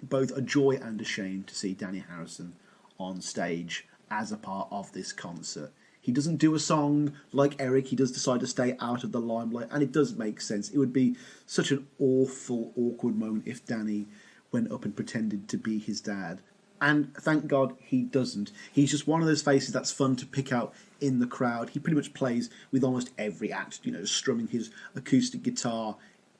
both a joy and a shame to see Danny Harrison on stage as a part of this concert. He doesn't do a song like Eric, he does decide to stay out of the limelight, and it does make sense. It would be such an awkward moment if Danny went up and pretended to be his dad. And thank God he doesn't. He's just one of those faces that's fun to pick out in the crowd. He pretty much plays with almost every act, strumming his acoustic guitar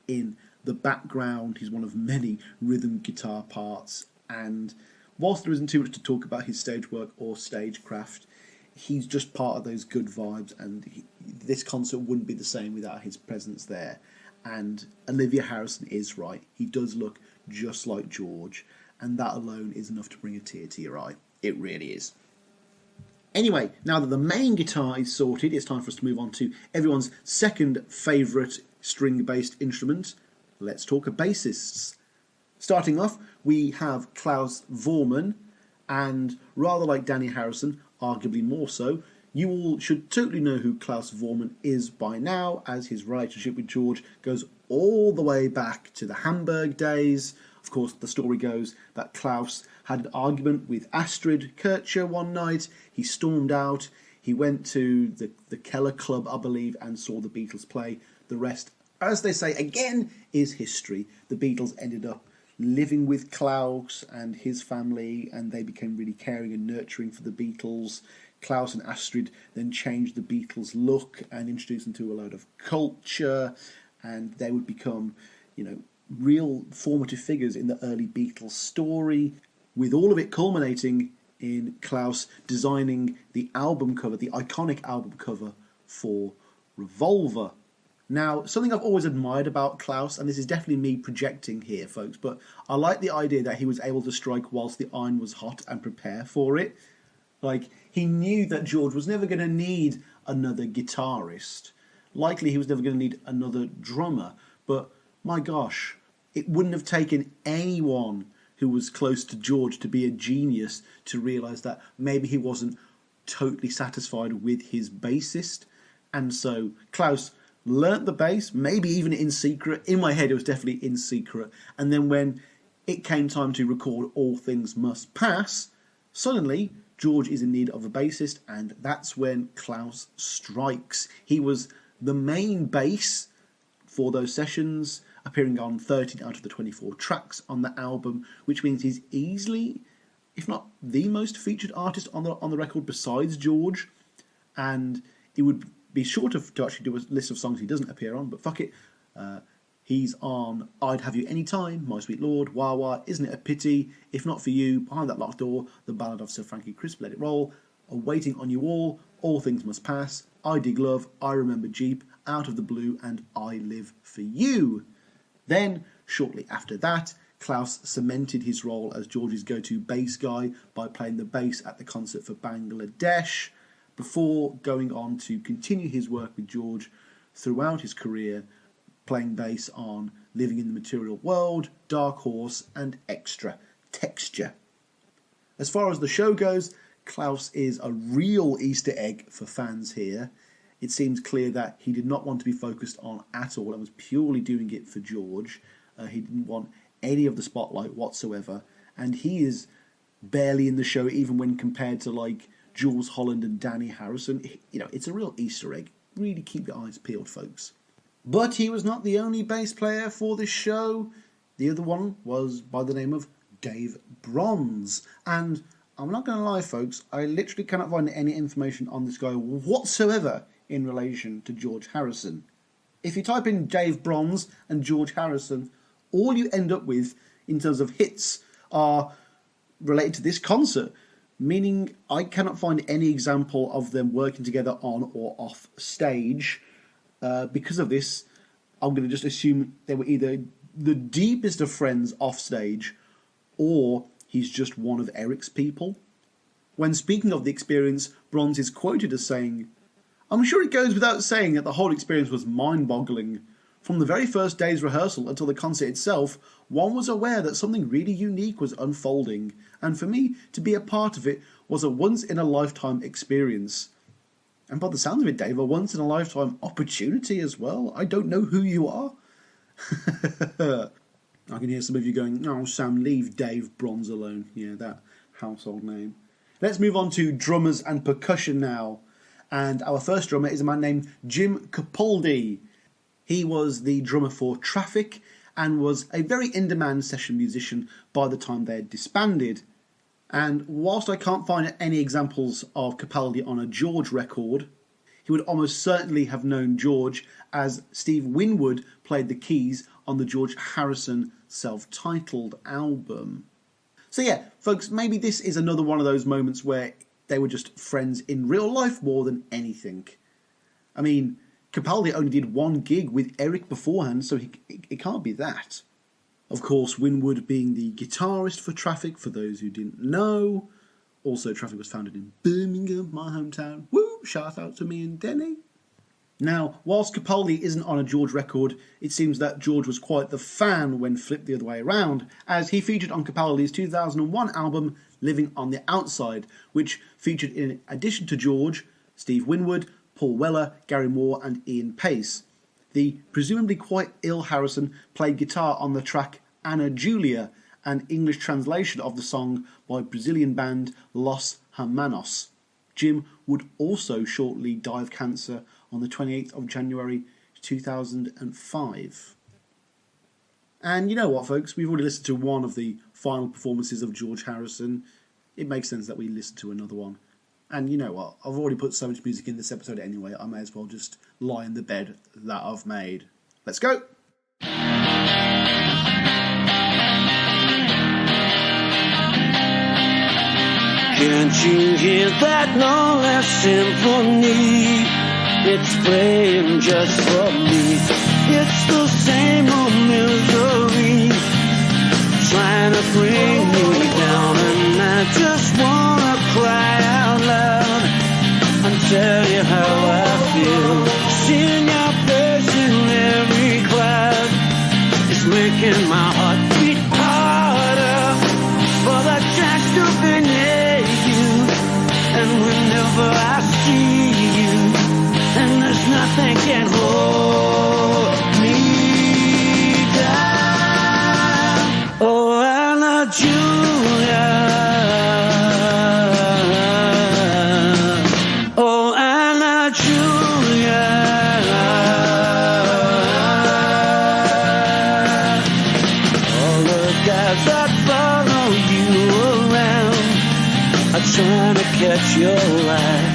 in the background. He's one of many rhythm guitar parts, and whilst there isn't too much to talk about his stage work or stagecraft, he's just part of those good vibes, and this concert wouldn't be the same without his presence there. And Olivia Harrison is right. He does look just like George, and that alone is enough to bring a tear to your eye. It really is. Anyway, now that the main guitar is sorted, it's time for us to move on to everyone's second favourite string-based instrument. Let's talk of bassists. Starting off, we have Klaus Voormann, and rather like Danny Harrison, arguably more so, you all should totally know who Klaus Voormann is by now, as his relationship with George goes all the way back to the Hamburg days. Of course, the story goes that Klaus had an argument with Astrid Kircher one night. He stormed out. He went to the Keller Club, I believe, and saw the Beatles play. The rest, as they say, again, is history. The Beatles ended up living with Klaus and his family, and they became really caring and nurturing for the Beatles. Klaus and Astrid then changed the Beatles' look and introduced them to a load of culture, and they would become, real formative figures in the early Beatles story, with all of it culminating in Klaus designing the album cover, the iconic album cover for Revolver. Now, something I've always admired about Klaus, and this is definitely me projecting here, folks, but I like the idea that he was able to strike whilst the iron was hot and prepare for it. Like, he knew that George was never going to need another guitarist. Likely he was never going to need another drummer, but my gosh, it wouldn't have taken anyone who was close to George to be a genius to realise that maybe he wasn't totally satisfied with his bassist. And so Klaus learnt the bass, maybe even in secret. In my head, it was definitely in secret. And then when it came time to record All Things Must Pass, suddenly George is in need of a bassist, and that's when Klaus strikes. He was the main bass for those sessions, appearing on 13 out of the 24 tracks on the album, which means he's easily, if not the most featured artist on the record besides George. And it would be short to actually do a list of songs he doesn't appear on, but fuck it. He's on I'd Have You Anytime, My Sweet Lord, Wah Wah, Isn't It a Pity, If Not For You, Behind That Locked Door, The Ballad of Sir Frankie Crisp, Let It Roll, Waiting on You All Things Must Pass, I Dig Love, I Remember Jeep, Out of the Blue, and I Live For You. Then, shortly after that, Klaus cemented his role as George's go-to bass guy by playing the bass at the concert for Bangladesh, before going on to continue his work with George throughout his career, playing bass on Living in the Material World, Dark Horse, and Extra Texture. As far as the show goes, Klaus is a real Easter egg for fans here. It seems clear that he did not want to be focused on at all and was purely doing it for George. He didn't want any of the spotlight whatsoever, and he is barely in the show even when compared to like Jules Holland and Danny Harrison. You know, it's a real Easter egg. Really keep your eyes peeled, folks. But he was not the only bass player for this show. The other one was by the name of Dave Bronze, and I'm not going to lie, folks, I literally cannot find any information on this guy whatsoever in relation to George Harrison. If you type in Dave Bronze and George Harrison, all you end up with in terms of hits are related to this concert, meaning I cannot find any example of them working together on or off stage. Because of this, I'm going to just assume they were either the deepest of friends off stage, or he's just one of Eric's people. When speaking of the experience, Bronze is quoted as saying, "I'm sure it goes without saying that the whole experience was mind-boggling. From the very first day's rehearsal until the concert itself, one was aware that something really unique was unfolding, and for me to be a part of it was a once-in-a-lifetime experience. And by the sounds of it, Dave, a once-in-a-lifetime opportunity as well. I don't know who you are." I can hear some of you going, "Oh, Sam, leave Dave Bronze alone." Yeah, that household name. Let's move on to drummers and percussion now. And our first drummer is a man named Jim Capaldi. He was the drummer for Traffic and was a very in-demand session musician by the time they had disbanded. And whilst I can't find any examples of Capaldi on a George record, he would almost certainly have known George as Steve Winwood played the keys on the George Harrison self-titled album. So yeah, folks, maybe this is another one of those moments where they were just friends in real life more than anything. I mean, Capaldi only did one gig with Eric beforehand, so it can't be that. Of course, Winwood being the guitarist for Traffic, for those who didn't know. Also, Traffic was founded in Birmingham, my hometown. Woo! Shout out to me and Denny. Now, whilst Capaldi isn't on a George record, it seems that George was quite the fan when flipped the other way around, as he featured on Capaldi's 2001 album, Living on the Outside, which featured, in addition to George, Steve Winwood, Paul Weller, Gary Moore and Ian Pace. The presumably quite ill Harrison played guitar on the track Ana Julia, an English translation of the song by Brazilian band Los Hermanos. Jim would also shortly die of cancer on the 28th of January 2005. And you know what, folks? We've already listened to one of the final performances of George Harrison. It makes sense that we listen to another one. And you know what? I've already put so much music in this episode anyway, I may as well just lie in the bed that I've made. Let's go! Can't you hear that lonely symphony? It's playing just for me. It's the same old misery, trying to bring me down, and I just wanna cry out loud and tell you how I feel. Seeing your face in every cloud is making my heart beat harder for the chance to be near you. And whenever I see you, and there's nothing can hold me down. Oh, Anna Julia. Oh, Anna Julia. All the guys that follow you around are trying to catch your eye.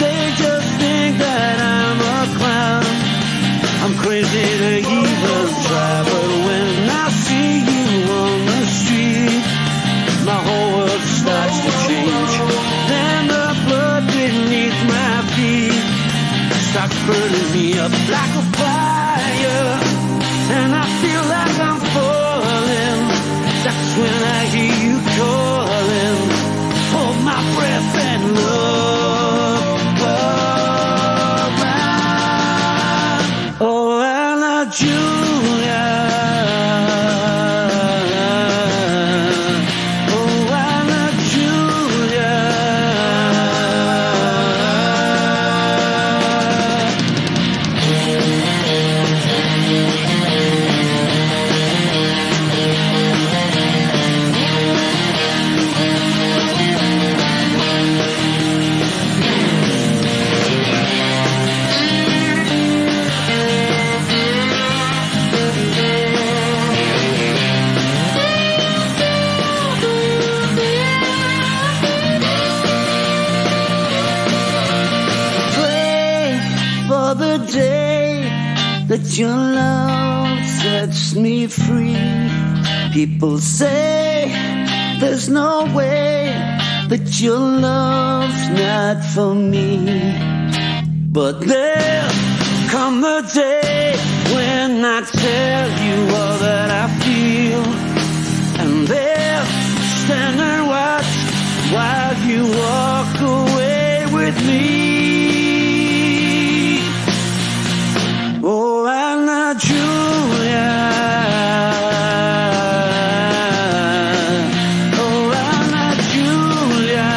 They just think that I'm a clown. I'm crazy to even try, but when I see you on the street, my whole world starts to change. Then the blood beneath my feet starts burning me up like a fire, and I feel like I'm falling day that your love sets me free. People say there's no way that your love's not for me. But there'll come the day when I tell you all that I feel, and they'll stand and watch while you walk away with me. Oh, Anna Julia. Oh, Anna Julia.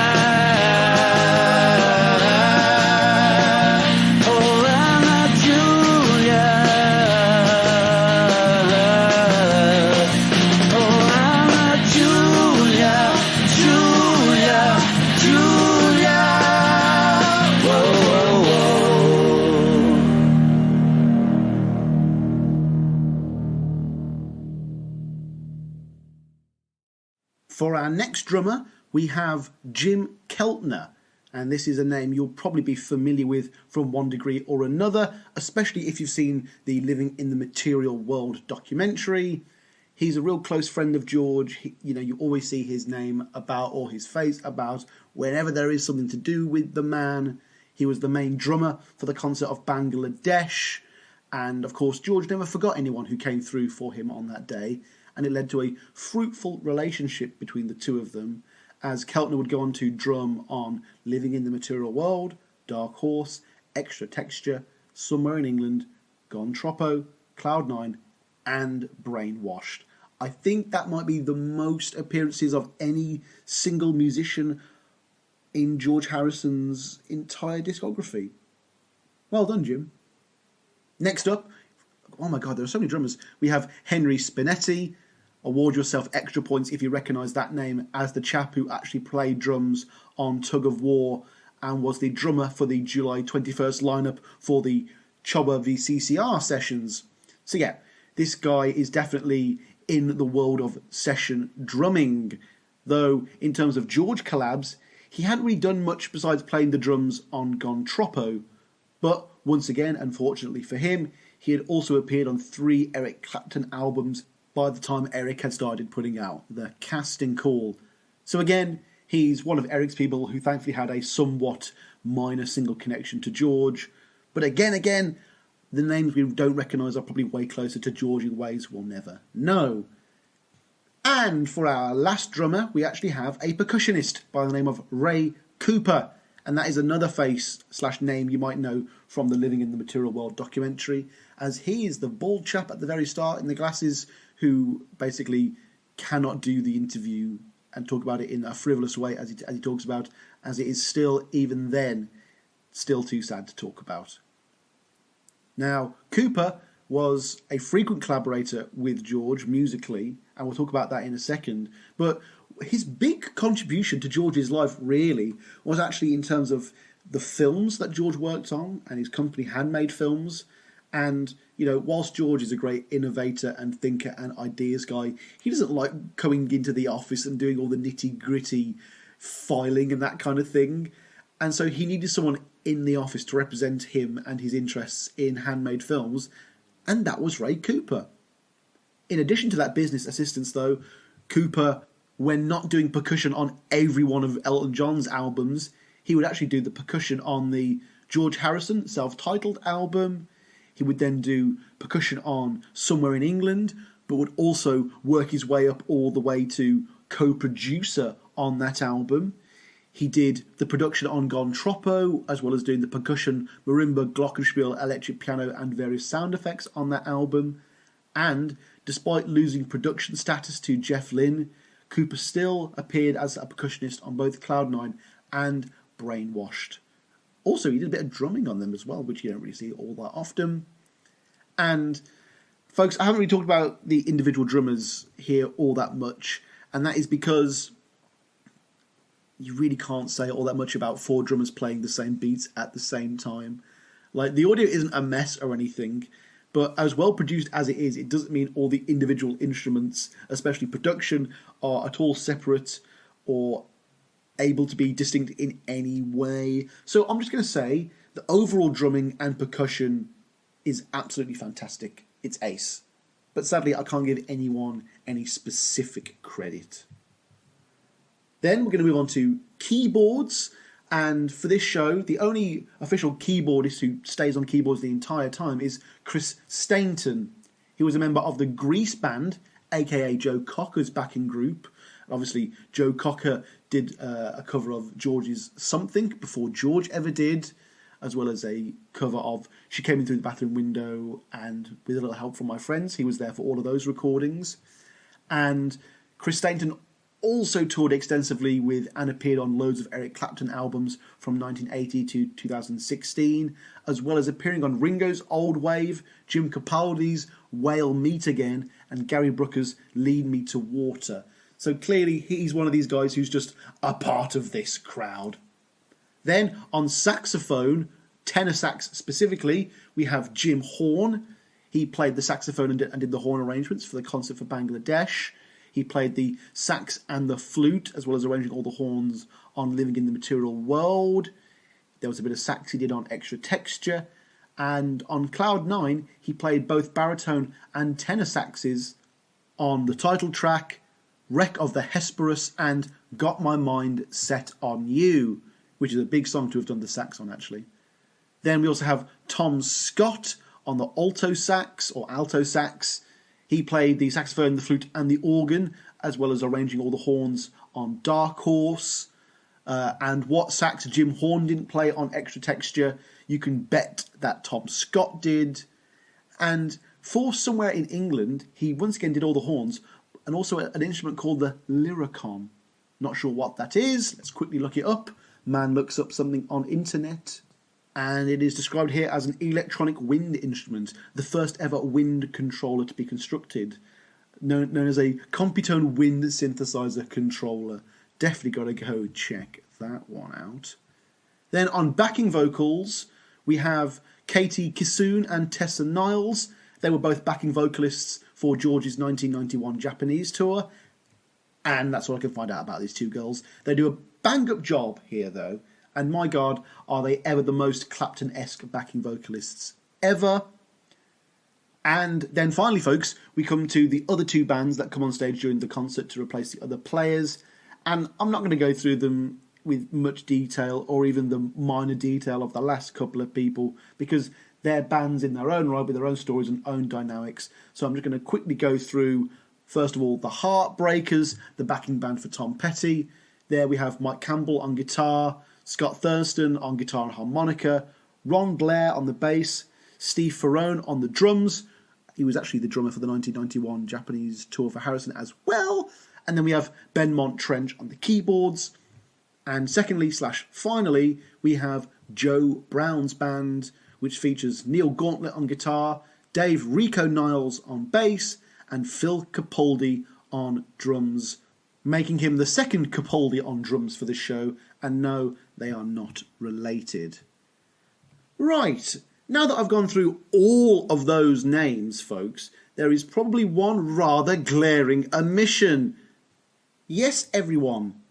Oh, Anna Julia. Oh, Anna Julia. Julia. Julia. Whoa, whoa, whoa. For our next drummer, we have Jim Keltner. And this is a name you'll probably be familiar with from one degree or another, especially if you've seen the Living in the Material World documentary. He's a real close friend of George. You always see his name about, or his face about, whenever there is something to do with the man. He was the main drummer for the concert of Bangladesh. And of course, George never forgot anyone who came through for him on that day. And it led to a fruitful relationship between the two of them, as Keltner would go on to drum on Living in the Material World, Dark Horse, Extra Texture, Somewhere in England, Gone Troppo, Cloud 9, and Brainwashed. I think that might be the most appearances of any single musician in George Harrison's entire discography. Well done, Jim. Next up, oh my God, there are so many drummers. We have Henry Spinetti. Award yourself extra points if you recognise that name as the chap who actually played drums on Tug of War and was the drummer for the July 21st lineup for the Chobber VCCR sessions. So yeah, this guy is definitely in the world of session drumming. Though, in terms of George collabs, he hadn't really done much besides playing the drums on Gone Troppo. But once again, unfortunately for him, he had also appeared on 3 Eric Clapton albums by the time Eric had started putting out the Casting Call. So again, he's one of Eric's people who thankfully had a somewhat minor single connection to George. But again, the names we don't recognise are probably way closer to George in ways we'll never know. And for our last drummer, we actually have a percussionist by the name of Ray Cooper. And that is another face/name you might know from the Living in the Material World documentary, as he is the bald chap at the very start in the glasses who basically cannot do the interview and talk about it in a frivolous way as he talks about, as it is still, even then, still too sad to talk about. Now, Cooper was a frequent collaborator with George musically, and we'll talk about that in a second, but his big contribution to George's life really was actually in terms of the films that George worked on, and his company had made films. And, whilst George is a great innovator and thinker and ideas guy, he doesn't like going into the office and doing all the nitty-gritty filing and that kind of thing. And so he needed someone in the office to represent him and his interests in handmade films, and that was Ray Cooper. In addition to that business assistance, though, Cooper, when not doing percussion on every one of Elton John's albums, he would actually do the percussion on the George Harrison self-titled album. He would then do percussion on Somewhere in England, but would also work his way up all the way to co-producer on that album. He did the production on Gone Troppo, as well as doing the percussion, marimba, glockenspiel, electric piano, and various sound effects on that album. And despite losing production status to Jeff Lynne, Cooper still appeared as a percussionist on both Cloud 9 and Brainwashed. Also, he did a bit of drumming on them as well, which you don't really see all that often. And, folks, I haven't really talked about the individual drummers here all that much, and that is because you really can't say all that much about 4 drummers playing the same beats at the same time. Like, the audio isn't a mess or anything, but as well produced as it is, it doesn't mean all the individual instruments, especially production, are at all separate or able to be distinct in any way. So I'm just going to say The overall drumming and percussion is absolutely fantastic. It's ace. But sadly, I can't give anyone any specific credit. Then we're going to move on to keyboards. And for this show, the only official keyboardist who stays on keyboards the entire time is Chris Stainton. He was a member of the Grease Band, aka Joe Cocker's backing group. Obviously, Joe Cocker did a cover of George's Something before George ever did, as well as a cover of She Came In Through the Bathroom Window, and with a little help from my friends, he was there for all of those recordings. And Chris Stainton also toured extensively with and appeared on loads of Eric Clapton albums from 1980 to 2016, as well as appearing on Ringo's Old Wave, Jim Capaldi's Whale Meet Again, and Gary Brooker's Lead Me to Water. So clearly he's one of these guys who's just a part of this crowd. Then on saxophone, tenor sax specifically, we have Jim Horn. He played the saxophone and did the horn arrangements for the concert for Bangladesh. He played the sax and the flute, as well as arranging all the horns on Living in the Material World. There was a bit of sax he did on Extra Texture. And on Cloud 9, he played both baritone and tenor saxes on the title track, Wreck of the Hesperus, and Got My Mind Set on You, which is a big song to have done the sax on, actually. Then we also have Tom Scott on the alto sax, or alto sax. He played the saxophone, the flute, and the organ, as well as arranging all the horns on Dark Horse. And what sax Jim Horn didn't play on Extra Texture, you can bet that Tom Scott did. And for Somewhere in England, he once again did all the horns, and also an instrument called the lyricon. Not sure what that is. Let's quickly look it up. Man looks up something on internet. And it is described here as an electronic wind instrument, the first ever wind controller to be constructed, known as a Computone wind synthesizer controller. Definitely got to go check that one out. Then on backing vocals, we have Katie Kissoon and Tessa Niles. They were both backing vocalists for George's 1991 Japanese tour. And that's all I can find out about these two girls. They do a bang-up job here, though. And my God, are they ever the most Clapton-esque backing vocalists ever. And then finally, folks, we come to the other two bands that come on stage during the concert to replace the other players. And I'm not going to go through them with much detail, or even the minor detail of the last couple of people, because they're bands in their own right, with their own stories and own dynamics. So I'm just going to quickly go through, first of all, the Heartbreakers, the backing band for Tom Petty. There we have Mike Campbell on guitar, Scott Thurston on guitar and harmonica, Ron Blair on the bass, Steve Ferrone on the drums. He was actually the drummer for the 1991 Japanese tour for Harrison as well. And then we have Ben Monttrench on the keyboards. And secondly / finally, we have Joe Brown's band, which features Neil Gauntlet on guitar, Dave Rico Niles on bass, and Phil Capaldi on drums, making him the second Capaldi on drums for the show. And no, they are not related. Right, now that I've gone through all of those names, folks, there is probably one rather glaring omission. Yes, everyone.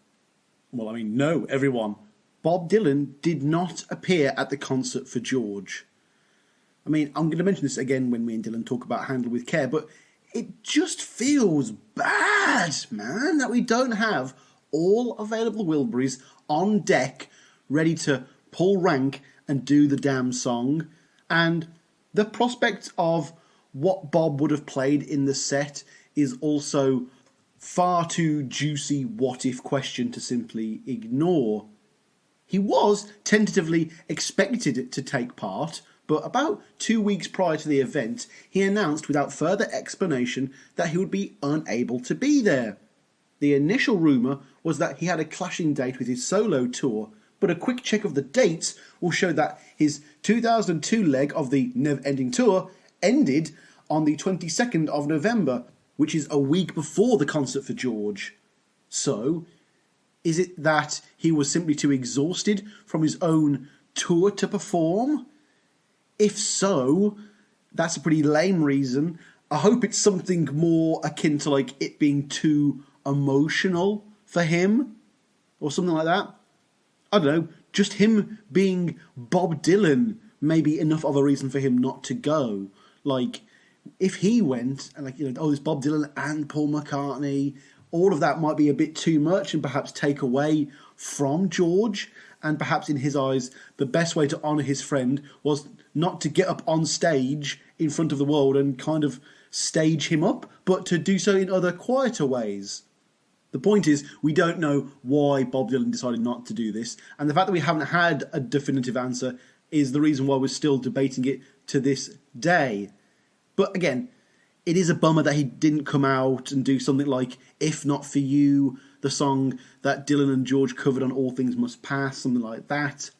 Well, I mean, no, everyone. Bob Dylan did not appear at the concert for George. I mean, I'm going to mention this again when me and Dylan talk about Handle with Care, but it just feels bad, man, that we don't have all available Wilburys on deck, ready to pull rank and do the damn song. And the prospect of what Bob would have played in the set is also far too juicy what-if question to simply ignore. He was tentatively expected to take part, but about 2 weeks prior to the event, he announced without further explanation that he would be unable to be there. The initial rumour was that he had a clashing date with his solo tour, but a quick check of the dates will show that his 2002 leg of the never-ending tour ended on the 22nd of November, which is a week before the concert for George. So, is it that he was simply too exhausted from his own tour to perform? If so, that's a pretty lame reason. I hope it's something more akin to like it being too emotional for him, or something like that. I don't know. just him being Bob Dylan may be enough of a reason for him not to go. Like, if he went, and like, you know, oh, there's Bob Dylan and Paul McCartney, all of that might be a bit too much and perhaps take away from George. And perhaps in his eyes, the best way to honour his friend was not to get up on stage in front of the world and kind of stage him up, but to do so in other quieter ways. The point is, we don't know why Bob Dylan decided not to do this, and the fact that we haven't had a definitive answer is the reason why we're still debating it to this day. But again, it is a bummer that he didn't come out and do something like If Not For You, the song that Dylan and George covered on All Things Must Pass, something like that.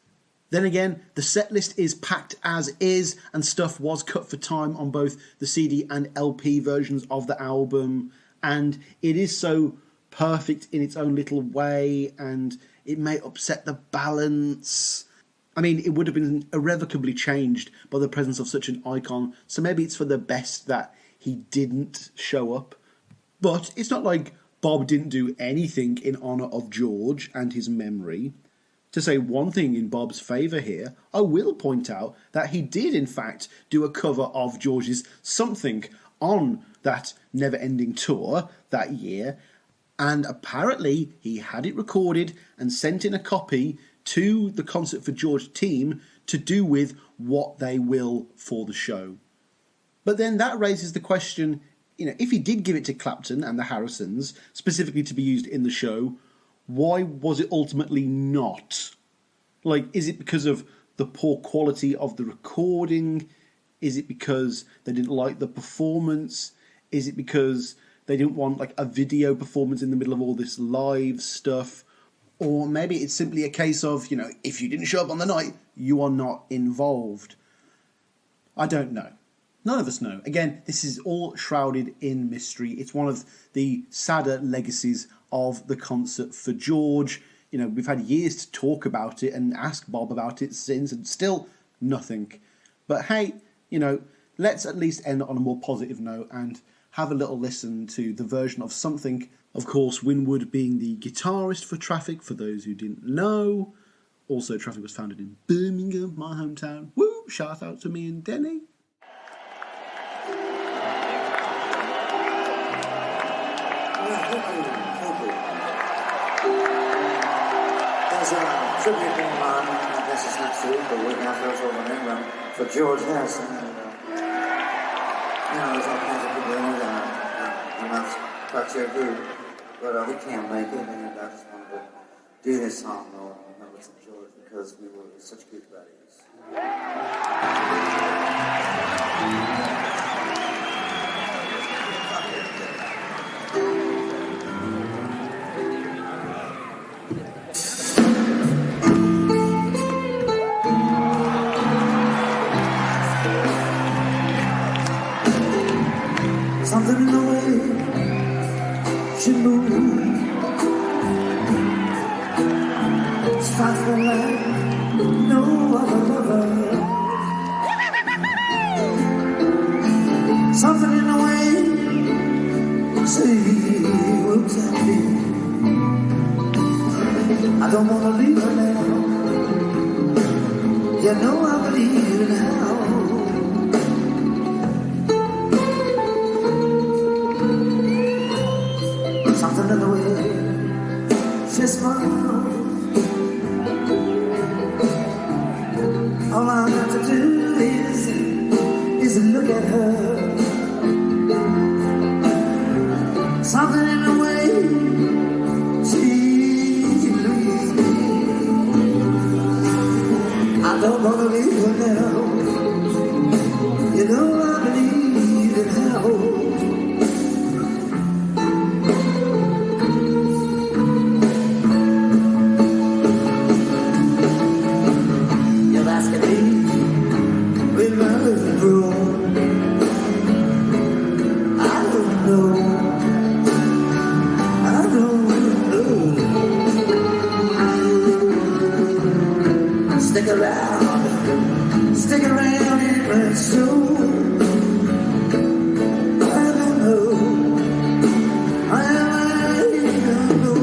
Then again, the set list is packed as is, and stuff was cut for time on both the CD and LP versions of the album, and it is so perfect in its own little way, and it may upset the balance. I mean, it would have been irrevocably changed by the presence of such an icon, so maybe it's for the best that he didn't show up. But it's not like Bob didn't do anything in honour of George and his memory. To say one thing in Bob's favour here, I will point out that he did in fact do a cover of George's Something on that never-ending tour that year, and apparently he had it recorded and sent in a copy to the Concert for George team to do with what they will for the show. But then that raises the question, you know, if he did give it to Clapton and the Harrisons, specifically to be used in the show, why was it ultimately not? Like, is it because of the poor quality of the recording? Is it because they didn't like the performance? Is it because they didn't want like a video performance in the middle of all this live stuff? Or maybe it's simply a case of, you know, if you didn't show up on the night, you are not involved. I don't know. None of us know. Again, this is all shrouded in mystery. It's one of the sadder legacies of the Concert for George. You know, we've had years to talk about it and ask Bob about it since, and still nothing. But hey, you know, let's at least end on a more positive note and have a little listen to the version of Something. Of course, Winwood being the guitarist for Traffic, for those who didn't know. Also, Traffic was founded in Birmingham, my hometown. Woo! Shout out to me and Denny. There's a tribute going on, I guess it's next week, the week after it's over in England, for George Harrison. And, you know, there's all kinds of people in it, and I'm not quite sure who, but we can't make it, and I just wanted to do this song, though, in remembrance of George, because we were such good buddies. Something in the way she moved strikes me like no other lover. Something in the way she looks at me. I don't want to leave her now. You know I believe in how. Something in the way she smiles. All I have to do is look at her. Something in the way she leaves me. I don't want to leave her now. You know I believe in how. Stick around in my soul. I don't know. I don't know.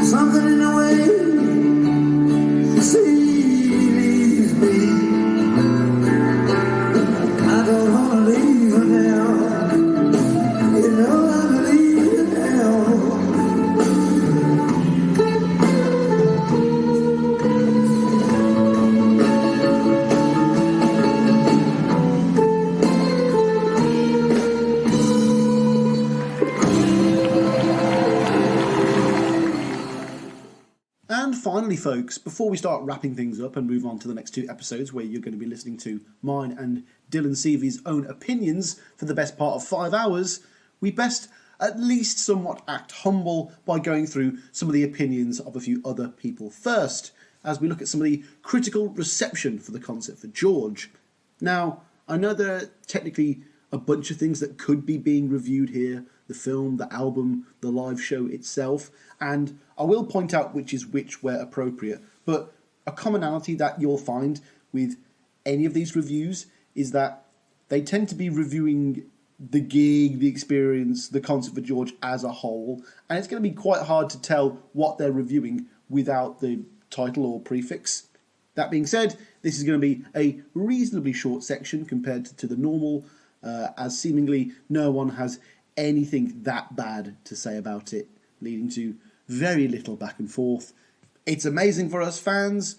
Something in the way she leaves me. I don't wanna leave her now. You know I'm leaving now. And finally, folks, before we start wrapping things up and move on to the next two episodes where you're going to be listening to mine and Dylan Seavey's own opinions for the best part of 5 hours, we best at least somewhat act humble by going through some of the opinions of a few other people first, as we look at some of the critical reception for the concert for George. Now, I know there are technically a bunch of things that could be being reviewed here, the film, the album, the live show itself, and I will point out which is which where appropriate, but a commonality that you'll find with any of these reviews is that they tend to be reviewing the gig, the experience, the concert for George as a whole, and it's going to be quite hard to tell what they're reviewing without the title or prefix. That being said, this is going to be a reasonably short section compared to the normal, as seemingly no one has anything that bad to say about it, leading to very little back and forth. It's amazing for us fans,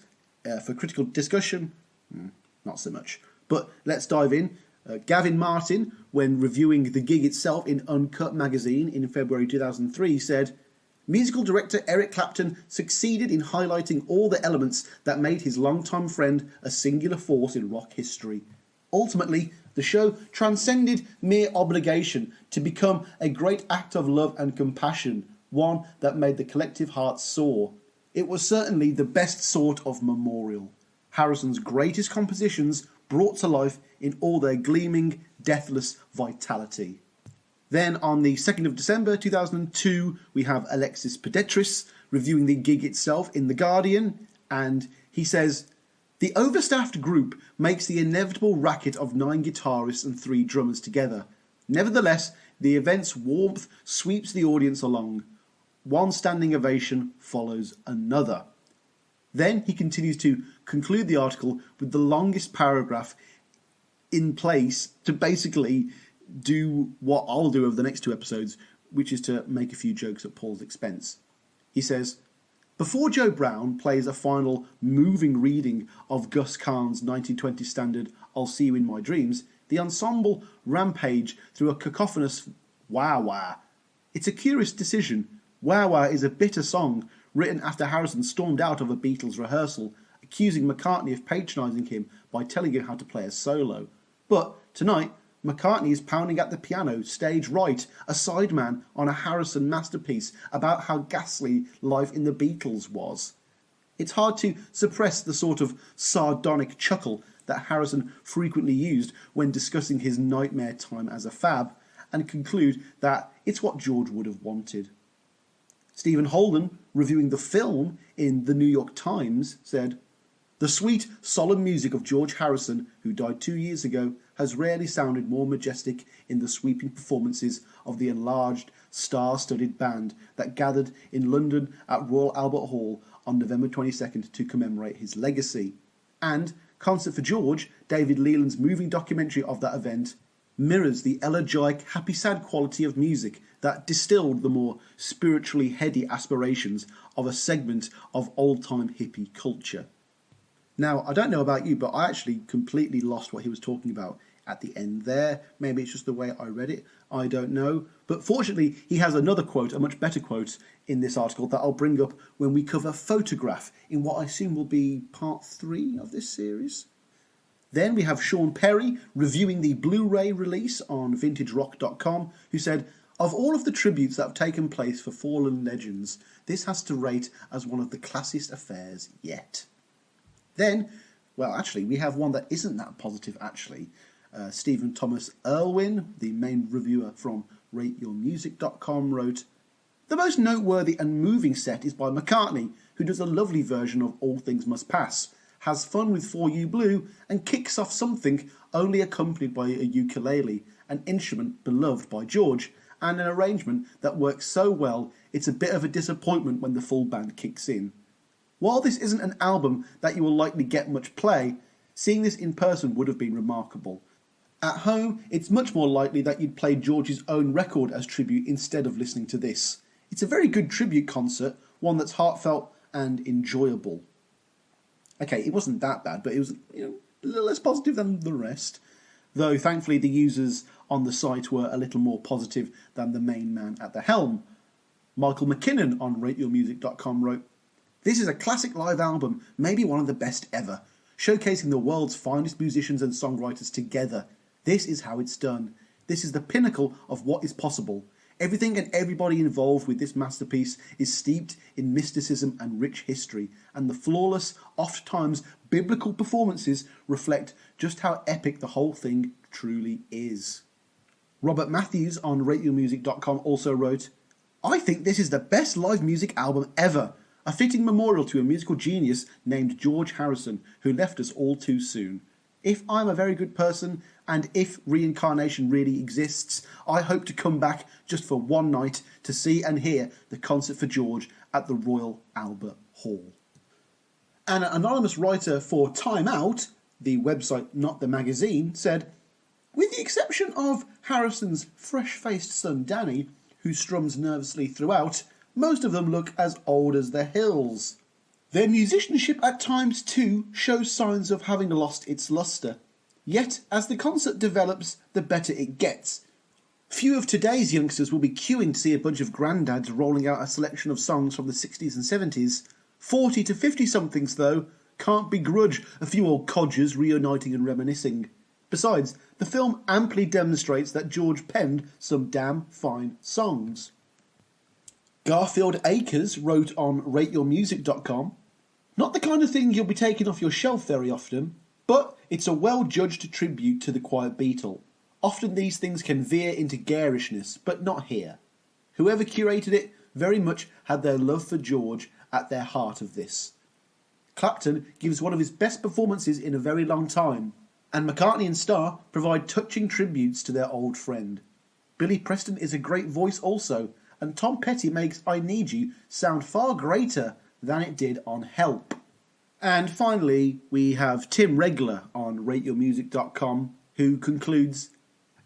for critical discussion, not so much. But let's dive in. Gavin Martin, when reviewing the gig itself in Uncut magazine in February 2003, said, "Musical director Eric Clapton succeeded in highlighting all the elements that made his longtime friend a singular force in rock history. Ultimately, the show transcended mere obligation to become a great act of love and compassion, one that made the collective heart soar. It was certainly the best sort of memorial. Harrison's greatest compositions brought to life in all their gleaming, deathless vitality." Then on the 2nd of December 2002, we have Alexis Pedetris reviewing the gig itself in The Guardian, and he says, "The overstaffed group makes the inevitable racket of 9 guitarists and 3 drummers together. Nevertheless, the event's warmth sweeps the audience along. One standing ovation follows another." Then he continues to conclude the article with the longest paragraph in place to basically do what I'll do over the next 2 episodes, which is to make a few jokes at Paul's expense. He says, "Before Joe Brown plays a final moving reading of Gus Kahn's 1920 standard I'll See You in My Dreams, the ensemble rampage through a cacophonous wah-wah. It's a curious decision. Wah-wah is a bitter song written after Harrison stormed out of a Beatles rehearsal, accusing McCartney of patronising him by telling him how to play a solo. But tonight, McCartney is pounding at the piano, stage right, a sideman on a Harrison masterpiece about how ghastly life in the Beatles was. It's hard to suppress the sort of sardonic chuckle that Harrison frequently used when discussing his nightmare time as a fab, and conclude that it's what George would have wanted." Stephen Holden, reviewing the film in the New York Times, said, "The sweet, solemn music of George Harrison, who died 2 years ago, has rarely sounded more majestic in the sweeping performances of the enlarged, star-studded band that gathered in London at Royal Albert Hall on November 22nd to commemorate his legacy. And Concert for George, David Leland's moving documentary of that event, mirrors the elegiac, happy-sad quality of music that distilled the more spiritually heady aspirations of a segment of old-time hippie culture." Now, I don't know about you, but I actually completely lost what he was talking about at the end there. Maybe it's just the way I read it. I don't know. But fortunately, he has another quote, a much better quote, in this article that I'll bring up when we cover Photograph in what I assume will be part 3 of this series. Then we have Sean Perry reviewing the Blu-ray release on VintageRock.com, who said, "Of all of the tributes that have taken place for fallen legends, this has to rate as one of the classiest affairs yet." Then, well, actually, we have one that isn't that positive, actually. Stephen Thomas Irwin, the main reviewer from RateYourMusic.com, wrote, "The most noteworthy and moving set is by McCartney, who does a lovely version of All Things Must Pass, has fun with For You Blue, and kicks off something only accompanied by a ukulele, an instrument beloved by George, and an arrangement that works so well it's a bit of a disappointment when the full band kicks in. While this isn't an album that you will likely get much play, seeing this in person would have been remarkable. At home, it's much more likely that you'd play George's own record as tribute instead of listening to this. It's a very good tribute concert, one that's heartfelt and enjoyable. Okay, it wasn't that bad, but it was a little less positive than the rest. Though, thankfully, the users on the site were a little more positive than the main man at the helm. Michael McKinnon on RateYourMusic.com wrote, "This is a classic live album, maybe one of the best ever, showcasing the world's finest musicians and songwriters together. This is how it's done. This is the pinnacle of what is possible. Everything and everybody involved with this masterpiece is steeped in mysticism and rich history, and the flawless, oft-times biblical performances reflect just how epic the whole thing truly is." Robert Matthews on RateYourMusic.com also wrote, "I think this is the best live music album ever. A fitting memorial to a musical genius named George Harrison, who left us all too soon. If I'm a very good person, and if reincarnation really exists, I hope to come back just for one night to see and hear the concert for George at the Royal Albert Hall." An anonymous writer for Time Out, the website not the magazine, said, "With the exception of Harrison's fresh-faced son Danny, who strums nervously throughout, most of them look as old as the hills. Their musicianship at times too shows signs of having lost its lustre. Yet, as the concert develops, the better it gets. Few of today's youngsters will be queuing to see a bunch of granddads rolling out a selection of songs from the 60s and 70s. 40 to 50-somethings, though, can't begrudge a few old codgers reuniting and reminiscing. Besides, the film amply demonstrates that George penned some damn fine songs." Garfield Akers wrote on RateYourMusic.com, "Not the kind of thing you'll be taking off your shelf very often, but it's a well-judged tribute to the Quiet Beatle. Often these things can veer into garishness, but not here. Whoever curated it very much had their love for George at their heart of this. Clapton gives one of his best performances in a very long time, and McCartney and Starr provide touching tributes to their old friend. Billy Preston is a great voice also, and Tom Petty makes I Need You sound far greater than it did on Help." And finally, we have Tim Regler on RateYourMusic.com, who concludes,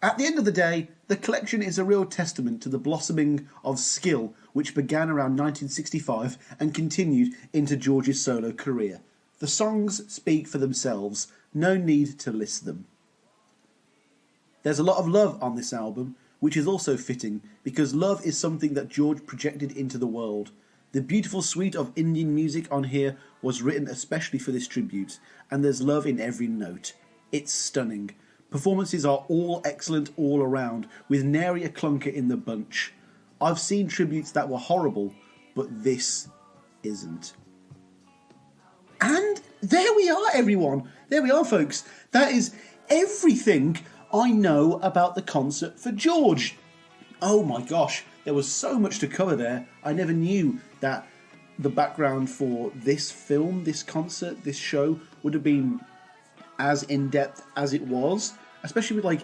"At the end of the day, the collection is a real testament to the blossoming of skill which began around 1965 and continued into George's solo career. The songs speak for themselves, no need to list them." There's a lot of love on this album, which is also fitting, because love is something that George projected into the world. The beautiful suite of Indian music on here was written especially for this tribute, and there's love in every note. It's stunning. Performances are all excellent all around, with nary a clunker in the bunch. I've seen tributes that were horrible, but this isn't. And there we are, everyone. There we are, folks. That is everything I know about the concert for George. Oh my gosh, there was so much to cover there. I never knew that the background for this film, this concert, this show would have been as in-depth as it was, especially with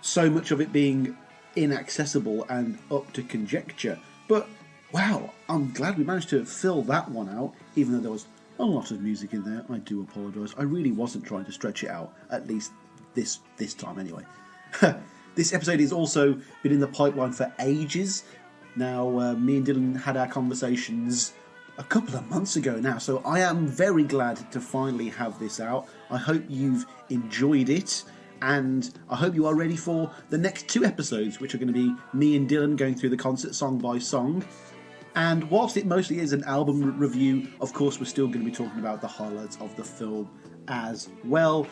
so much of it being inaccessible and up to conjecture. But wow, I'm glad we managed to fill that one out, even though there was a lot of music in there. I do apologise. I really wasn't trying to stretch it out, at least this time anyway. This episode has also been in the pipeline for ages. Now, me and Dylan had our conversations a couple of months ago now, so I am very glad to finally have this out. I hope you've enjoyed it, and I hope you are ready for the next 2 episodes, which are going to be me and Dylan going through the concert song by song. And whilst it mostly is an album review, of course we're still going to be talking about the highlights of the film as well.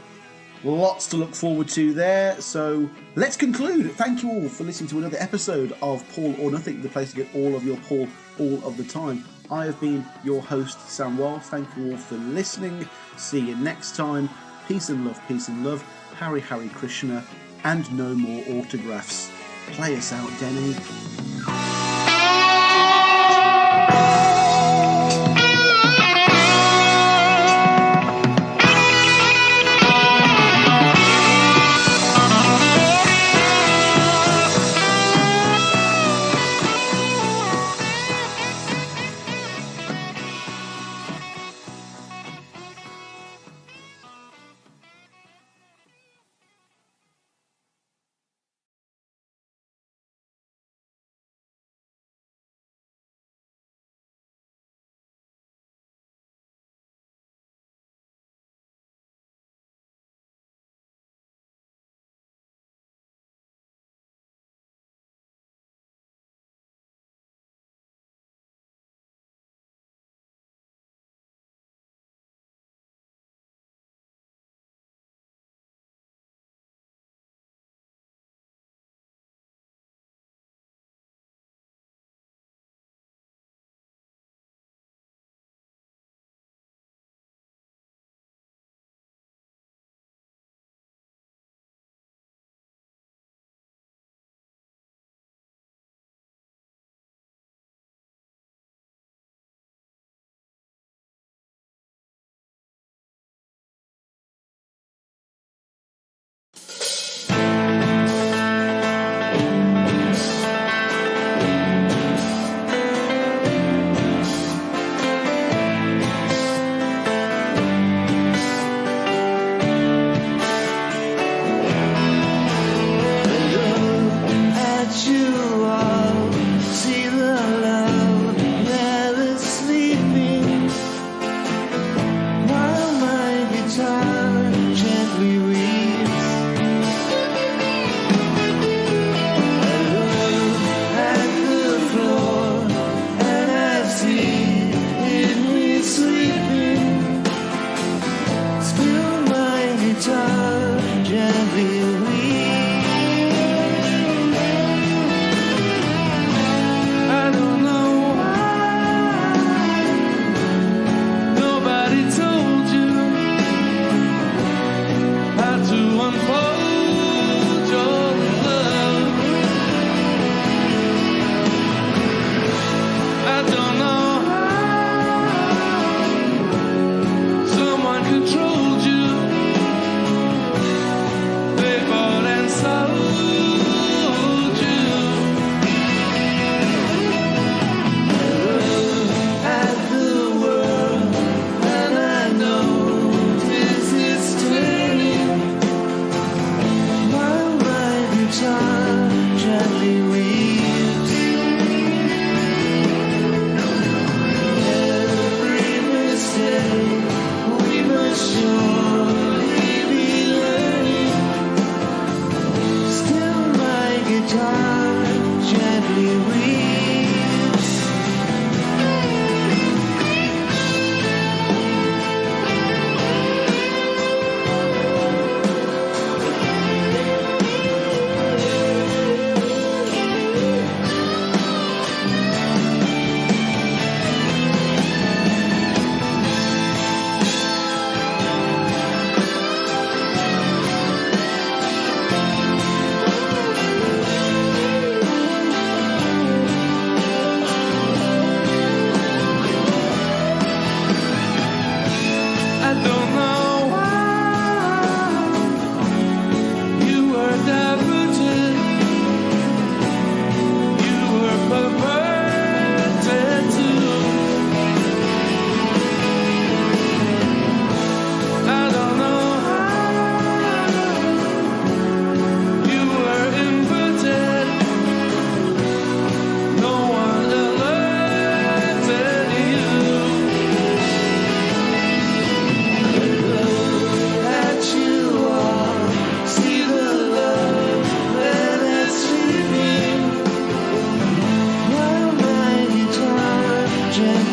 Lots to look forward to there, so let's conclude. Thank you all for listening to another episode of Paul or Nothing, the place to get all of your Paul all of the time. I have been your host, Sam Wild. Thank you all for listening. See you next time. Peace and love. Harry Krishna, and no more autographs. Play us out, Denny.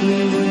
you.